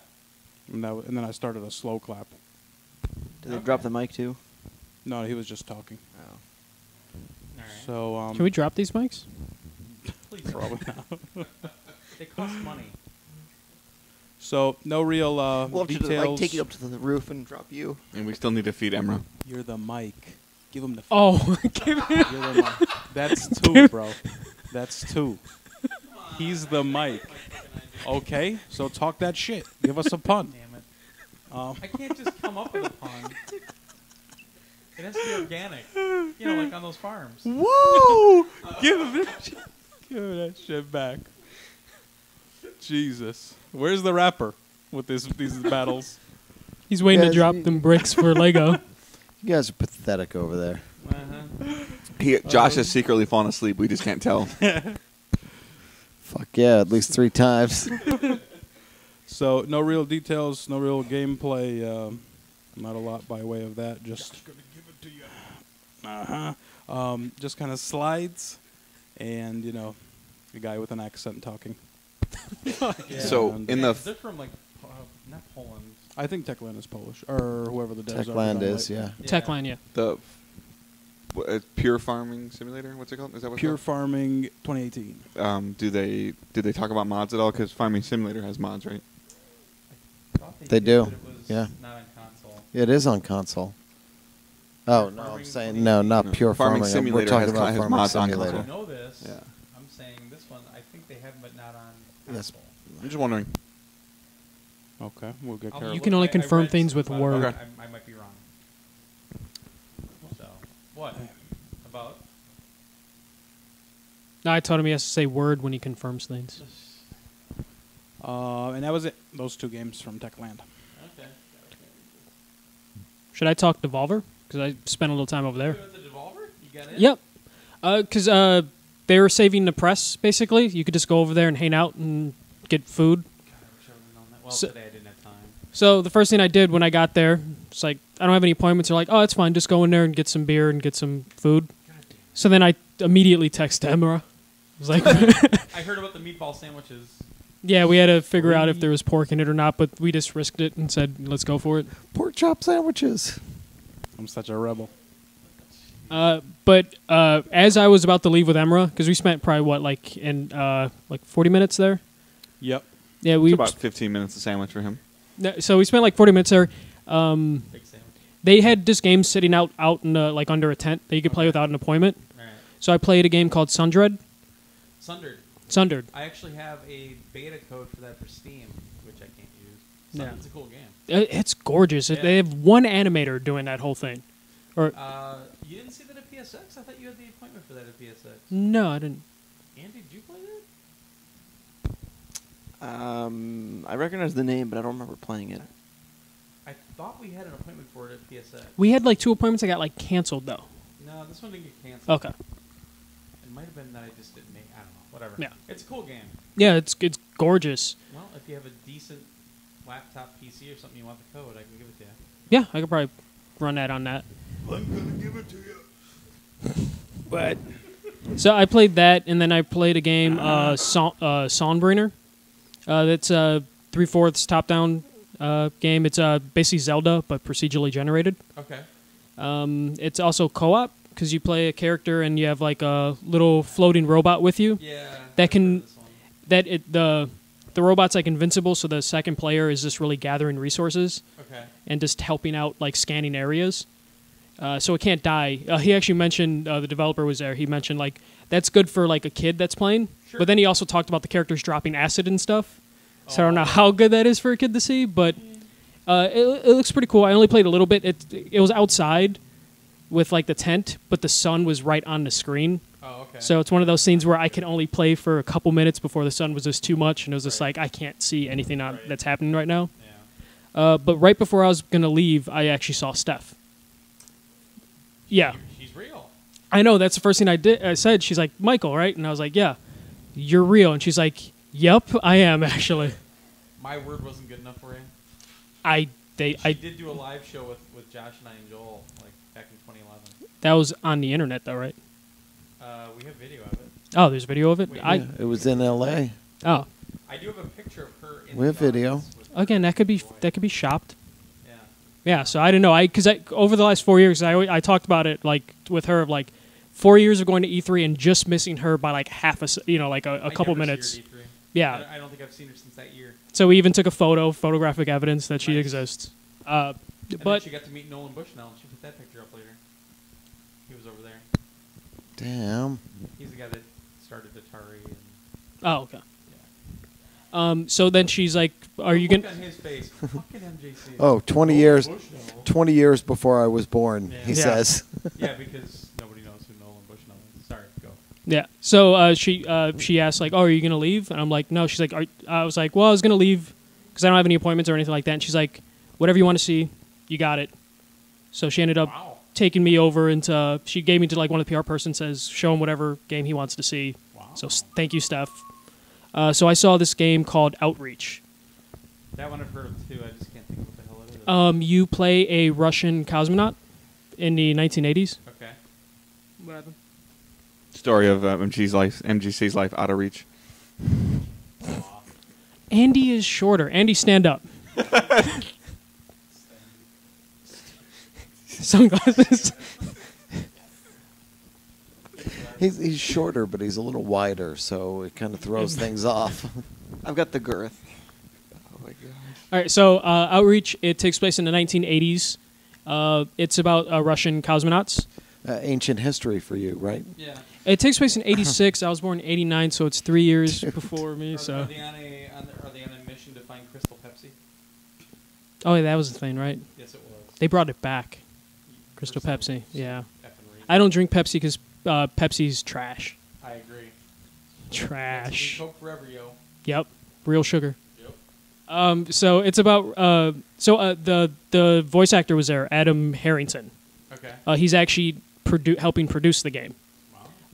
And then I started a slow clap. Did they drop the mic too? No, he was just talking. Oh. All right. So Can we drop these mics? Please probably not. They cost money. So no real We'll have to details. take you up to the roof and drop you. And we still need to feed Emra. You're the mic. Give him the. Oh, give it. You're the mic. That's two, bro. That's two. He's the mic. Okay, so talk that shit. Give us a pun. Damn it. I can't just come up with a pun. It has to be organic. You know, like on those farms. Whoa! Give him that shit back. Jesus. Where's the rapper with these battles? He's waiting to Guys, drop them bricks for Lego. You guys are pathetic over there. Josh has secretly fallen asleep. We just can't tell. Fuck yeah, at least 3 times. So no real details, no real gameplay. Not a lot by way of that. Just just kind of slides, and a guy with an accent talking. Yeah. So in the they're from like not Poland. I think Techland is Polish, or whoever the devs are. Techland is, yeah. Techland, yeah. the Pure Farming Simulator, what's it called? Is that what Pure it's Farming 2018. called? Did they talk about mods at all? Because Farming Simulator has mods, right? I thought They did, do, but it was yeah. Not on console. It is on console. Oh, no, I'm Farming saying, no, not No. Pure Farming Farming. Simulator We're talking has about Farming mods on I Simulator. console. know this. Yeah. I'm saying this one. I think they have them, but not on Yes. console. I'm just wondering. Okay, we'll get I'll careful. You can only I confirm read things some with about it. Word. Okay. I might be wrong. So what about? No, I told him he has to say Word when he confirms things. And that was it. Those 2 games from Techland. Okay. Should I talk Devolver? Because I spent a little time over there. With the Devolver, you got it. Yep. Because they were saving the press, basically. You could just go over there and hang out and get food. God, I wish I would have known that. Well, So- today I didn't have time. So the first thing I did when I got there, it's like, I don't have any appointments. They're like, oh, it's fine. Just go in there and get some beer and get some food. God damn. So then I immediately text Emra. I was like, I heard about the meatball sandwiches. yeah, we had to figure out if there was pork in it or not, but we just risked it and said, let's go for it. Pork chop sandwiches. I'm such a rebel. But as I was about to leave with Emra, because we spent probably, like 40 minutes there? Yep. Yeah, It's we. about 15 minutes a sandwich for him. So we spent like 40 minutes there. Big sandwich. They had this game sitting out in like under a tent that you could play without an appointment. All right. So I played a game called Sundered. Sundered. I actually have a beta code for that for Steam, which I can't use. Yeah. It's a cool game. It's gorgeous. Yeah. They have one animator doing that whole thing. Or You didn't see that at PSX? I thought you had the appointment for that at PSX. no, I didn't. Andy, did you play that? I recognize the name, but I don't remember playing it. I thought we had an appointment for it at PSX. We had like 2 appointments that got like canceled though. No, this one didn't get canceled. Okay. It might have been that I just didn't make. I don't know. Whatever. Yeah. It's a cool game. Yeah, it's gorgeous. Well, if you have a decent laptop PC or something, you want the code, I can give it to you. Yeah, I could probably run that on that. I'm gonna give it to you. But so I played that, and then I played a game, Sonbringer. That's a 3/4 top-down game. It's basically Zelda, but procedurally generated. Okay. It's also co-op because you play a character and you have like a little floating robot with you. Yeah. That can the robot's like invincible, so the second player is just really gathering resources Okay. and just helping out, like scanning areas. So it can't die. He actually mentioned the developer was there. He mentioned like that's good for like a kid that's playing. Sure. But then he also talked about the characters dropping acid and stuff. So I don't know how good that is for a kid to see, but it looks pretty cool. I only played a little bit. It was outside with like the tent, but the sun was right on the screen. Oh, okay. So it's one of those scenes where I could only play for a couple minutes before the sun was just too much, and it was just like I can't see anything that's happening right now. Yeah. But right before I was gonna leave, I actually saw Steph. Yeah, She's real. I know. That's the first thing I said. She's like, Michael, right? And I was like, yeah, you're real. And she's like, yep, I am actually. My word wasn't good enough for you. I She did do a live show with Josh and I and Joel like back in 2011. that was on the internet though, right? We have video of it. Oh, there's video of it. Wait, Yeah, it was in L.A. Oh, I do have a picture of her in We have the video. audience with again, that could be boy. shopped. Yeah. Yeah, so I didn't know. Because over the last 4 years, I talked about it like with her of like 4 years of going to E3 and just missing her by like like a I couple never minutes. see her at E3. Yeah. I don't think I've seen her since that year. So we even took a photographic evidence that she Nice. exists. And then But she got to meet Nolan Bushnell. She put that picture up later. He was over there. Damn. He's the guy that started Atari. And, oh, okay. yeah. So then she's like, "Are you Look gonna?" on his face. Fucking MJC. Oh, 20 Nolan years. Bushnell. 20 years before I was born, Yeah. he Yeah. says. Yeah, because nobody knows who Nolan Bushnell is. Sorry, go. Yeah. So she asked like, "Oh, are you gonna leave?" And I'm like, "No." She's like, I was like, "Well, I was gonna leave because I don't have any appointments or anything like that." And she's like, "Whatever you want to see, you got it." So she ended up Wow. taking me over into. She gave me to like one of the PR person says, "Show him whatever game he wants to see." Wow. So thank you, Steph. So I saw this game called Outreach. That one I've heard of too. I just can't think of what the hell it is. You play a Russian cosmonaut in the 1980s. Okay. What happened? Story of MGC's life out of reach. Andy is shorter. Andy, stand up. Sunglasses. He's shorter, but he's a little wider, so it kind of throws things off. I've got the girth. Oh my god. All right, so Outreach, it takes place in the 1980s. It's about Russian cosmonauts. Ancient history for you, right? Yeah. It takes place in 86. I was born in 89, so it's 3 years before me. Are So, they on a mission to find Crystal Pepsi? oh, yeah, that was the thing, right? Yes, it was. They brought it back. Crystal For some- Pepsi, yeah. some effing reason. I don't drink Pepsi because Pepsi's trash. I agree. Trash. Coke forever, yo. Yep, real sugar. Yep. So it's about the voice actor was there, Adam Harrington. Okay. He's actually helping produce the game.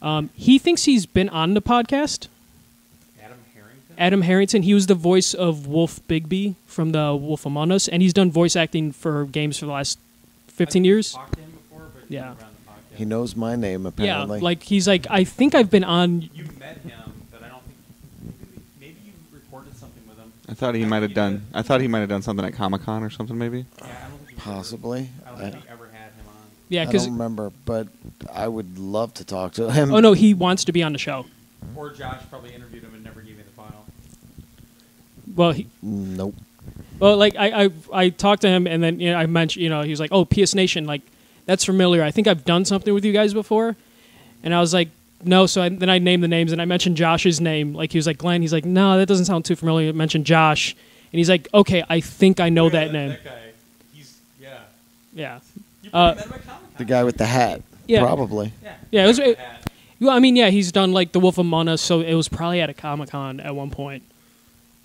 Wow. He thinks he's been on the podcast. Adam Harrington. Adam Harrington. He was the voice of Wolf Bigby from the Wolf Among Us, and he's done voice acting for games for the last 15 years. I've talked to him before, but Yeah. never on the podcast. He knows my name, Yeah, apparently. like he's like, I think I've been on. You met him, but I don't think. Maybe you recorded something with him. I thought he might have done. I thought he might have done something at Comic-Con or something, maybe. Yeah, I don't think you Possibly. I don't think we ever had him on. Yeah, I because don't remember, but I would love to talk to him. oh no, he wants to be on the show. Or Josh probably interviewed him and never gave me the file. Well, Nope. like I talked to him, and then I mentioned he was like, oh, PS Nation, like that's familiar. I think I've done something with you guys before, and I was like, no. So then I named the names, and I mentioned Josh's name. Like he was like Glenn. He's like, no, that doesn't sound too familiar. I mentioned Josh, and he's like, okay, I think I know Yeah, that name. That guy. He's Yeah. You probably met him at Comic-Con. The guy with the hat. Yeah. Probably. Yeah. Yeah, it was- Hat. Well, I mean, yeah, he's done like the Wolf Among Us, so it was probably at a Comic-Con at one point.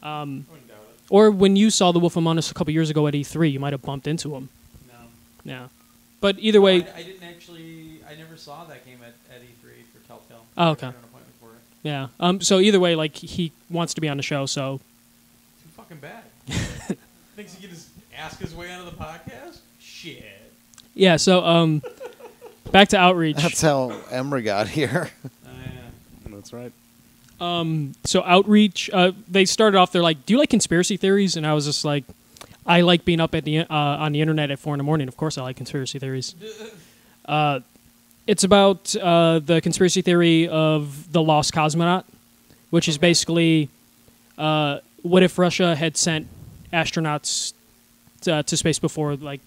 I wouldn't doubt it. Or when you saw the Wolf Among Us a couple years ago at E3, you might have bumped into him. No. Yeah. But either way, I didn't actually. I never saw that game at E3 for Telltale. Oh, okay. I got an appointment for it. yeah. So either way, like he wants to be on the show, so Too fucking bad. Thinks he can just ask his way onto the podcast? Shit. yeah. So back to Outreach. That's how Emery got here. Yeah. That's right. So Outreach, they started off. They're like, "Do you like conspiracy theories?" And I was just like, "I like being up at the on the internet at 4 a.m. Of course, I like conspiracy theories." It's about the conspiracy theory of the lost cosmonaut, which is basically what if Russia had sent astronauts to space before, like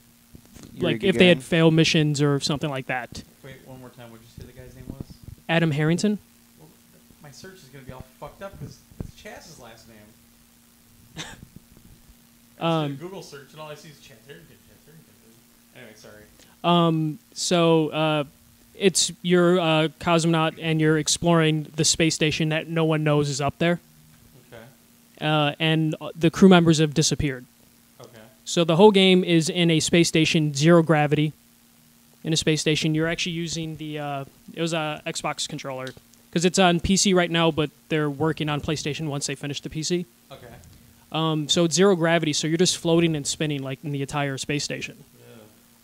if they had failed missions or something like that. Wait, one more time. What did you say the guy's name was? Adam Harrington. Well, my search is going to be all fucked up because it's Chaz's last name. I did a Google search and all I see is Chaz Harrington. Anyway, sorry. So it's you're a cosmonaut and you're exploring the space station that no one knows is up there. Okay. And the crew members have disappeared. Okay. So the whole game is in a space station, zero gravity. In a space station, you're actually using the it was a Xbox controller because it's on PC right now, but they're working on PlayStation once they finish the PC. Okay. So it's zero gravity, so you're just floating and spinning like in the entire space station.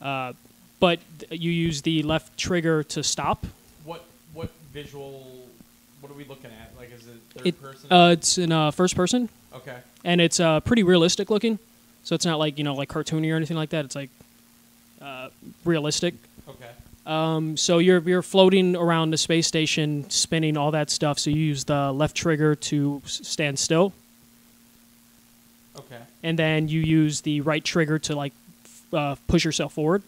Yeah. But you use the left trigger to stop. What visual? What are we looking at? Like, is it third person? It's in first person. Okay. And it's pretty realistic looking, so it's not like like cartoony or anything like that. It's like realistic. Okay. So you're floating around the space station, spinning all that stuff. So you use the left trigger to stand still, Okay. and then you use the right trigger to like push yourself forward.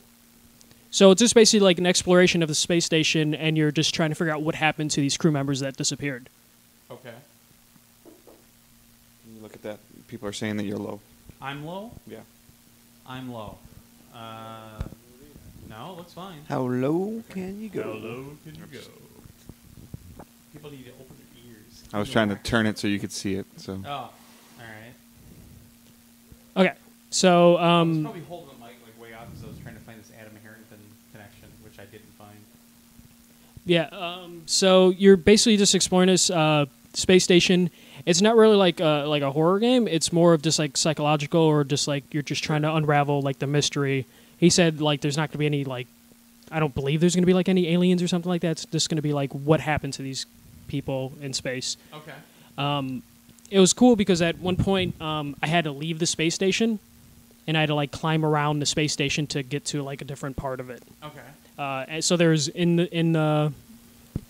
So it's just basically like an exploration of the space station, and you're just trying to figure out what happened to these crew members that disappeared. Okay. Look at that. People are saying that you're low. I'm low. Yeah. I'm low. No, looks fine. How low can you go? How low can you go? People need to open their ears. I was trying to turn it so you could see it. So. Oh, all right. Okay, so I was probably holding the mic like way out because I was trying to find this Adam Harrington connection, which I didn't find. yeah, so you're basically just exploring this space station. It's not really like a horror game. It's more of just like psychological, or just like you're just trying to unravel like the mystery. He said like there's not going to be any like, I don't believe there's going to be like any aliens or something like that. It's just going to be like what happened to these people in space. Okay. It was cool because at one point I had to leave the space station, and I had to like climb around the space station to get to like a different part of it. Okay. And so there's inside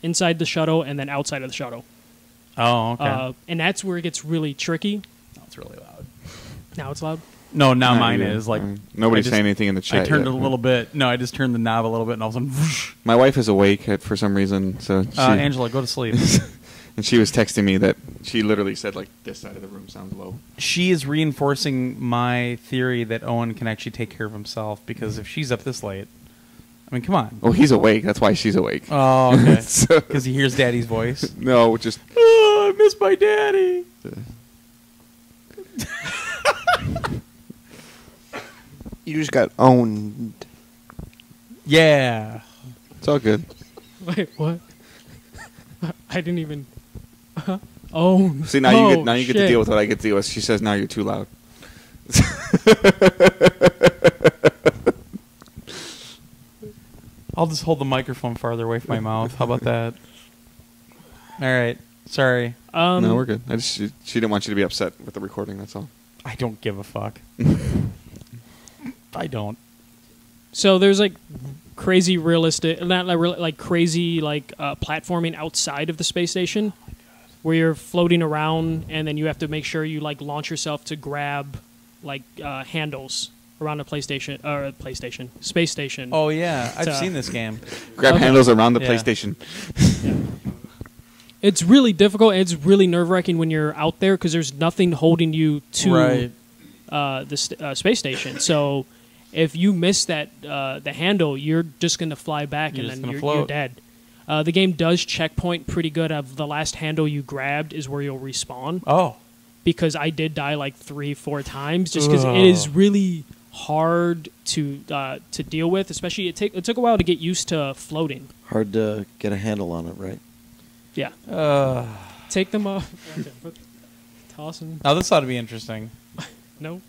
the shuttle and then outside of the shuttle. Oh, okay. And that's where it gets really tricky. No, it's really loud. Now it's loud. No, now Not mine even. is like Nobody's I just- saying anything in the chat. I turned yet. it a little bit. No, I just turned the knob a little bit, and all of a sudden, whoosh. My wife is awake for some reason, so she, Angela, go to sleep. and she was texting me that she literally said like this side of the room sounds low. She is reinforcing my theory that Owen can actually take care of himself, because if she's up this late, I mean, come on. Oh, he's awake. That's why she's awake. Oh, okay. So- Because he hears Daddy's voice. No, just Oh, I miss my daddy. You just got owned. Yeah. it's all good. Wait, what? I didn't even. Oh. See, now oh, you get to shit. deal with what I get to deal with. She says now you're too loud. I'll just hold the microphone farther away from my mouth. How about that? All right. Sorry. No, we're good. She didn't want you to be upset with the recording. That's all. I don't give a fuck. I don't. So there's like crazy realistic, not like crazy like platforming outside of the space station, where you're floating around and then you have to make sure you like launch yourself to grab like handles around a space station. Oh, yeah. I've It's, seen this game. Grab Okay. handles around the Yeah. PlayStation. It's really difficult, and it's really nerve-wracking when you're out there because there's nothing holding you to Right. the space station. So if you miss that the handle, you're just going to fly back, You're and just then gonna you're float. dead. The game does checkpoint pretty good. Of the last handle you grabbed is where you'll respawn. Oh. because I did die like 3-4 times, just because it is really hard to deal with. Especially it took a while to get used to floating. Hard to get a handle on it, right? Yeah. Take them off. Okay, toss them. Now this ought to be interesting. No.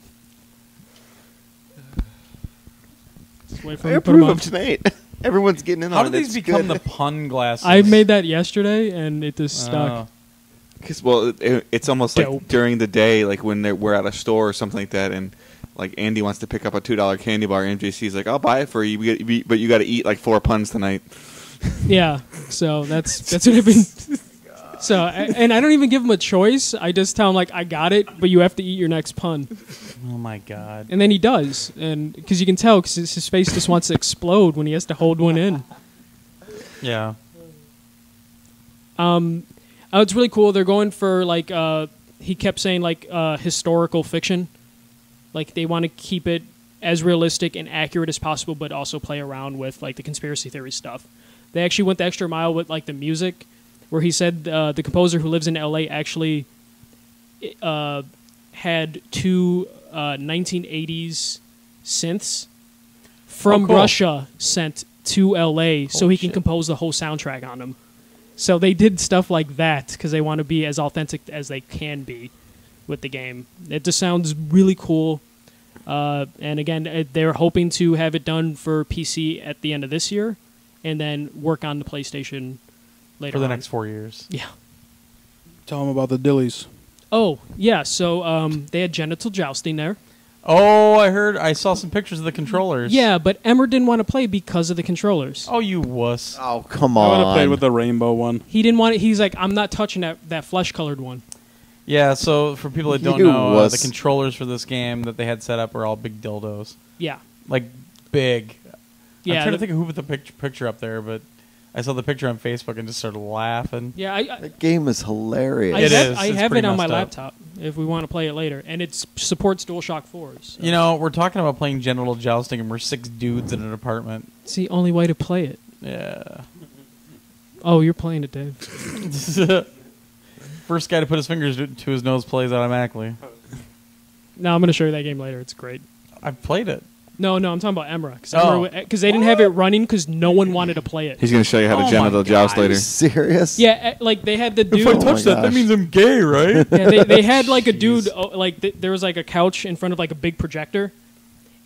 Just wait for I him to put 'em approve of on. tonight. Everyone's getting in How on did it. these It's become good. the pun glasses? I made that yesterday, and it just stuck. Oh. 'Cause, well, it's almost Dope. like during the day, like when we're at a store or something like that, and like Andy wants to pick up a $2 candy bar, MJC's like, "I'll buy it for you, but you got to eat like 4 puns tonight." Yeah, so that's what I've been. So and I don't even give him a choice. I just tell him like, I got it, but you have to eat your next pun, Oh my god. and then he does, and because you can tell, because his face just wants to explode when he has to hold one in. Yeah. Oh, it's really cool. They're going for like he kept saying like historical fiction, like they want to keep it as realistic and accurate as possible, but also play around with like the conspiracy theory stuff. They actually went the extra mile with like the music, where he said the composer who lives in LA actually had 2 1980s synths from cool. Russia sent to LA so he can shit. compose the whole soundtrack on them. So they did stuff like that because they want to be as authentic as they can be with the game. It just sounds really cool. And again, they're hoping to have it done for PC at the end of this year, and then work on the PlayStation later For the on. next 4 years. Yeah. Tell them about the dillies. Oh, yeah. So they had Genital Jousting there. Oh, I saw some pictures of the controllers. Yeah, but Emmer didn't want to play because of the controllers. Oh, you wuss. Oh, come I would have played on. with the rainbow one. He didn't want it. He's like, I'm not touching that flesh-colored one. Yeah, so for people that don't You know, wuss. the controllers for this game that they had set up were all big dildos. Yeah. Like, big. Yeah. I'm trying to think of who put the picture up there, but I saw the picture on Facebook and just started laughing. Yeah, That game is hilarious. It is. I It's have pretty it on my messed up. laptop if we want to play it later, and it supports DualShock 4s. You know, we're talking about playing genital jousting, and we're 6 dudes in an apartment. It's the only way to play it. Yeah. Oh, you're playing it, Dave. First guy to put his fingers to his nose plays automatically. No, I'm going to show you that game later. It's great. I've played it. No, I'm talking about Emra. Oh. Because they didn't have it running because no one wanted to play it. He's going to show you how Oh to my genital joust God. later. Serious? Yeah, like they had the dude. If I Oh touch my that gosh. means I'm gay, right? Yeah, they had like a dude, there was like a couch in front of like a big projector,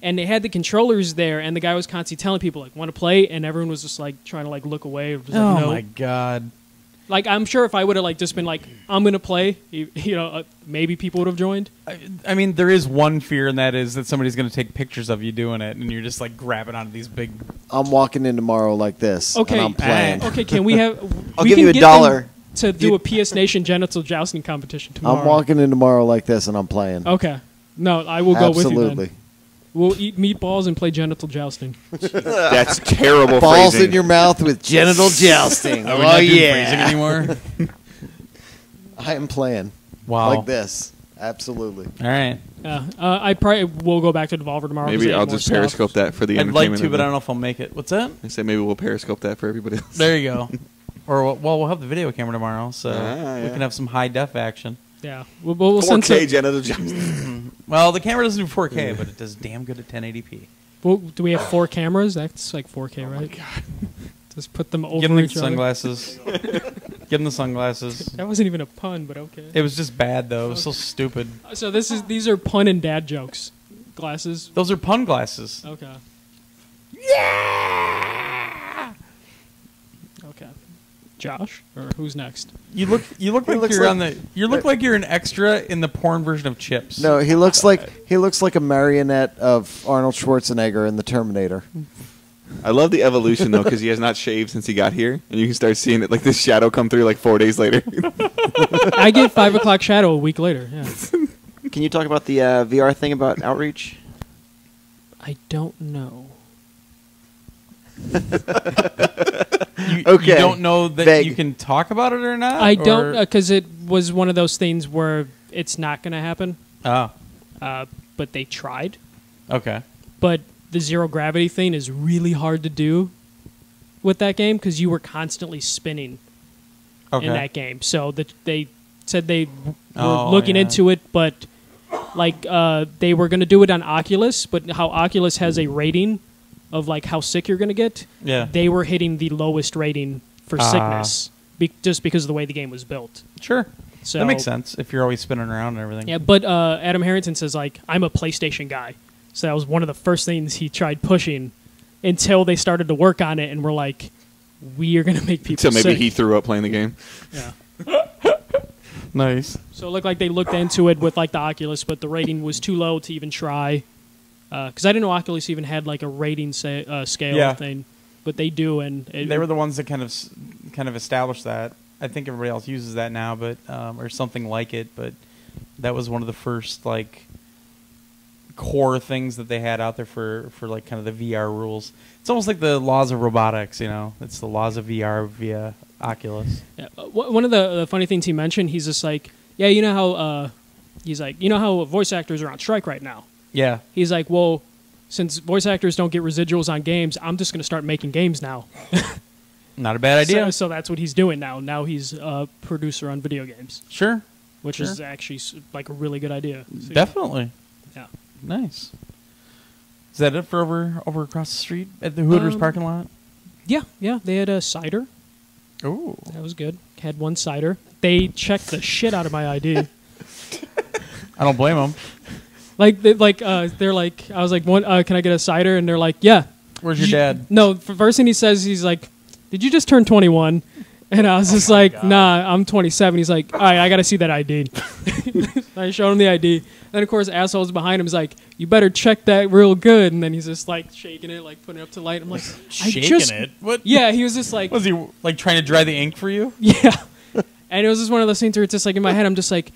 and they had the controllers there, and the guy was constantly telling people like, "Want to play?" And everyone was just like trying to like look away. Or just, like, Oh no. my god. Like I'm sure if I would have like just been like, "I'm gonna play," maybe people would have joined. I mean, there is one fear, and that is that somebody's going to take pictures of you doing it, and you're just like grabbing onto these big. I'm walking in tomorrow like this, Okay, and I'm playing. Okay, can we have? I'll we give can you get $1 them to do a PS Nation genital jousting competition tomorrow. I'm walking in tomorrow like this, and I'm playing. Okay, no, I will go with you. Absolutely. Then. We'll eat meatballs and play genital jousting. That's terrible Balls phrasing. in your mouth with genital jousting. Are we Oh, not doing yeah. phrasing anymore? I am playing Wow. like this. Absolutely. All right. I probably will go back to Devolver tomorrow. 'cause Maybe they have I'll more just stuff. periscope that for the I'd like entertainment. to, of but the- I don't know if I'll make it. What's that? I say maybe we'll periscope that for everybody else. There you go. Or well, we'll have the video camera tomorrow, so we yeah. can have some high def action. Yeah, we'll send 4K some. genital jousting. Well, the camera doesn't do 4K, but it does damn good at 1080p. Do we have 4 cameras? That's like 4K, right? Oh my God. Just put them over Give him the each other. sunglasses. Give him the sunglasses. That wasn't even a pun, but okay. It was just bad though. It was so stupid. So these are pun and dad jokes. Glasses. Those are pun glasses. Okay. Yeah. Okay. Josh, or who's next? You look like looks you're like- on the. You look like you're an extra in the porn version of Chips. No, he looks like a marionette of Arnold Schwarzenegger in the Terminator. I love the evolution though, because he has not shaved since he got here, and you can start seeing it like this shadow come through like 4 days later. I get 5 o'clock shadow a week later. Yeah. Can you talk about the VR thing about Outreach? I don't know. You Okay. don't know that Vague. you can talk about it or not. I don't or- because it was one of those things where it's not going to happen. Oh, But they tried. okay. But the zero gravity thing is really hard to do with that game because you were constantly spinning Okay. in that game. So they said they were Oh, looking yeah. into it, but like they were going to do it on Oculus, but how Oculus has a rating of like how sick you're going to get, Yeah. they were hitting the lowest rating for Ah. sickness just because of the way the game was built. Sure. So That makes sense if you're always spinning around and everything. Yeah, but Adam Harrington says like I'm a PlayStation guy, so that was one of the first things he tried pushing until they started to work on it and were like, we are going to make people So maybe sick. he threw up playing the game. Yeah. Nice. So it looked like they looked into it with like the Oculus, but the rating was too low to even try. Because I didn't know Oculus even had like a rating scale Yeah. thing, but they do, and They were the ones that kind of established that. I think everybody else uses that now, but or something like it. But that was one of the first like core things that they had out there for like kind of the VR rules. It's almost like the laws of robotics, you know. It's the laws of VR via Oculus. Yeah, one of the funny things he mentioned, he's just like, yeah, you know how he's like, you know how voice actors are on strike right now. Yeah. He's like, well, since voice actors don't get residuals on games, I'm just going to start making games now. Not a bad idea. So that's what he's doing now. Now he's a producer on video games, Sure. which is actually like a really good idea. So, Definitely. yeah. Nice. Is that it for over across the street at the Hooters parking lot? Yeah, they had a cider. Ooh. That was good. Had one cider. They checked the shit out of my ID. I don't blame them. they're like, I was like, can I get a cider? And they're like, yeah. Where's your dad? No, the first thing he says, he's like, did you just turn 21? And I was just like, nah, I'm 27. He's like, all right, I got to see that ID. I showed him the ID. Then, of course, assholes behind him is like, you better check that real good. And then he's just like shaking it, like putting it up to light. I'm like, Shaking it? What? Yeah, he was just like, Was he like trying to dry the ink for you? yeah. And it was just one of those things where it's just like in my head, I'm just like,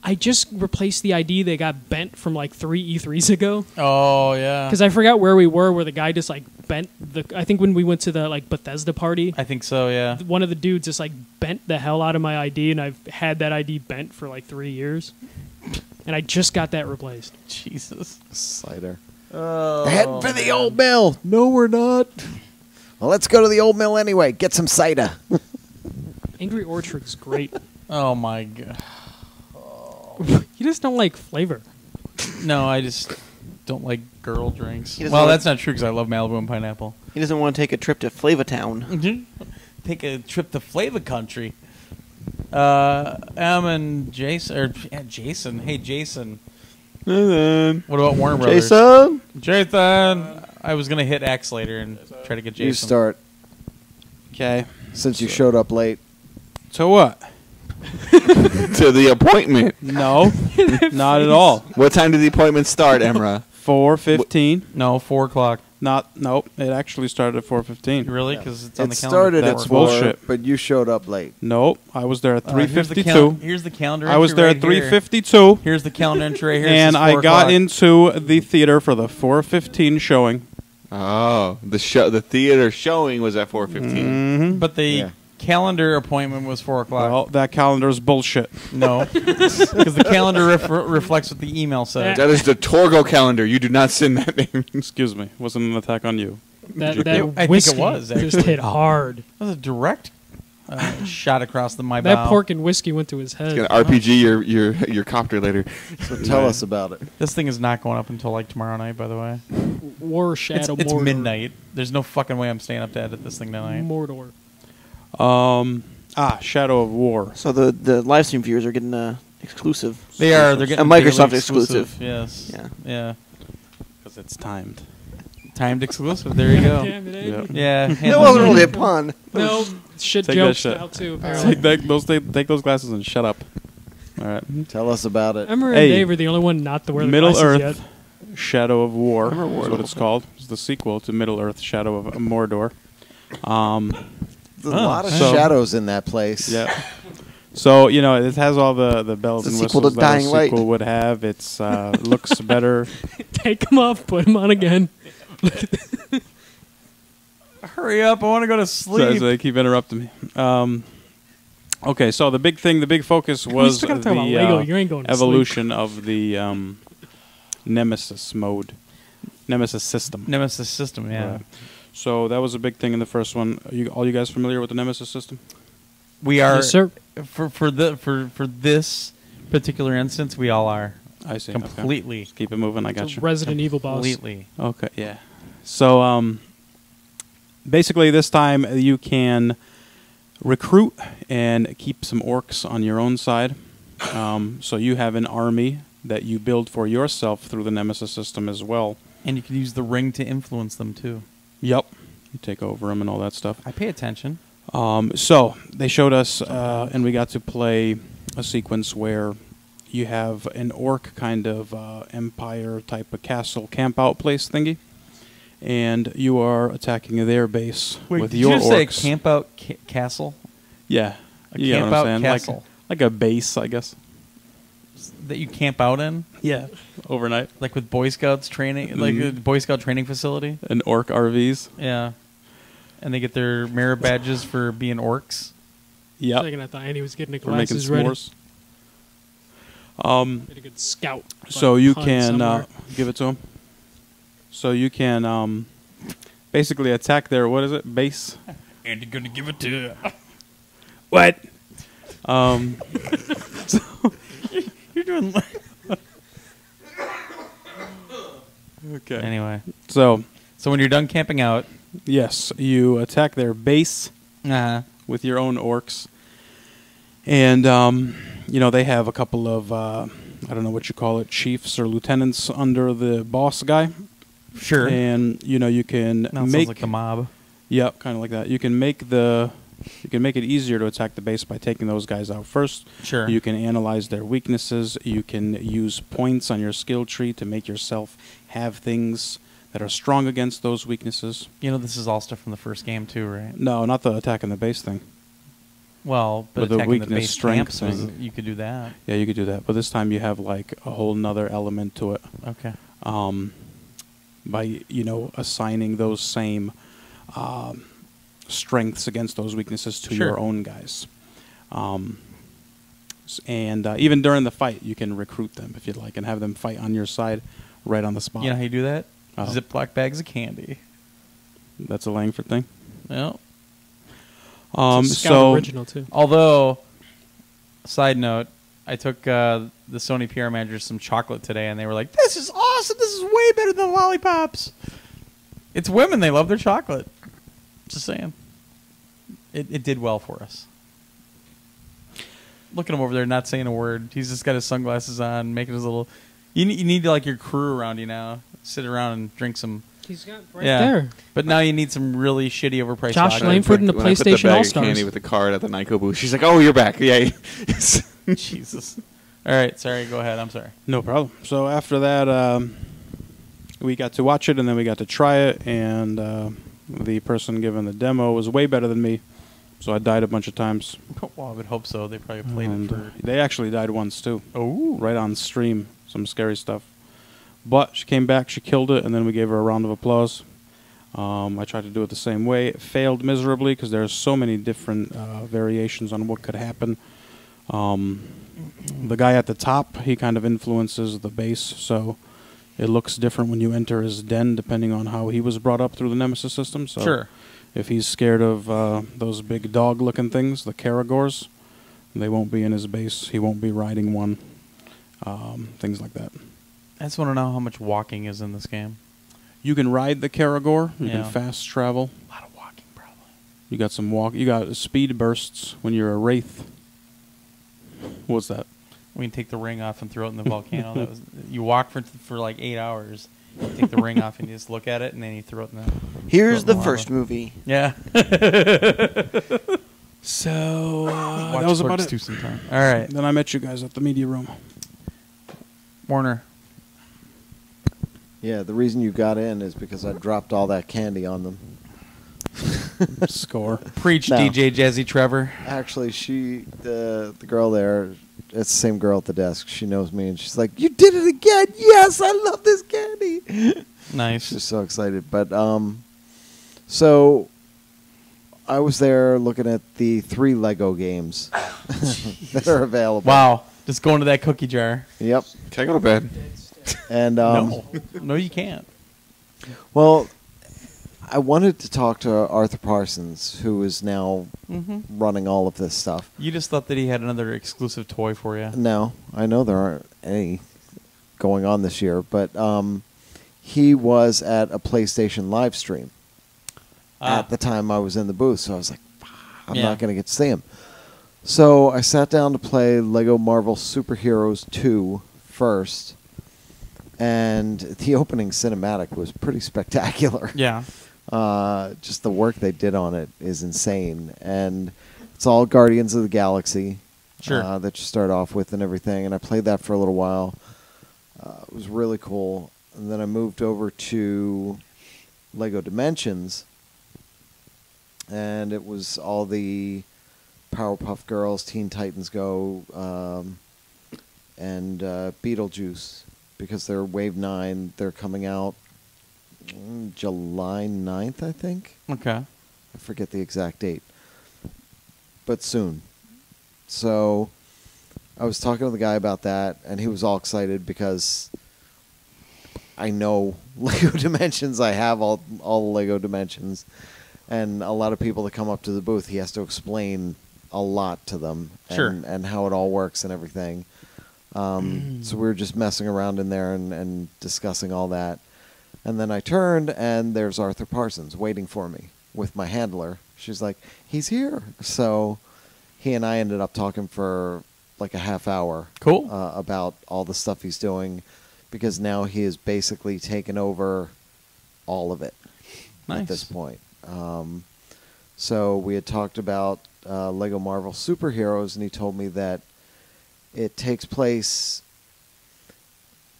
I just replaced the ID that got bent from like 3 E3s ago. Oh yeah. Because I forgot where we were, where the guy just like bent I think when we went to the like Bethesda party, I think so. Yeah. one of the dudes just like bent the hell out of my ID, and I've had that ID bent for like 3 years. And I just got that replaced. Jesus. Cider. Oh, Heading for the old mill. No, we're not. Well, let's go to the old mill anyway. Get some cider. Angry Orchard's great. Oh my god. You just don't like flavor. No, I just don't like girl drinks. He doesn't Well, like- that's not true because I love Malibu and pineapple. He doesn't want to take a trip to Flavatown. Take a trip to Flavor Country. Em and Jason, Jason. Hey, Jason. What about Warner Brothers? Jason? Jason. I was gonna hit X later and try to get Jason. You start, Okay. since you showed up late. So what? To the appointment. No, not at all. What time did the appointment start, Emra? 4:15. No, 4 o'clock. Nope. It actually started at 4:15. Really? Because it's on It the calendar. started at That's 4, bullshit. but you showed up late. Nope. I was there at Here's the 3:52. Here's the calendar. I was entry there right at 3:52, Here's the calendar entry right here. It and says I 4 got o'clock. into the theater for the 4:15 showing. Oh, the theater showing was at 4:15. Mm-hmm. But the Yeah. calendar appointment was 4 o'clock. Well, that calendar is bullshit. No, because the calendar reflects what the email says. That is the Torgo calendar. You do not send that name. Excuse me. Wasn't an attack on you. That I think it whiskey was, just actually. hit hard. That was a direct shot across my That bow. pork and whiskey went to his head. Gonna RPG your copter later. So tell us about it. This thing is not going up until like tomorrow night. By the way, War Shadow it's Mordor. midnight. There's no fucking way I'm staying up to edit this thing tonight. Mordor. Shadow of War. So the live stream viewers are getting exclusive. They are. They're getting a Microsoft daily exclusive. Yes. Yeah. Yeah. Because it's timed. Timed exclusive. There you go. Damn it, Yep. Andy. Yeah. That wasn't really a pun. No, shit Take that jokes shit. now too. Apparently. Take those glasses and shut up. All right. Tell us about it. Emma and Hey. Dave are the only one not to wear the Middle glasses Earth, yet. Shadow of War Remember War is a what little it's called. It's the sequel to Middle Earth, Shadow of Mordor. There's a lot of So- shadows in that place. Yeah. So, you know, it has all the bells It's and a sequel to whistles that a Dying Light. sequel would have. It's looks better. Take them off, put them on again. Hurry up! I want to go to So sleep. they keep interrupting me. Okay, so the big focus We was still gotta talk about Lego. You ain't going to evolution of the Nemesis mode, Nemesis system. Nemesis system. Yeah. Right. So that was a big thing in the first one. All you guys familiar with the Nemesis system? We are Yes, sir. for this particular instance. We all are I see. completely. Okay. Just keep it moving. I got It's a you. Resident Evil boss. Completely. Okay, yeah. So, basically, this time you can recruit and keep some orcs on your own side. So you have an army that you build for yourself through the Nemesis system as well. And you can use the ring to influence them too. Yep. You take over them and all that stuff. I pay attention. So they showed us, and we got to play a sequence where you have an orc kind of empire type of castle camp out place thingy, and you are attacking their base with did your you say orcs. camp out castle? Yeah, A you get camp what out I'm saying? castle Like a base, I guess. that you camp out in, Yeah, overnight. like with Boy Scouts training, like a Boy Scout training facility. An orc RVs. Yeah, and they get their merit badges for being orcs. Yep. Second, I thought Andy was getting the For making glasses ready. s'mores. Get a good scout. So like, you pun can somewhere. give it to him. So you can basically attack their base. And you're gonna give it to you. What? You're doing. Okay. Anyway, So so when you're done camping out, yes, you attack their base with your own orcs, and they have a couple of I don't know what you call it, chiefs or lieutenants under the boss guy. sure. And you can Now it sounds make like the mob. Yep, kind of like that. You can make it easier to attack the base by taking those guys out first. Sure. You can analyze their weaknesses. You can use points on your skill tree to make yourself have things that are strong against those weaknesses. This is all stuff from the first game too, right? No, not the attacking the base thing. Well, but With the attacking weakness, the base strength camps was, thing. you could do that. Yeah, you could do that. But this time you have like a whole nother element to it. Okay. By assigning those same strengths against those weaknesses to Sure. your own guys. And even during the fight, you can recruit them if you'd like and have them fight on your side right on the spot. You know how you do that? Oh. Ziploc bags of candy. That's a Langford thing. Well, It's a Scout So original too. although, side note, I took the Sony PR managers some chocolate today, and they were like, "This is awesome! This is way better than lollipops." It's women; they love their chocolate. Just saying. It did well for us. Look at him over there, not saying a word. He's just got his sunglasses on, making his little. You need like your crew around you now. Sit around and drink some. He's got right Yeah. there. But now you need some really shitty overpriced Josh vodka. Langford in the When I put the PlayStation bag of All-Stars. candy with the card at the Nyko booth, she's like, "Oh, you're back." Yeah. Jesus. All right, sorry. Go ahead. I'm sorry. No problem. So after that, we got to watch it, and then we got to try it, and the person giving the demo was way better than me, so I died a bunch of times. Well, I would hope so. They probably played it And for. they actually died once, too. Oh. Right on stream. Some scary stuff. But she came back, she killed it, and then we gave her a round of applause. I tried to do it the same way. It failed miserably because there's so many different variations on what could happen. The guy at the top, he kind of influences the base, so it looks different when you enter his den depending on how he was brought up through the Nemesis system. So Sure. if he's scared of those big dog-looking things, the Karagors, they won't be in his base. He won't be riding one. Things like that. I just want to know how much walking is in this game. You can ride the Karagor. You Yeah. can fast travel. A lot of walking, probably. You got some walk. You got speed bursts when you're a wraith. What's that? We can take the ring off and throw it in the volcano. You walk for like 8 hours. You take the ring off and you just look at it, and then you throw it in the. Here's throw it the in first lava. movie. Yeah. So Watch that was about Clerks it. 2 sometime. All right, Then I met you guys at the media room. Warner. Yeah, the reason you got in is because I dropped all that candy on them. Score. Preach, No. DJ Jazzy Trevor. Actually, the girl there, it's the same girl at the desk. She knows me, and she's like, "You did it again! Yes, I love this candy." Nice. She's so excited. But so I was there looking at the 3 Lego games that are available. Wow. Just go into that cookie jar. Yep. Can I go to bed? And No, you can't. well, I wanted to talk to Arthur Parsons, who is now running all of this stuff. You just thought that he had another exclusive toy for you. No, I know there aren't any going on this year, but he was at a PlayStation live stream at the time I was in the booth, so I was like, I'm not going to get to see him. So I sat down to play Lego Marvel Superheroes 2 first, and the opening cinematic was pretty spectacular. Yeah. Just the work they did on it is insane, and it's all Guardians of the Galaxy that you start off with and everything, and I played that for a little while. It was really cool, and then I moved over to Lego Dimensions, and it was all the Powerpuff Girls, Teen Titans Go, and Beetlejuice, because they're Wave 9. They're coming out July 9th, I think. Okay. I forget the exact date, but soon. So I was talking to the guy about that, and he was all excited because I know Lego Dimensions. I have all the Lego Dimensions, and a lot of people that come up to the booth, he has to explain a lot to them and how it all works and everything. So we were just messing around in there and discussing all that. And then I turned, and there's Arthur Parsons waiting for me with my handler. She's like, he's here. So he and I ended up talking for like a half hour. Cool. About all the stuff he's doing, because now he has basically taken over all of it at this point. So we had talked about Lego Marvel Superheroes, and he told me that it takes place,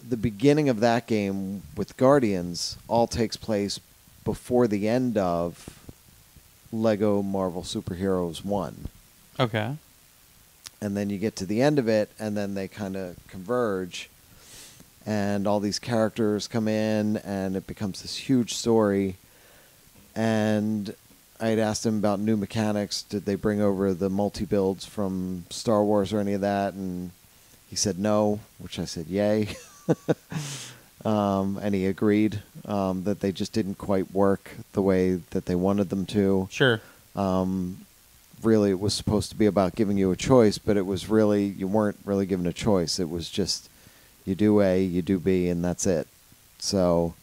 the beginning of that game with Guardians all takes place before the end of Lego Marvel Superheroes 1. Okay. And then you get to the end of it, and then they kind of converge, and all these characters come in, and it becomes this huge story. And I had asked him about new mechanics. Did they bring over the multi-builds from Star Wars or any of that? And he said no, which I said yay. And he agreed that they just didn't quite work the way that they wanted them to. Sure. Really, it was supposed to be about giving you a choice, but it was really, you weren't really given a choice. It was just, you do A, you do B, and that's it. So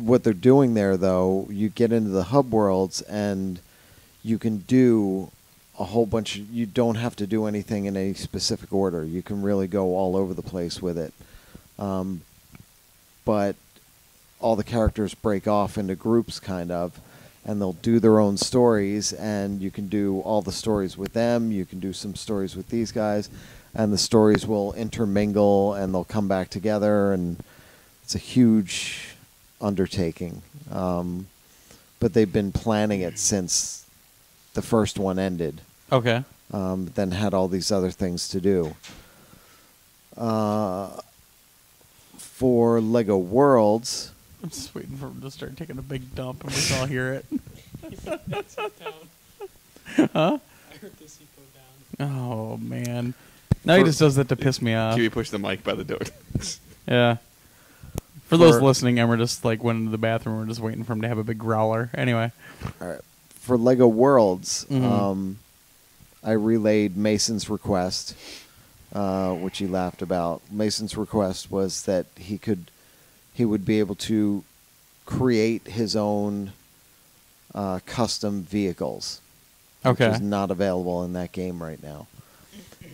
what they're doing there, though, you get into the hub worlds, and you can do a whole bunch of, you don't have to do anything in a specific order. You can really go all over the place with it. But all the characters break off into groups, kind of, and they'll do their own stories, and you can do all the stories with them. You can do some stories with these guys, and the stories will intermingle, and they'll come back together, and it's a huge undertaking. But they've been planning it since the first one ended. Okay. Then had all these other things to do. For Lego Worlds, I'm just waiting for him to start taking a big dump, and we can all hear it. Huh? I heard the seat go down. Oh, man. Now he just does that to piss me off. Kiwi pushed the mic by the door. Yeah. For those listening, Emma just like went into the bathroom. We're just waiting for him to have a big growler. Anyway. all right. For Lego Worlds, I relayed Mason's request, which he laughed about. Mason's request was that he would be able to create his own custom vehicles, which is not available in that game right now.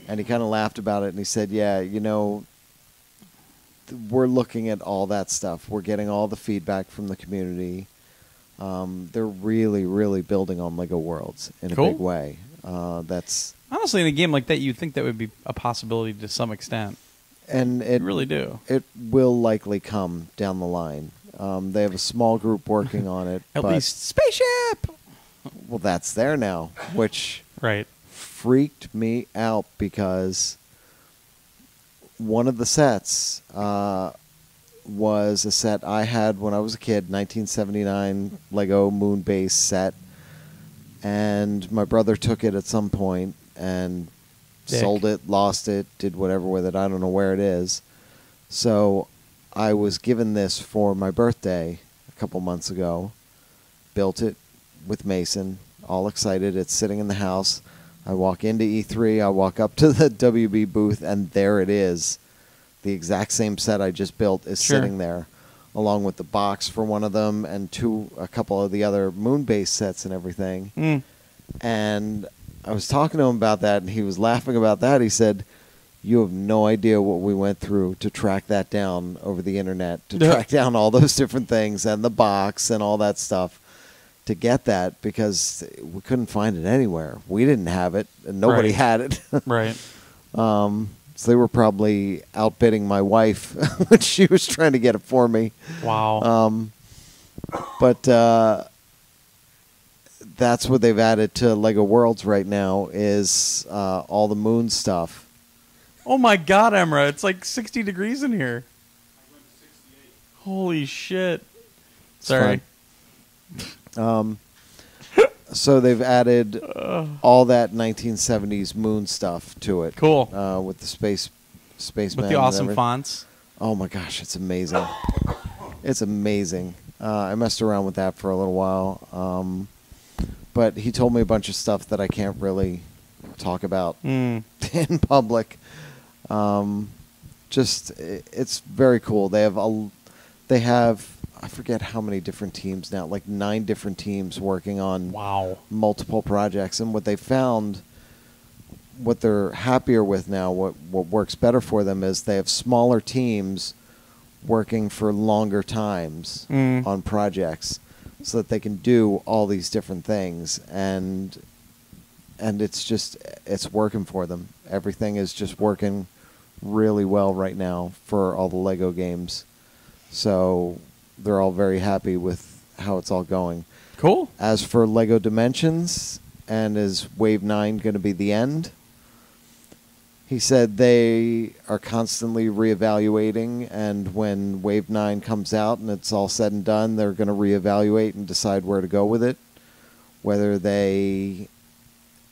And he kind of laughed about it, and he said, yeah, you know, we're looking at all that stuff. We're getting all the feedback from the community. They're really, really building on Lego Worlds in a big way. That's honestly, in a game like that, you'd think that would be a possibility to some extent. And it really do. It will likely come down the line. They have a small group working on it. At least spaceship. Well, that's there now, which freaked me out because one of the sets was a set I had when I was a kid, 1979 Lego Moon Base set, and my brother took it at some point and sold it, lost it, did whatever with it. I don't know where it is. So I was given this for my birthday a couple months ago. Built it with Mason, all excited. It's sitting in the house. I walk into E3, I walk up to the WB booth, and there it is. The exact same set I just built is sitting there, along with the box for one of them and a couple of the other moon-based sets and everything. Mm. And I was talking to him about that, and he was laughing about that. He said, "You have no idea what we went through to track that down over the internet, to track down all those different things and the box and all that stuff to get that, because we couldn't find it anywhere. We didn't have it, and nobody had it." Right. So they were probably outbidding my wife when she was trying to get it for me. Wow. But that's what they've added to LEGO Worlds right now is all the moon stuff. Oh my God, Emra! It's like 60 degrees in here. Holy shit! Sorry. So they've added all that 1970s moon stuff to it. Cool. With the spaceman With the awesome fonts. Oh my gosh, it's amazing. It's amazing. I messed around with that for a little while. But he told me a bunch of stuff that I can't really talk about in public. It's very cool. They have I forget how many different teams now, like 9 different teams working on multiple projects. And what they found, what they're happier with now, what works better for them is they have smaller teams working for longer times on projects so that they can do all these different things. And it's working for them. Everything is just working really well right now for all the LEGO games. So they're all very happy with how it's all going. Cool. As for LEGO Dimensions, and is Wave 9 going to be the end? He said they are constantly reevaluating, and when Wave 9 comes out and it's all said and done, they're going to reevaluate and decide where to go with it. Whether they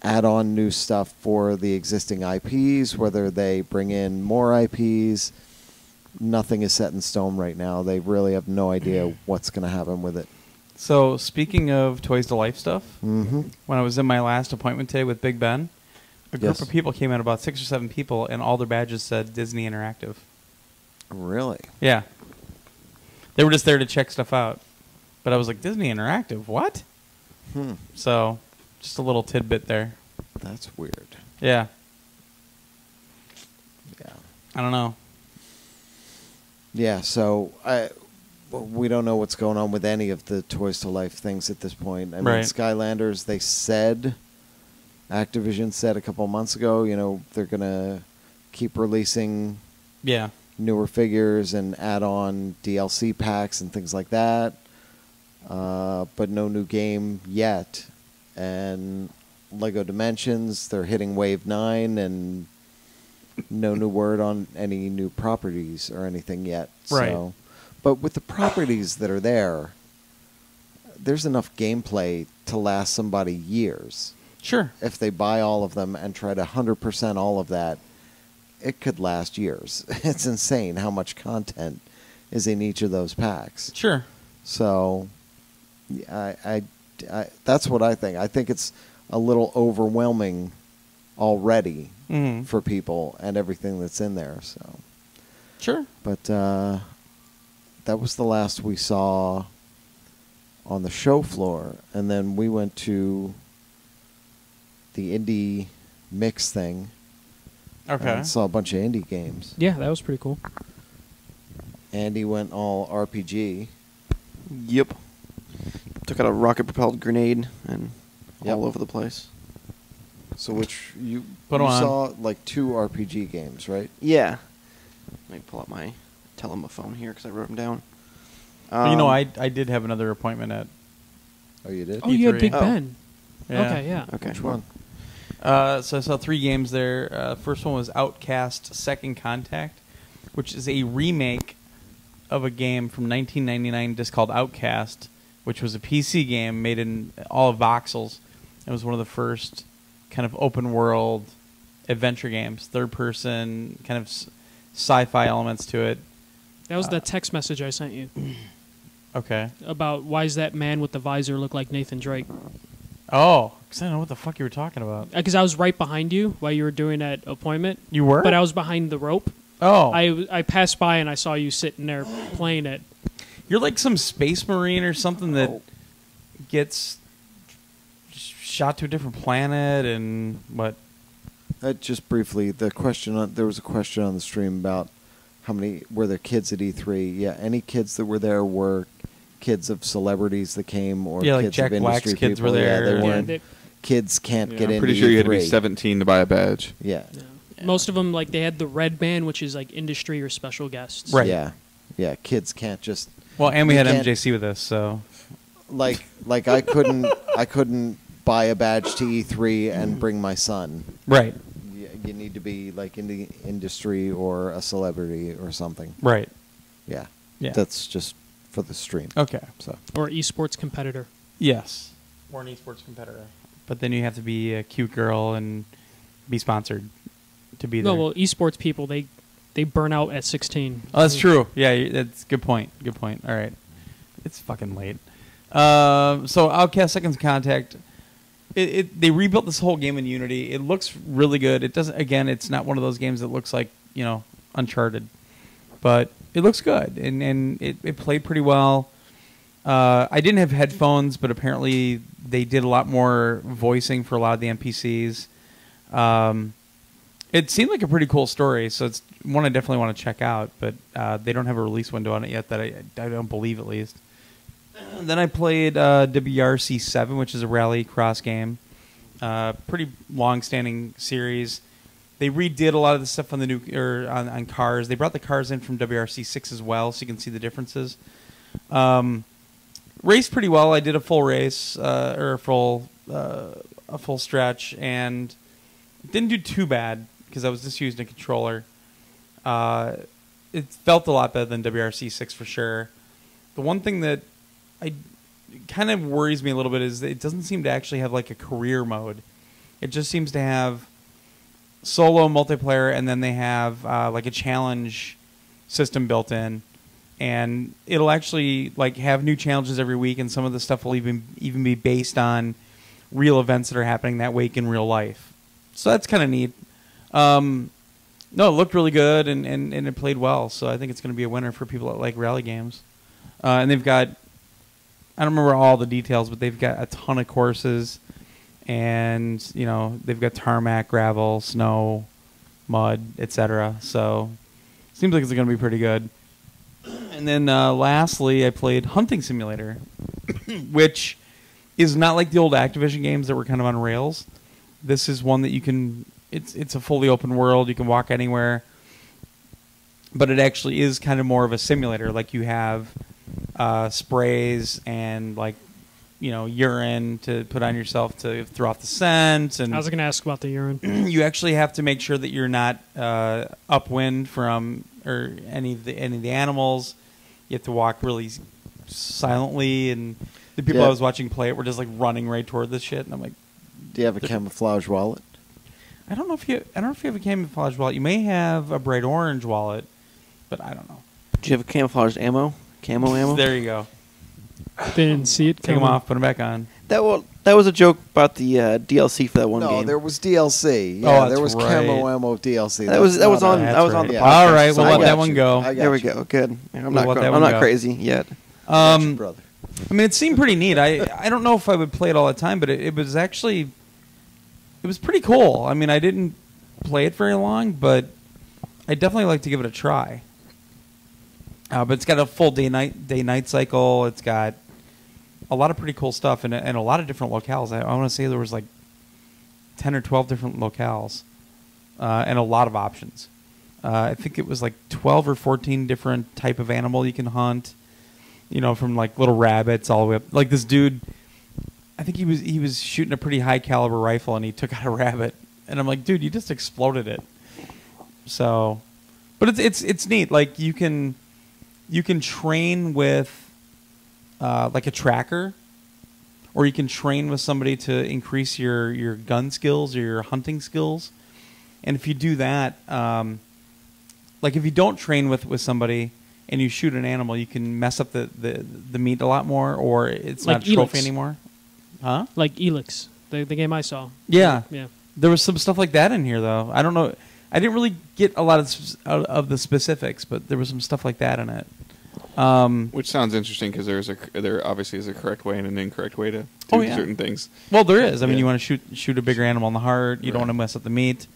add on new stuff for the existing IPs, whether they bring in more IPs. Nothing is set in stone right now. They really have no idea what's going to happen with it. So, speaking of Toys to Life stuff, when I was in my last appointment today with Big Ben, a group of people came in, about 6 or 7 people, and all their badges said Disney Interactive. Really? Yeah. They were just there to check stuff out. But I was like, Disney Interactive? What? So, just a little tidbit there. That's weird. Yeah. Yeah. I don't know. Yeah, so we don't know what's going on with any of the Toys to Life things at this point. I mean, Skylanders, they said, Activision said a couple months ago, they're going to keep releasing newer figures and add on DLC packs and things like that, but no new game yet. And LEGO Dimensions, they're hitting Wave 9 and no new word on any new properties or anything yet. Right. So, but with the properties that are there, there's enough gameplay to last somebody years. Sure. If they buy all of them and try to 100% all of that, it could last years. It's insane how much content is in each of those packs. Sure. So, I that's what I think. I think it's a little overwhelming already for people and everything that's in there. So, sure. But that was the last we saw on the show floor, and then we went to the indie mix thing. Okay. And saw a bunch of indie games. Yeah, that was pretty cool. Andy went all RPG. Yep. Took out a rocket-propelled grenade and all over the place. So which you Put 'em on. saw like 2 RPG games, right? Yeah. Let me pull up my telephone here because I wrote them down. I did have another appointment at... Oh, you did? Oh, you had E3. Big Oh. Ben. Yeah. Okay, yeah. Okay. Which one? So I saw 3 games there. First one was Outcast Second Contact, which is a remake of a game from 1999 just called Outcast, which was a PC game made in all of voxels. It was one of the first kind of open world adventure games, third person, kind of sci-fi elements to it. That was the text message I sent you Okay. about why does that man with the visor look like Nathan Drake? Oh, because I don't know what the fuck you were talking about. Because I was right behind you while you were doing that appointment. You were? But I was behind the rope. Oh. I passed by and I saw you sitting there playing it. You're like some space marine or something that gets shot to a different planet and what? Just briefly, there was a question on the stream about how many were there kids at E3. Yeah, any kids that were there were kids of celebrities that came, or Yeah, like kids Jack of Black's industry kids people. were there. Yeah, they Yeah. weren't. Kids can't get into I'm pretty sure you had to be E3. 17 to buy a badge. Yeah. Most of them, like, they had the red band, which is like industry or special guests. Right. Yeah. Yeah. Kids can't just Well, and we You had can't- MJC with us, so. like I couldn't buy a badge to E3 and bring my son. Right. You need to be like in the industry or a celebrity or something. Right. Yeah. Yeah. That's just for the stream. Okay. So Or esports competitor. Yes. Or an esports competitor. But then you have to be a cute girl and be sponsored to be there. No, well, esports people, they burn out at 16. Oh, that's true. Yeah, that's a good point. Good point. All right. It's fucking late. So Outcast Seconds Contact, they rebuilt this whole game in Unity. It looks really good. It doesn't. Again, it's not one of those games that looks like, you know, Uncharted, but it looks good and it played pretty well. I didn't have headphones, but apparently they did a lot more voicing for a lot of the NPCs. It seemed like a pretty cool story, so it's one I definitely want to check out. But they don't have a release window on it yet, that I don't believe, at least. Then I played WRC 7, which is a rally cross game. Pretty long-standing series. They redid a lot of the stuff on the new on cars. They brought the cars in from WRC 6 as well, so you can see the differences. Raced pretty well. I did a full race or a full stretch, and didn't do too bad because I was just using a controller. It felt a lot better than WRC 6 for sure. The one thing that kind of worries me a little bit is that it doesn't seem to actually have like a career mode. It just seems to have solo multiplayer, and then they have like a challenge system built in, and it'll actually like have new challenges every week, and some of the stuff will even be based on real events that are happening that week in real life. So that's kind of neat. No, it looked really good, and it played well, so I think it's going to be a winner for people that like rally games. And they've got, I don't remember all the details, but they've got a ton of courses, and you know they've got tarmac, gravel, snow, mud, etc. So seems like it's going to be pretty good. And then lastly, I played Hunting Simulator, which is not like the old Activision games that were kind of on rails. This is one that you can. It's a fully open world. You can walk anywhere, but it actually is kind of more of a simulator. Like you have sprays and like urine to put on yourself to throw off the scent. And I was going to ask about the urine. you actually have to make sure that you're not upwind from or any of the animals. You have to walk really silently, and the people I was watching play it were just like running right toward this shit, and I'm like, do you have a camouflage wallet? I don't know if you have a camouflage wallet. You may have a bright orange wallet, but I don't know. Do you have a camouflaged ammo? Camo ammo? There you go. Didn't see it. Take them off, put them back on. That was a joke about the DLC for that one No, game. there was DLC. Oh, Yeah, that's there was right. camo ammo DLC. That was That's on not that was on the Yeah. podcast. All right, so we'll I let got that one you. go. I got There we you. go. Good. I'm We'll not let that I'm one not go. crazy yet. I got you, brother. I mean, it seemed pretty neat. I don't know if I would play it all the time, but it was actually pretty cool. I mean, I didn't play it very long, but I definitely like to give it a try. But it's got a full day-night cycle. It's got a lot of pretty cool stuff and a lot of different locales. I want to say there was like 10 or 12 different locales and a lot of options. I think it was like 12 or 14 different type of animal you can hunt. From like little rabbits all the way up. Like this dude, I think he was shooting a pretty high caliber rifle and he took out a rabbit, and I'm like, dude, you just exploded it. So, but it's neat. Like you can train with like a tracker, or you can train with somebody to increase your gun skills or your hunting skills. And if you do that, like if you don't train with somebody and you shoot an animal, you can mess up the meat a lot more, or it's Like not a trophy ELEX. anymore. Huh? Like ELEX, the game I saw. Yeah. Yeah. There was some stuff like that in here, though. I don't know. I didn't really get a lot of the specifics, but there was some stuff like that in it. Which sounds interesting because there obviously is a correct way and an incorrect way to do Oh, yeah. certain things. Well, there is. I mean, Yeah. you want to shoot a bigger animal in the heart. You don't Right. want to mess up the meat.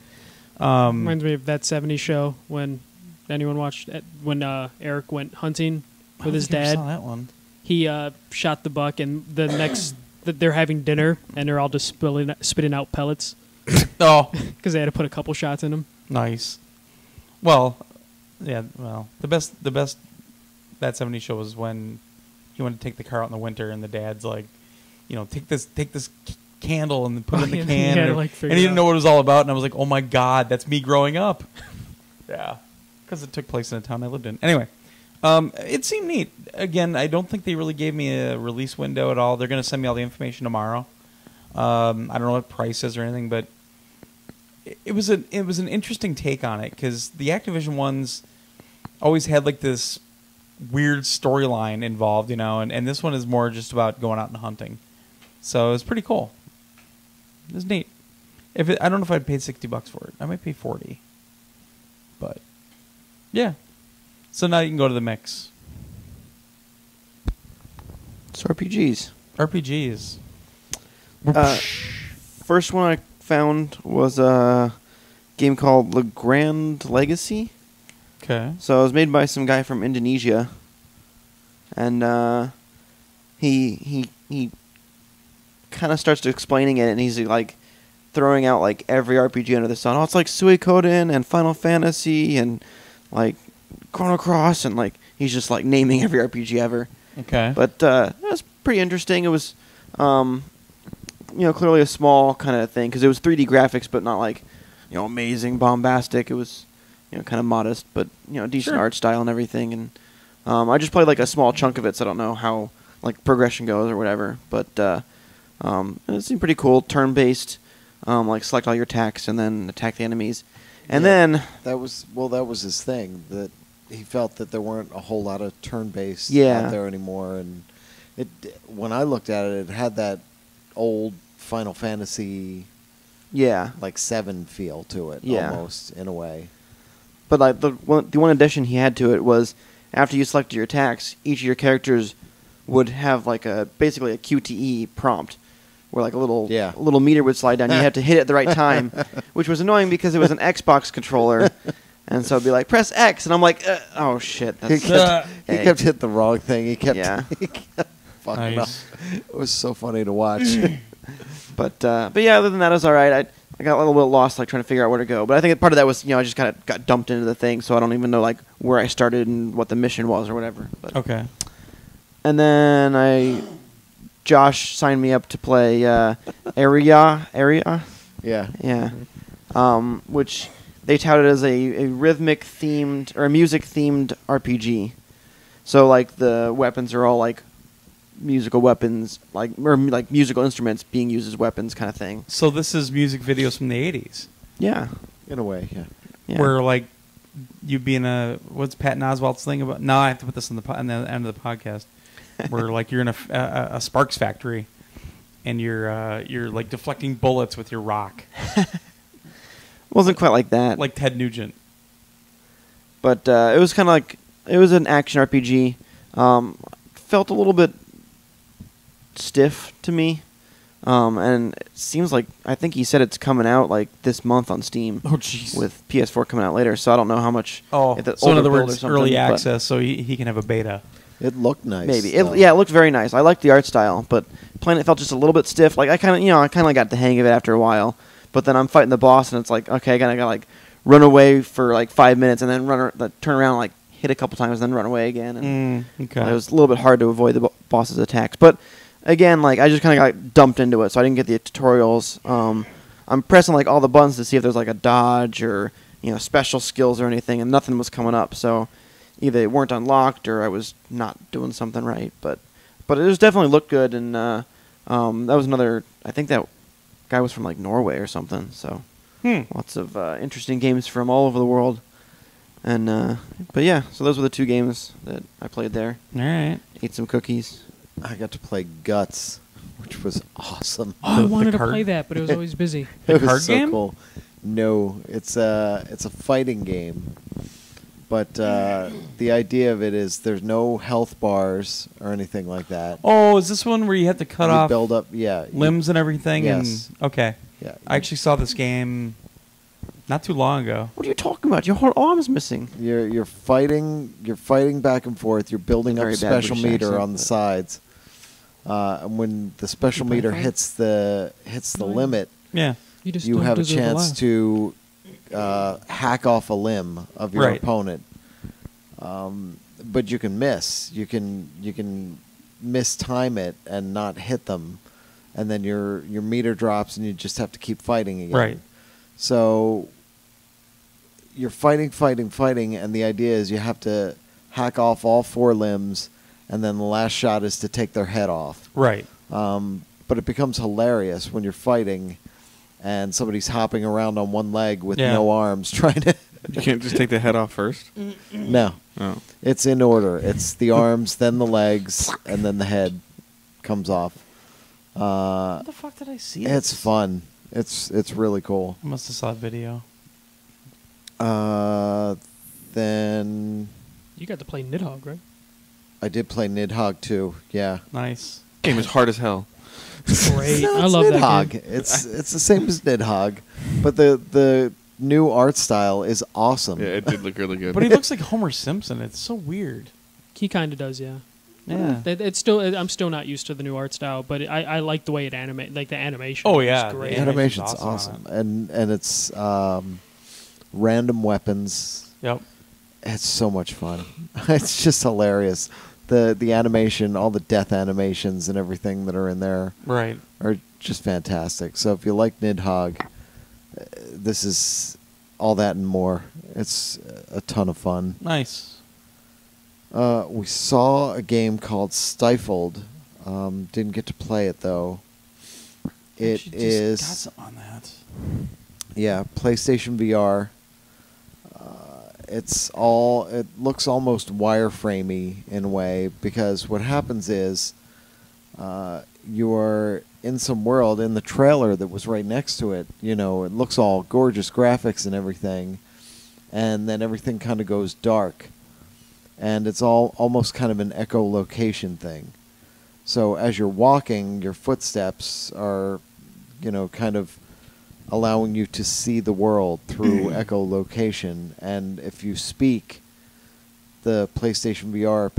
Reminds me of that '70s show when anyone watched it, when Eric went hunting with his I dad. saw that one. He shot the buck, and the next they're having dinner, and they're all just spitting out pellets Oh, because they had to put a couple shots in them. nice. Well, yeah. Well, the best that '70s show was when he wanted to take the car out in the winter, and the dad's like, take this candle and put it in the Yeah, can, he had to, and, like, figure and he it didn't out. know what it was all about. And I was like, oh my god, that's me growing up. Yeah, because it took place in a town I lived in. Anyway, it seemed neat. Again, I don't think they really gave me a release window at all. They're going to send me all the information tomorrow. I don't know what price is or anything, but it was an interesting take on it because the Activision ones always had like this weird storyline involved, and this one is more just about going out and hunting. So it was pretty cool. It was neat. I don't know if I'd paid $60 for it. I might pay $40. But yeah. So now you can go to the mix. It's RPGs. RPGs. First one I found was a game called The Grand Legacy. Okay. So it was made by some guy from Indonesia, and he kind of starts to explaining it, and he's like throwing out like every RPG under the sun. Oh, it's like Suikoden and Final Fantasy and like Chrono Cross, and like he's just like naming every RPG ever. Okay. But it was pretty interesting. It was, clearly a small kind of thing because it was 3D graphics, but not like, amazing, bombastic. It was, kind of modest, but decent Sure. art style and everything. And I just played like a small chunk of it, so I don't know how like progression goes or whatever. But it seemed pretty cool. Turn-based, like select all your attacks and then attack the enemies. And Yeah. then That was his thing, that he felt that there weren't a whole lot of turn-based Yeah. out there anymore. And when I looked at it, it had that old Final Fantasy yeah. like 7 feel to it, Yeah. almost in a way. But like the one addition he had to it was after you selected your attacks, each of your characters would have like basically a QTE prompt, where like a little meter would slide down. You had to hit it at the right time, which was annoying because it was an Xbox controller, and so it'd be like press X, and I'm like, oh shit, He that's kept hitting the wrong thing. He kept, Yeah. he kept fucking Nice. up. It was so funny to watch. But yeah, other than that, it was all right. I got a little bit lost, like trying to figure out where to go. But I think part of that was, I just kind of got dumped into the thing, so I don't even know like where I started and what the mission was or whatever. But Okay. And then Josh signed me up to play Area, Yeah. which they touted as a rhythmic themed or a music themed RPG. So like the weapons are all like musical weapons, like musical instruments being used as weapons, kind of thing. So this is music videos from the '80s, Yeah, In a way, yeah. yeah. where like you be in what's Patton Oswalt's thing about? No, I have to put this on the end of the podcast. Where like you're in a Sparks factory, and you're like deflecting bullets with your rock, wasn't quite like that. like Ted Nugent. But it was kind of like it was an action RPG. Felt a little bit stiff to me, and it seems like I think he said it's coming out like this month on Steam. Oh jeez. With PS4 coming out later, so I don't know how much. if it's So in older other build or words, something, early but access, so he can have a beta. It looked nice. maybe though. it looked very nice. I liked the art style, but playing it felt just a little bit stiff. Like I kind of got the hang of it after a while, but then I'm fighting the boss, and it's like okay, I gotta like run away for like 5 minutes, and then turn around, like hit a couple times, and then run away again. And Okay. it was a little bit hard to avoid the boss's attacks, but again, like I just kind of got dumped into it, so I didn't get the tutorials. I'm pressing like all the buttons to see if there's like a dodge or special skills or anything, and nothing was coming up. So either they weren't unlocked or I was not doing something right. But it just definitely looked good, and that was another. I think that guy was from like Norway or something. So lots of interesting games from all over the world. And but yeah, so those were the 2 games that I played there. All right. Ate some cookies. I got to play Guts, which was awesome. Oh, I The wanted to card- play that, but it was always busy. The It was card so game? cool. No, it's a fighting game, but the idea of it is there's no health bars or anything like that. Oh, is this one where you have to cut You off build up, yeah, limbs and everything? Yes. And okay. yeah. I actually saw this game not too long ago. What are you talking about? Your whole arm's missing. You're fighting back and forth. You're building up Very a bad special British meter accent, on the but- sides, and when the special You play meter fight? hits the No, limit, Yeah. You just you don't have a deserve chance laugh. to hack off a limb of your Right. opponent. But you can miss. You can mistime it and not hit them, and then your meter drops, and you just have to keep fighting again. Right. So you're fighting, and the idea is you have to hack off all 4 limbs, and then the last shot is to take their head off. Right. But it becomes hilarious when you're fighting and somebody's hopping around on one leg with Yeah. no arms trying to... You can't just take the head off first. No. Oh. It's in order. It's the arms, then the legs, and then the head comes off. How the fuck did I see this? It's fun. It's really cool. I must have saw a video. Then You got to play Nidhogg, right? I did play Nidhogg too. Yeah. Nice. Game is hard as hell. Great. No, I it's love Nidhogg. that game. It's the same as Nidhogg, but the new art style is awesome. Yeah, it did look really good. But he looks like Homer Simpson. It's so weird. He kind of does, yeah. Yeah. It's still. I'm still not used to the new art style, but I like the way it animate, like the animation. Oh, is yeah, great. The Yeah, animation's animation's awesome awesome, and it's random weapons. Yep. It's so much fun. It's just hilarious. The animation, all the death animations and everything that are in there Right. are just fantastic. So if you like Nidhogg, this is all that and more. It's a ton of fun. Nice. We saw a game called Stifled. Didn't get to play it though. It She is just got something on that. yeah, PlayStation VR. It looks almost wireframey in a way, because what happens is you're in some world. In the trailer that was right next to it, it looks all gorgeous graphics and everything, and then everything kind of goes dark, and it's all almost kind of an echolocation thing. So as you're walking, your footsteps are, kind of allowing you to see the world through echolocation. And if you speak, the PlayStation VR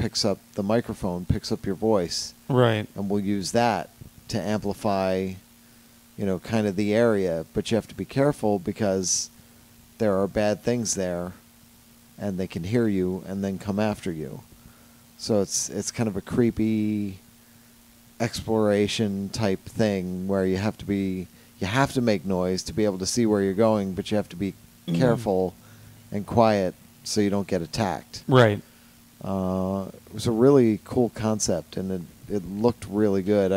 the microphone picks up your voice, Right. and will use that to amplify, kind of the area. But you have to be careful, because there are bad things there, and they can hear you and then come after you. So it's kind of a creepy exploration type thing where you have to make noise to be able to see where you're going, but you have to be careful and quiet so you don't get attacked. Right. It was a really cool concept, and it looked really good.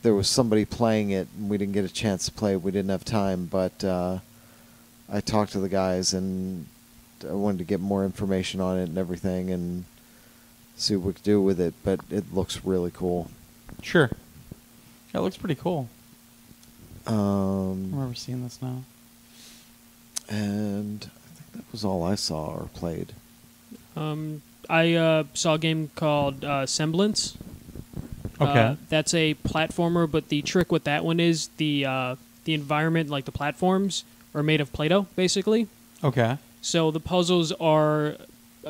There was somebody playing it, and we didn't get a chance to play it. We didn't have time, but I talked to the guys, and I wanted to get more information on it and everything, and see what we could do with it. But it looks really cool. Sure. Yeah, it looks pretty cool. I Um, remember seeing this now. and I think that was all I saw or played. I saw a game called Semblance. Okay. That's a platformer, but the trick with that one is the environment, like the platforms, are made of Play-Doh, basically. Okay. So the puzzles are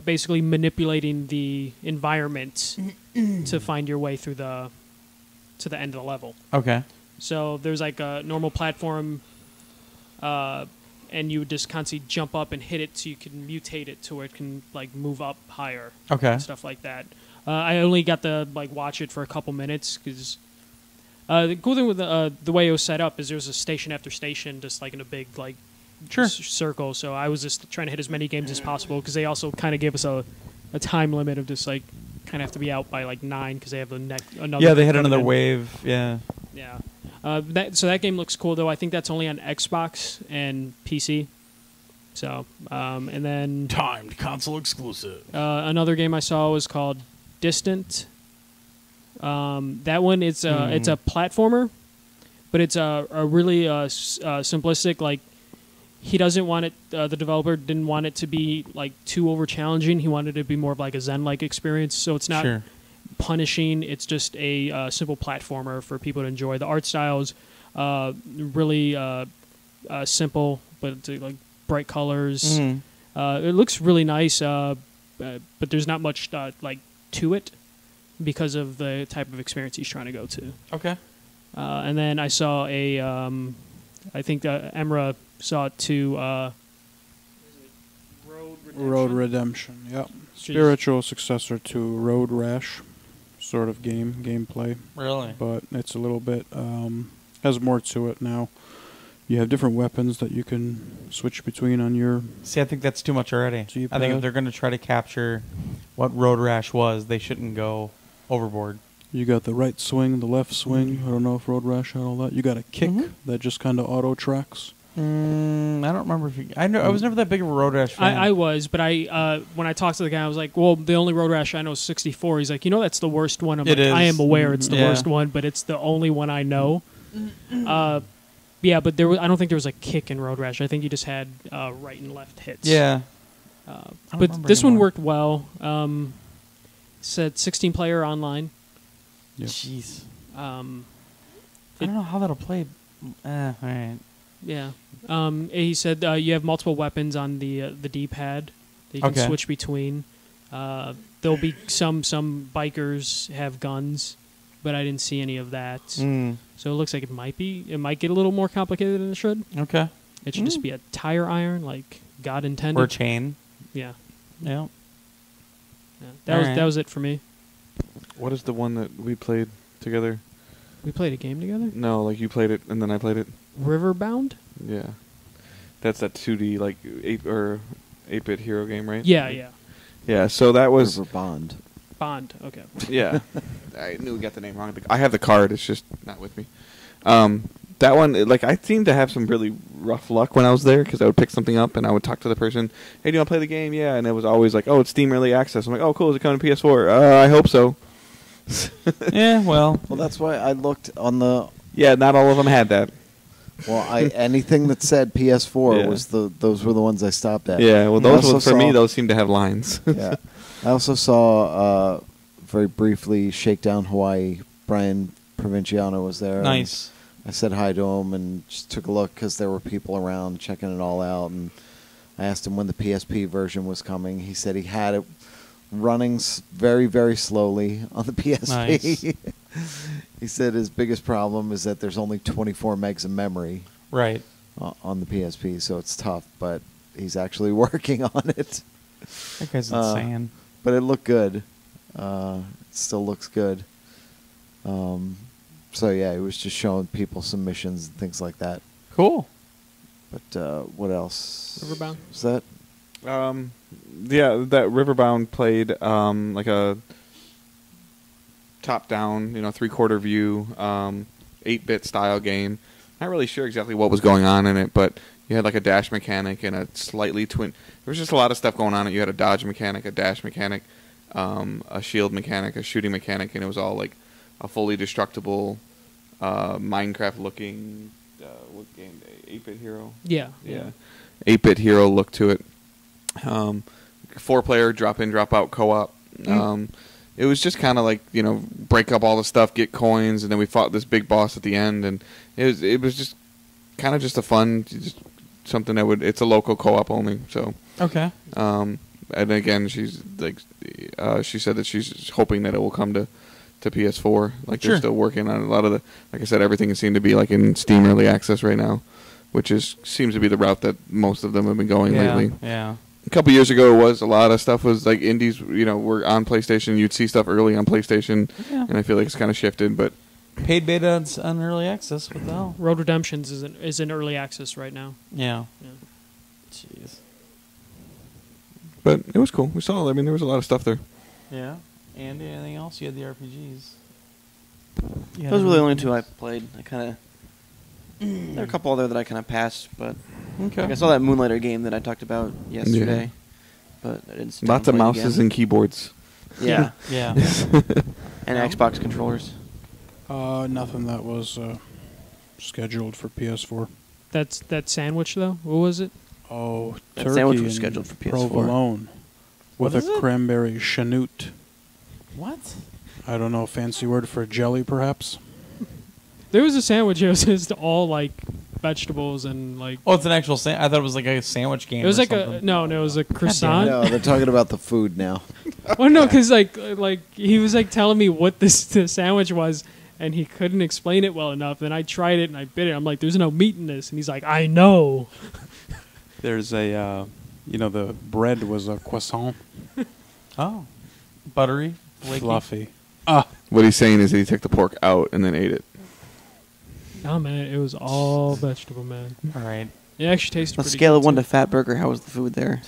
basically manipulating the environment to find your way through to the end of the level. Okay. So there's like a normal platform, and you would just constantly jump up and hit it so you can mutate it to where it can like move up higher. Okay. And stuff like that. I only got to watch it for a couple minutes because the cool thing with the way it was set up is there was a station after station, just like in a big Sure. circle. So I was just trying to hit as many games as possible because they also kind of gave us a time limit of just kind of have to be out by 9 because they have another. Yeah, they had coming another in. wave. Yeah. Yeah. So that game looks cool though. I think that's only on Xbox and PC. So, and then Timed console exclusive. another game I saw was called Distant. That one, it's a platformer, but it's a really simplistic. Like, he doesn't want it. The developer didn't want it to be like too over challenging. He wanted it to be more of like a Zen-like experience. So it's not punishing. It's just a simple platformer for people to enjoy. The art style's really simple, but it's like bright colors. It looks really nice, but there's not much like to it because of the type of experience he's trying to go to. Okay. And then I saw I think Emra saw it too. Road Redemption. Yep. Spiritual successor to Road Rash, sort of gameplay, Really? but it's a little bit has more to it now. You have different weapons that you can switch between on your. See, I think that's too much already. G-pad. I think if they're going to try to capture what Road Rash was, they shouldn't go overboard. You got the right swing, the left swing. I don't know if Road Rash had all that. You got a kick that just kind of auto tracks. I don't remember if I was never that big of a Road Rash fan. I was, but when I talked to the guy, I was like, "Well, the only Road Rash I know is 64." He's like, "That's the worst one." I'm It like, is. I am aware it's the Yeah. worst one, but it's the only one I know. Yeah, but I don't think there was a kick in Road Rash. I think you just had right and left hits. Yeah. But remember this one anymore. worked well. Said 16-player online. Yep. Jeez. Um, I don't know how that'll play. All right. Yeah. He said you have multiple weapons on the D-pad that you can Okay. switch between. There'll be some bikers have guns, but I didn't see any of that. So it looks like it might get a little more complicated than it should. Okay. It should just be a tire iron like God intended. Or chain. Yeah. Yeah. That was it for me. What is the one that we played together? We played a game together. No, like you played it and then I played it. Riverbound. Yeah, that's that 2D like 8-bit hero game, right? Yeah. Yeah. So that was River Bond. Bond. Okay. yeah. I knew we got the name wrong. I have the card. It's just not with me. That one, like, I seemed to have some really rough luck when I was there because I would pick something up and I would talk to the person. Hey, do you want to play the game? Yeah, and it was always like, oh, it's Steam Early Access. I'm like, oh, cool. Is it coming to PS4? I hope so. Yeah. Well. Well, that's why I looked on the. Yeah, not all of them had that. Well, anything that said PS4 Yeah. was those were the ones I stopped at. Yeah, well, I those also ones, for me, saw- those seem to have lines. Yeah, I also saw very briefly Shakedown Hawaii. Brian Provinciano was there. Nice. I said hi to him and just took a look because there were people around checking it all out. And I asked him when the PSP version was coming. He said he had it running very, very slowly on the PSP. Nice. He said his biggest problem is that there's only 24 megs of memory Right. on the PSP, so it's tough. But he's actually working on it. That guy's insane. But it looked good. It still looks good. So yeah, it was just showing people some missions and things like that. Cool. But what else? Riverbound. Was that? Yeah, that Riverbound played like a top-down, 3/4 view, 8-bit style game. Not really sure exactly what was going on in it, but you had like a dash mechanic and a slightly twin. There was just a lot of stuff going on. You had a dodge mechanic, a dash mechanic, a shield mechanic, a shooting mechanic, and it was all like a fully destructible, Minecraft-looking what game? 8-bit hero. Yeah. 8-bit hero look to it. 4-player drop in, drop out co-op. It was just kind of like break up all the stuff, get coins, and then we fought this big boss at the end, and it was just kind of just a fun, just something that it's a local co-op only. So Okay. and again, she's like she said that she's hoping that it will come to PS4. Like Sure. they're still working on a lot of the, like I said, everything seemed to be like in Steam Early Access right now, which seems to be the route that most of them have been going lately. Yeah. A couple years ago, it was a lot of stuff was like indies. Were on PlayStation. You'd see stuff early on PlayStation, Yeah. and I feel like it's kind of shifted. But Paid beta on early access. What the hell? Road Redemptions is in early access right now. Yeah. Yeah. Jeez. but it was cool. We saw. I mean, there was a lot of stuff there. Yeah. And anything else? You had the RPGs. Those were the only two I played. I kind of There are a couple other that I kind of passed, but Okay. like I saw that Moonlighter game that I talked about yesterday, but I didn't sit down Lots of and play it mouses again. and keyboards. Yeah, Yeah. and Xbox controllers. Nothing that was scheduled for PS4. That's that sandwich though. What was it? Oh, That turkey sandwich was and scheduled for PS4. provolone What with is a it? cranberry chenoute. What? I don't know, fancy word for jelly, perhaps. There was a sandwich. It was just all like vegetables and like. Oh, it's an actual I thought it was like a sandwich game. It was or like something. a no, it was a croissant. No, they're talking about the food now. Well, no, because like he was like telling me what the sandwich was, and he couldn't explain it well enough. Then I tried it and I bit it. I'm like, "There's no meat in this," and he's like, "I know." There's a, the bread was a croissant, Oh, buttery, flaky. Fluffy. What he's saying is that he took the pork out and then ate it. No man, it was all vegetable, man. All right. It actually tasted On a pretty scale good, of 1 to too. Fat Burger, how was the food there?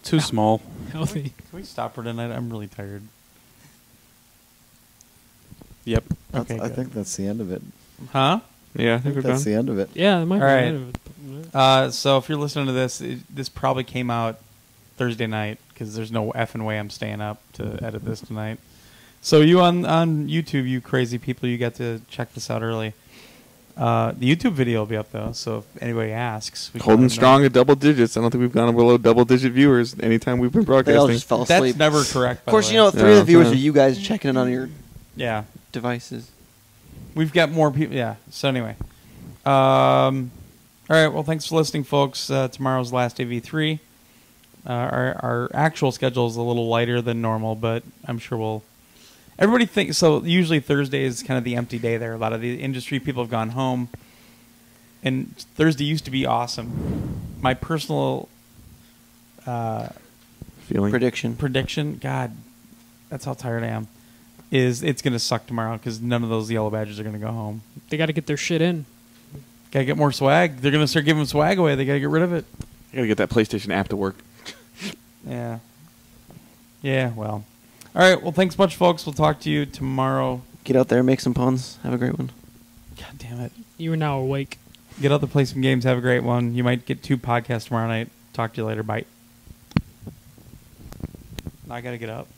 too small. Healthy. Can we stop for tonight? I'm really tired. Yep. Okay, I good. think that's the end of it. Huh? Yeah, I I think we're think that's done. the end of it. Yeah, it might be. All right. the end of it. So if you're listening to this, this probably came out Thursday night because there's no effing way I'm staying up to edit this tonight. So you on YouTube, you crazy people, you got to check this out early. The YouTube video will be up though, so if anybody asks, we can Holding let them know. strong at double digits. I don't think we've gone below double-digit viewers anytime we've been They all broadcasting. just fell That's asleep. never correct. Of course, by you the know, way. 3 of the Yeah, viewers yeah. are you guys checking in on your Yeah, devices. we've got more people. Yeah. So anyway, all right. Well, thanks for listening, folks. Tomorrow's last day of E3. Our actual schedule is a little lighter than normal, but I'm sure we'll. Everybody thinks so. Usually Thursday is kind of the empty day there. A lot of the industry people have gone home, and Thursday used to be awesome. My personal Feeling. prediction, God, that's how tired I am, is it's going to suck tomorrow because none of those yellow badges are going to go home. They got to get their shit in. Got to get more swag. They're going to start giving swag away. They got to get rid of it. I gotta get that PlayStation app to work. Yeah. Yeah, well. All right, well, thanks much, folks. We'll talk to you tomorrow. Get out there, make some puns. Have a great one. God damn it. You are now awake. Get out there, play some games. Have a great one. You might get 2 podcasts tomorrow night. Talk to you later. Bye. Now I got to get up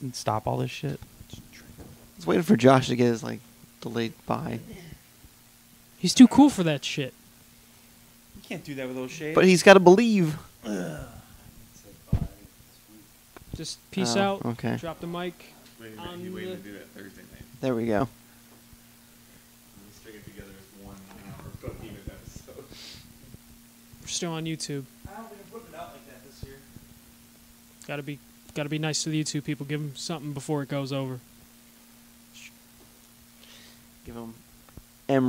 and stop all this shit. I was waiting for Josh to get his delayed buy, He's too cool for that shit. You can't do that with those shades. but he's got to believe. Just peace Oh, out. okay. Drop the mic. On He the- waited to do that Thursday night. There we go. Let's string it together as one hour 15-minute episode. We're still on YouTube. I don't think I'm putting it out like that this year. Gotta be nice to the YouTube people. Give them something before it goes over. Give him M